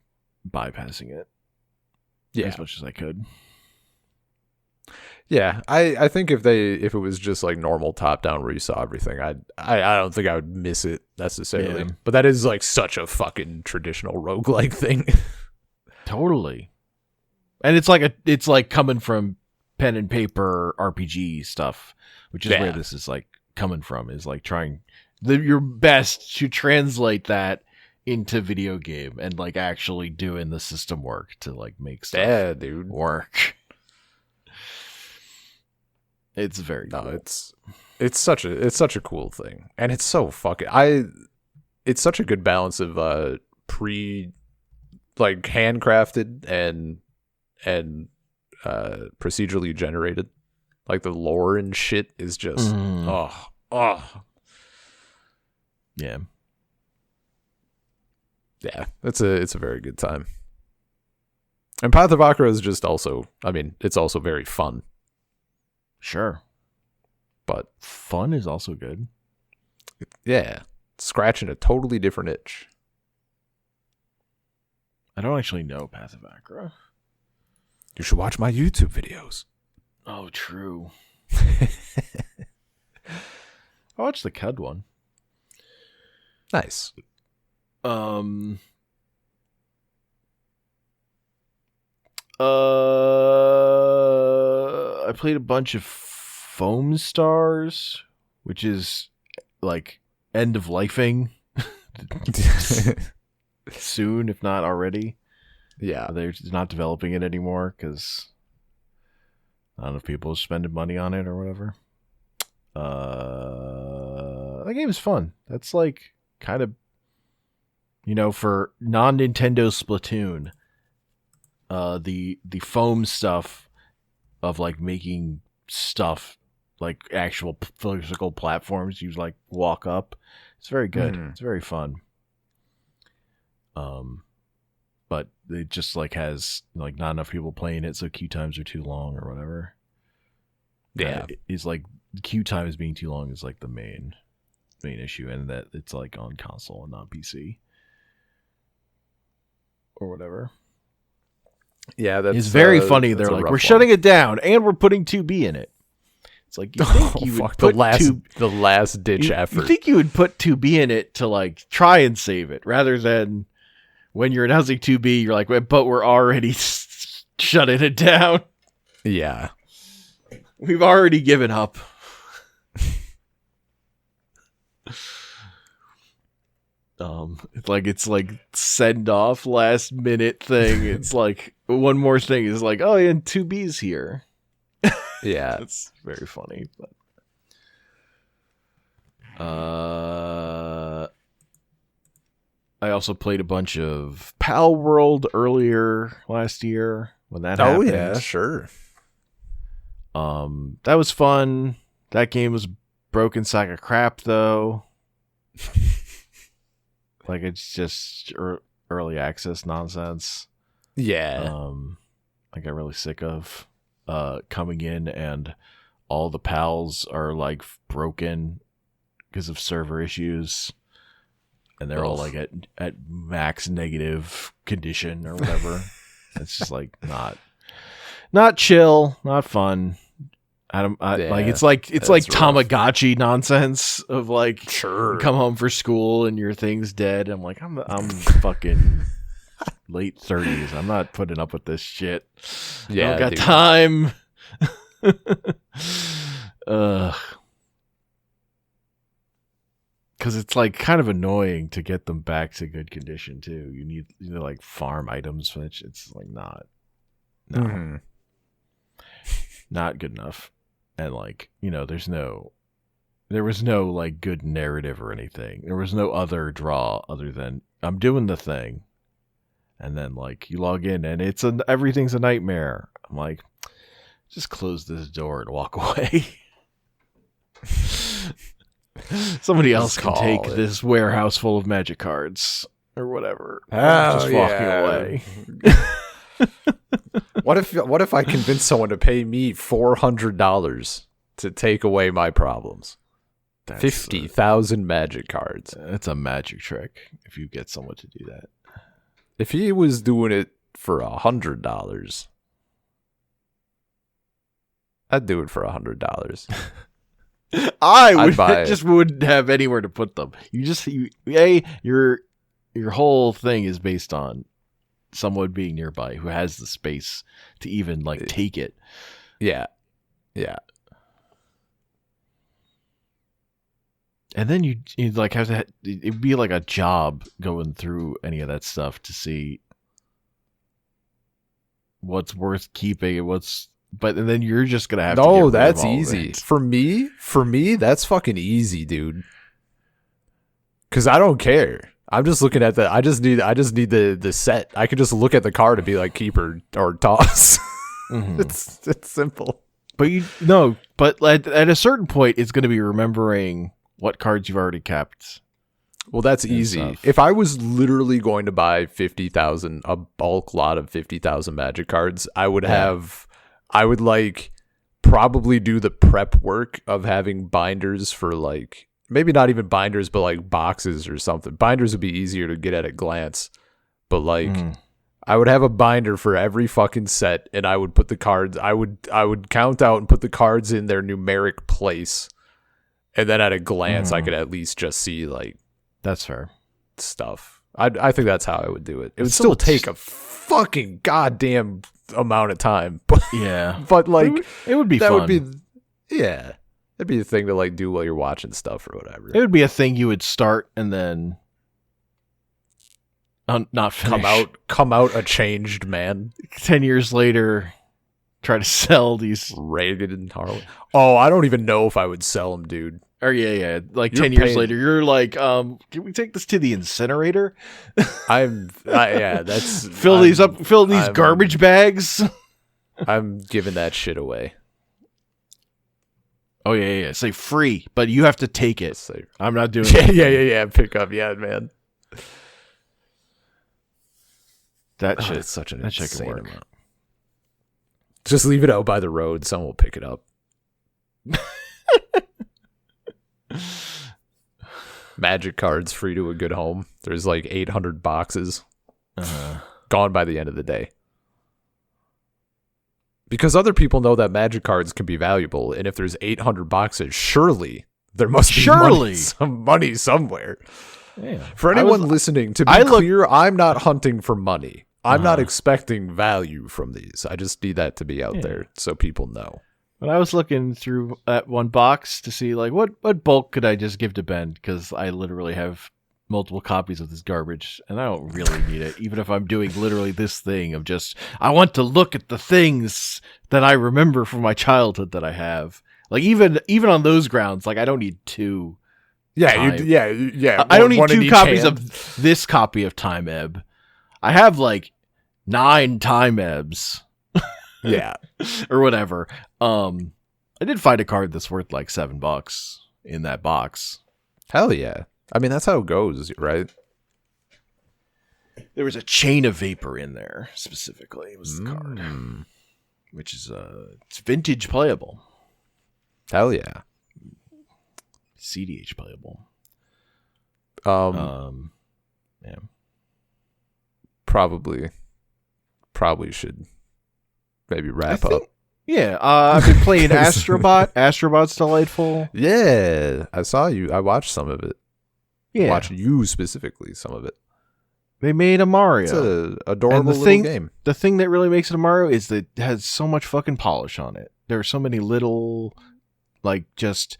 bypassing it. Yeah, as much as I could. Yeah, I think if it was just like normal top down where you saw everything, I don't think I would miss it necessarily. Yeah. But that is like such a fucking traditional roguelike thing. Totally. And it's like coming from pen and paper RPG stuff, which is where this is like coming from, is like trying your best to translate that into video game and like actually doing the system work to like make stuff work. It's very cool. It's such a cool thing, and it's so fucking it's such a good balance of handcrafted and procedurally generated. Like the lore and shit is just yeah, it's a very good time. And Path of Acra is just also, I mean, it's also very fun. Sure. But fun is also good. Yeah. Scratching a totally different itch. I don't actually know Path of Acra. You should watch my YouTube videos. Oh, true. I watched the CUD one. Nice. I played a bunch of Foamstars, which is like end of lifing soon, if not already. Yeah, they're not developing it anymore because not enough people are spending money on it or whatever. That game is fun. That's like kind of, for non-Nintendo Splatoon. The foam stuff of like making stuff like actual physical platforms you like walk up. It's very good. It's very fun. But it just like has like not enough people playing it, so queue times are too long or whatever. Yeah, it's like queue times being too long is like the main main issue, and that it's like on console and not PC or whatever. Yeah, that's it's very funny. They're like, we're shutting it down and we're putting 2B in it. It's like, you think you would put the last ditch effort. You think you would put 2B in it to like try and save it, rather than when you're announcing 2B, you're like, but we're already shutting it down. Yeah, we've already given up. It's like send off last minute thing. It's like one more thing is like, oh, and 2B's here. Yeah, it's very funny. But I also played a bunch of Pal World earlier last year when that happened. Oh yeah, sure. That was fun. That game was broken sack of crap though. Like, it's just early access nonsense. Yeah. I got really sick of coming in and all the pals are like broken because of server issues, and they're all like at max negative condition or whatever. It's just like not chill, not fun. Like it's like Tamagotchi nonsense of like, sure, you come home for school and your thing's dead. I'm like, I'm fucking late 30s. I'm not putting up with this shit. Yeah, I don't got time. Because it's like kind of annoying to get them back to good condition too. You need like farm items, which it's like not good enough. And like, there was no like good narrative or anything. There was no other draw other than I'm doing the thing, and then like you log in and everything's a nightmare. I'm like, just close this door and walk away. Somebody else can take this warehouse full of magic cards or whatever. Just walking away. What if I convince someone to pay me $400 to take away my problems? 50,000 magic cards. It's a magic trick if you get someone to do that. If he was doing it for $100, I'd do it for $100. I just wouldn't have anywhere to put them. Your whole thing is based on someone being nearby who has the space to even like take it. Yeah. And then you like have to. It'd be like a job going through any of that stuff to see what's worth keeping and But then you're just gonna have to. No, that's easy for me. That's fucking easy, dude. Because I don't care. I'm just looking at I just need the set. I could just look at the card and be like, keep or toss. Mm-hmm. It's simple. But at a certain point, it's going to be remembering what cards you've already kept. Well, that's easy. Stuff. If I was literally going to buy a bulk lot of 50,000 magic cards, I would like probably do the prep work of having binders for like, maybe not even binders, but like boxes or something. Binders would be easier to get at a glance, but like I would have a binder for every fucking set, and I would put the cards, I would count out and put the cards in their numeric place. And then at a glance, I could at least just see like, that's fair stuff. I think that's how I would do it. It would still take a fucking goddamn amount of time. But yeah. But like it would be that fun. Would be yeah. It'd be a thing to like do while you're watching stuff or whatever. It would be a thing you would start and then not finish. Come out a changed man. 10 years later, try to sell these ragged and Harley. Oh, I don't even know if I would sell them, dude. Or yeah. Like 10 years later, you're like, can we take this to the incinerator? That's fill these garbage bags. I'm giving that shit away. Oh yeah. Say free, but you have to take it. I'm not doing it. Yeah. Pick up, man. That shit. It's such an insane work. Amount. Just leave it out by the road. Someone will pick it up. Magic cards free to a good home. There's like 800 boxes. Gone by the end of the day. Because other people know that Magic cards can be valuable, and if there's 800 boxes, surely there must be some money somewhere. Yeah. For anyone listening, to be clear, I'm not hunting for money. I'm not expecting value from these. I just need that to be out there so people know. When I was looking through that one box to see like what bulk could I just give to Ben, because I literally have multiple copies of this garbage and I don't really need it, even if I'm doing literally this thing of just I want to look at the things that I remember from my childhood that I have. Like even on those grounds, like I don't need two. Yeah, I don't need two copies of this copy of Time Ebb. I have like 9 Time Ebbs. Yeah. Or whatever. I did find a card that's worth like $7 in that box. Hell yeah. I mean, that's how it goes, right? There was a Chain of Vapor in there, specifically. It was the card. Which is it's vintage playable. Hell yeah. CDH playable. Yeah. Probably should maybe wrap up. Yeah, I've been playing Astro Bot. Astro Bot's delightful. Yeah, I saw you. I watched some of it. Yeah. Watched you specifically, some of it. They made a Mario. It's an adorable little game. The thing that really makes it a Mario is that it has so much fucking polish on it. There are so many little, like, just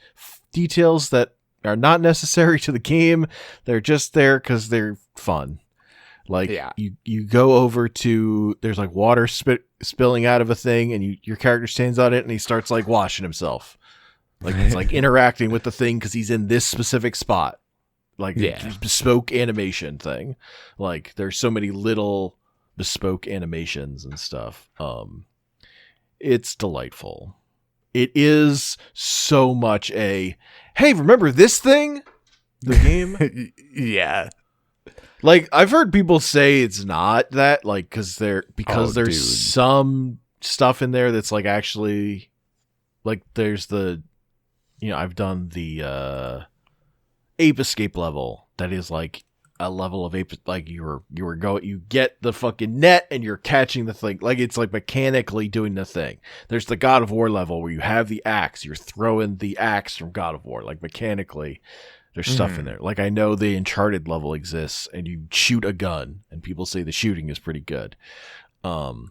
details that are not necessary to the game. They're just there because they're fun. Like, you go over to, there's like water spilling out of a thing, and your character stands on it, and he starts like washing himself. Like, he's like interacting with the thing because he's in this specific spot. Like, bespoke animation thing. Like, there's so many little bespoke animations and stuff. It's delightful. It is so much a, hey, remember this thing? The game? Yeah. Like, I've heard people say it's not that, like, because there's some stuff in there that's like actually, like, there's the, I've done the Ape Escape level that is like a level of ape, like you get the fucking net and you're catching the thing, like it's like mechanically doing the thing. There's the God of War level where you have the axe, you're throwing the axe from God of War, like mechanically. There's stuff in there. Like, I know the Uncharted level exists, and you shoot a gun, and people say the shooting is pretty good. So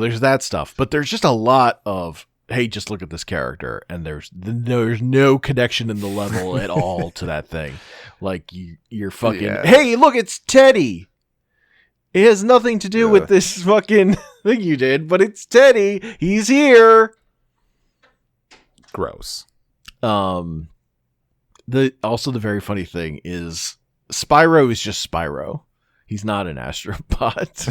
there's that stuff. But there's just a lot of, hey, just look at this character, and there's no connection in the level at all to that thing. Like, you're fucking, hey, look, it's Teddy! It has nothing to do with this fucking thing you did, but it's Teddy! He's here! Gross. The very funny thing is Spyro is just Spyro. He's not an Astro Bot.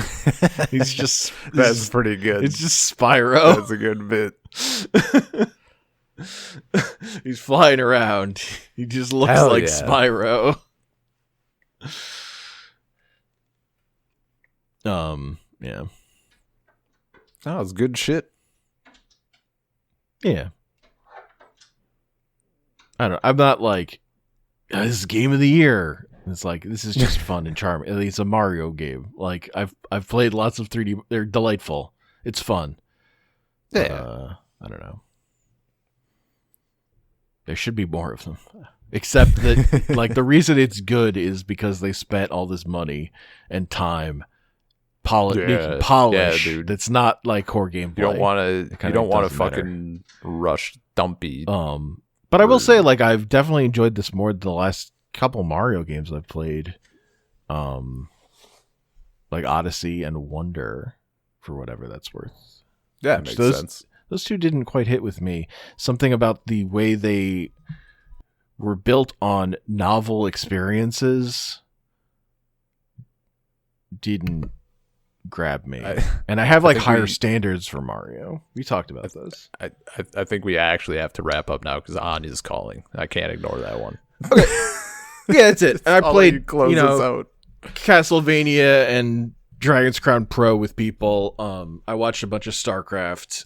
He's just that's pretty good. It's just Spyro. That's a good bit. He's flying around. He just looks like Spyro. Yeah. Oh, it's good shit. Yeah. I don't know. I'm not like, this is game of the year. It's like, this is just fun and charming. It's a Mario game. Like, I've played lots of 3D. They're delightful. It's fun. Yeah. I don't know. There should be more of them. Except that, like, the reason it's good is because they spent all this money and time making polish. Yeah, dude. That's not like core gameplay. You don't want to fucking rush dumpy. But I will say, like, I've definitely enjoyed this more than the last couple Mario games I've played. Like Odyssey and Wonder, for whatever that's worth. Yeah, makes sense. Those two didn't quite hit with me. Something about the way they were built on novel experiences didn't grab me. And I have like higher standards for Mario. We talked about those. I think we actually have to wrap up now because Anya's calling. I can't ignore that one. Okay. Yeah, that's it. And I played, out. Castlevania and Dragon's Crown Pro with people. I watched a bunch of StarCraft.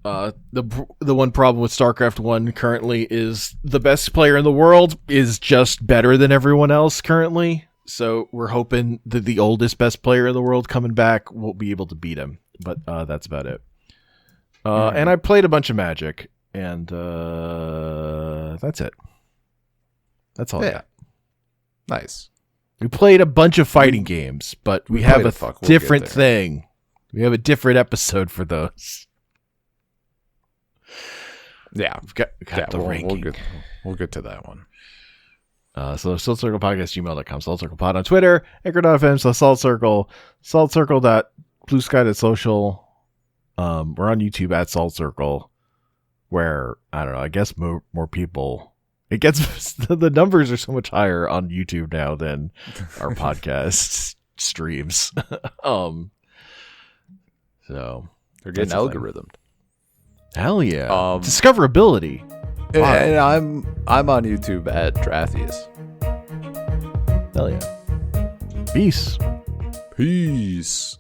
The one problem with StarCraft 1 currently is the best player in the world is just better than everyone else currently. So we're hoping that the oldest best player in the world coming back will be able to beat him. But that's about it. And I played a bunch of Magic, and that's it. That's all I got. Nice. We played a bunch of fighting games, but we have a different thing. We have a different episode for those. Yeah, we've got the ranking. We'll get to that one. So saltcirclepodcast@gmail.com, saltcirclepod on Twitter, anchor.fm/saltcircle, saltcircle.bluesky.social. We're on YouTube at saltcircle, where I don't know. I guess more people. It gets the numbers are so much higher on YouTube now than our podcast streams. So they're getting algorithmed. Hell yeah! Discoverability. And I'm on YouTube at Drathius. Hell yeah! Peace. Peace.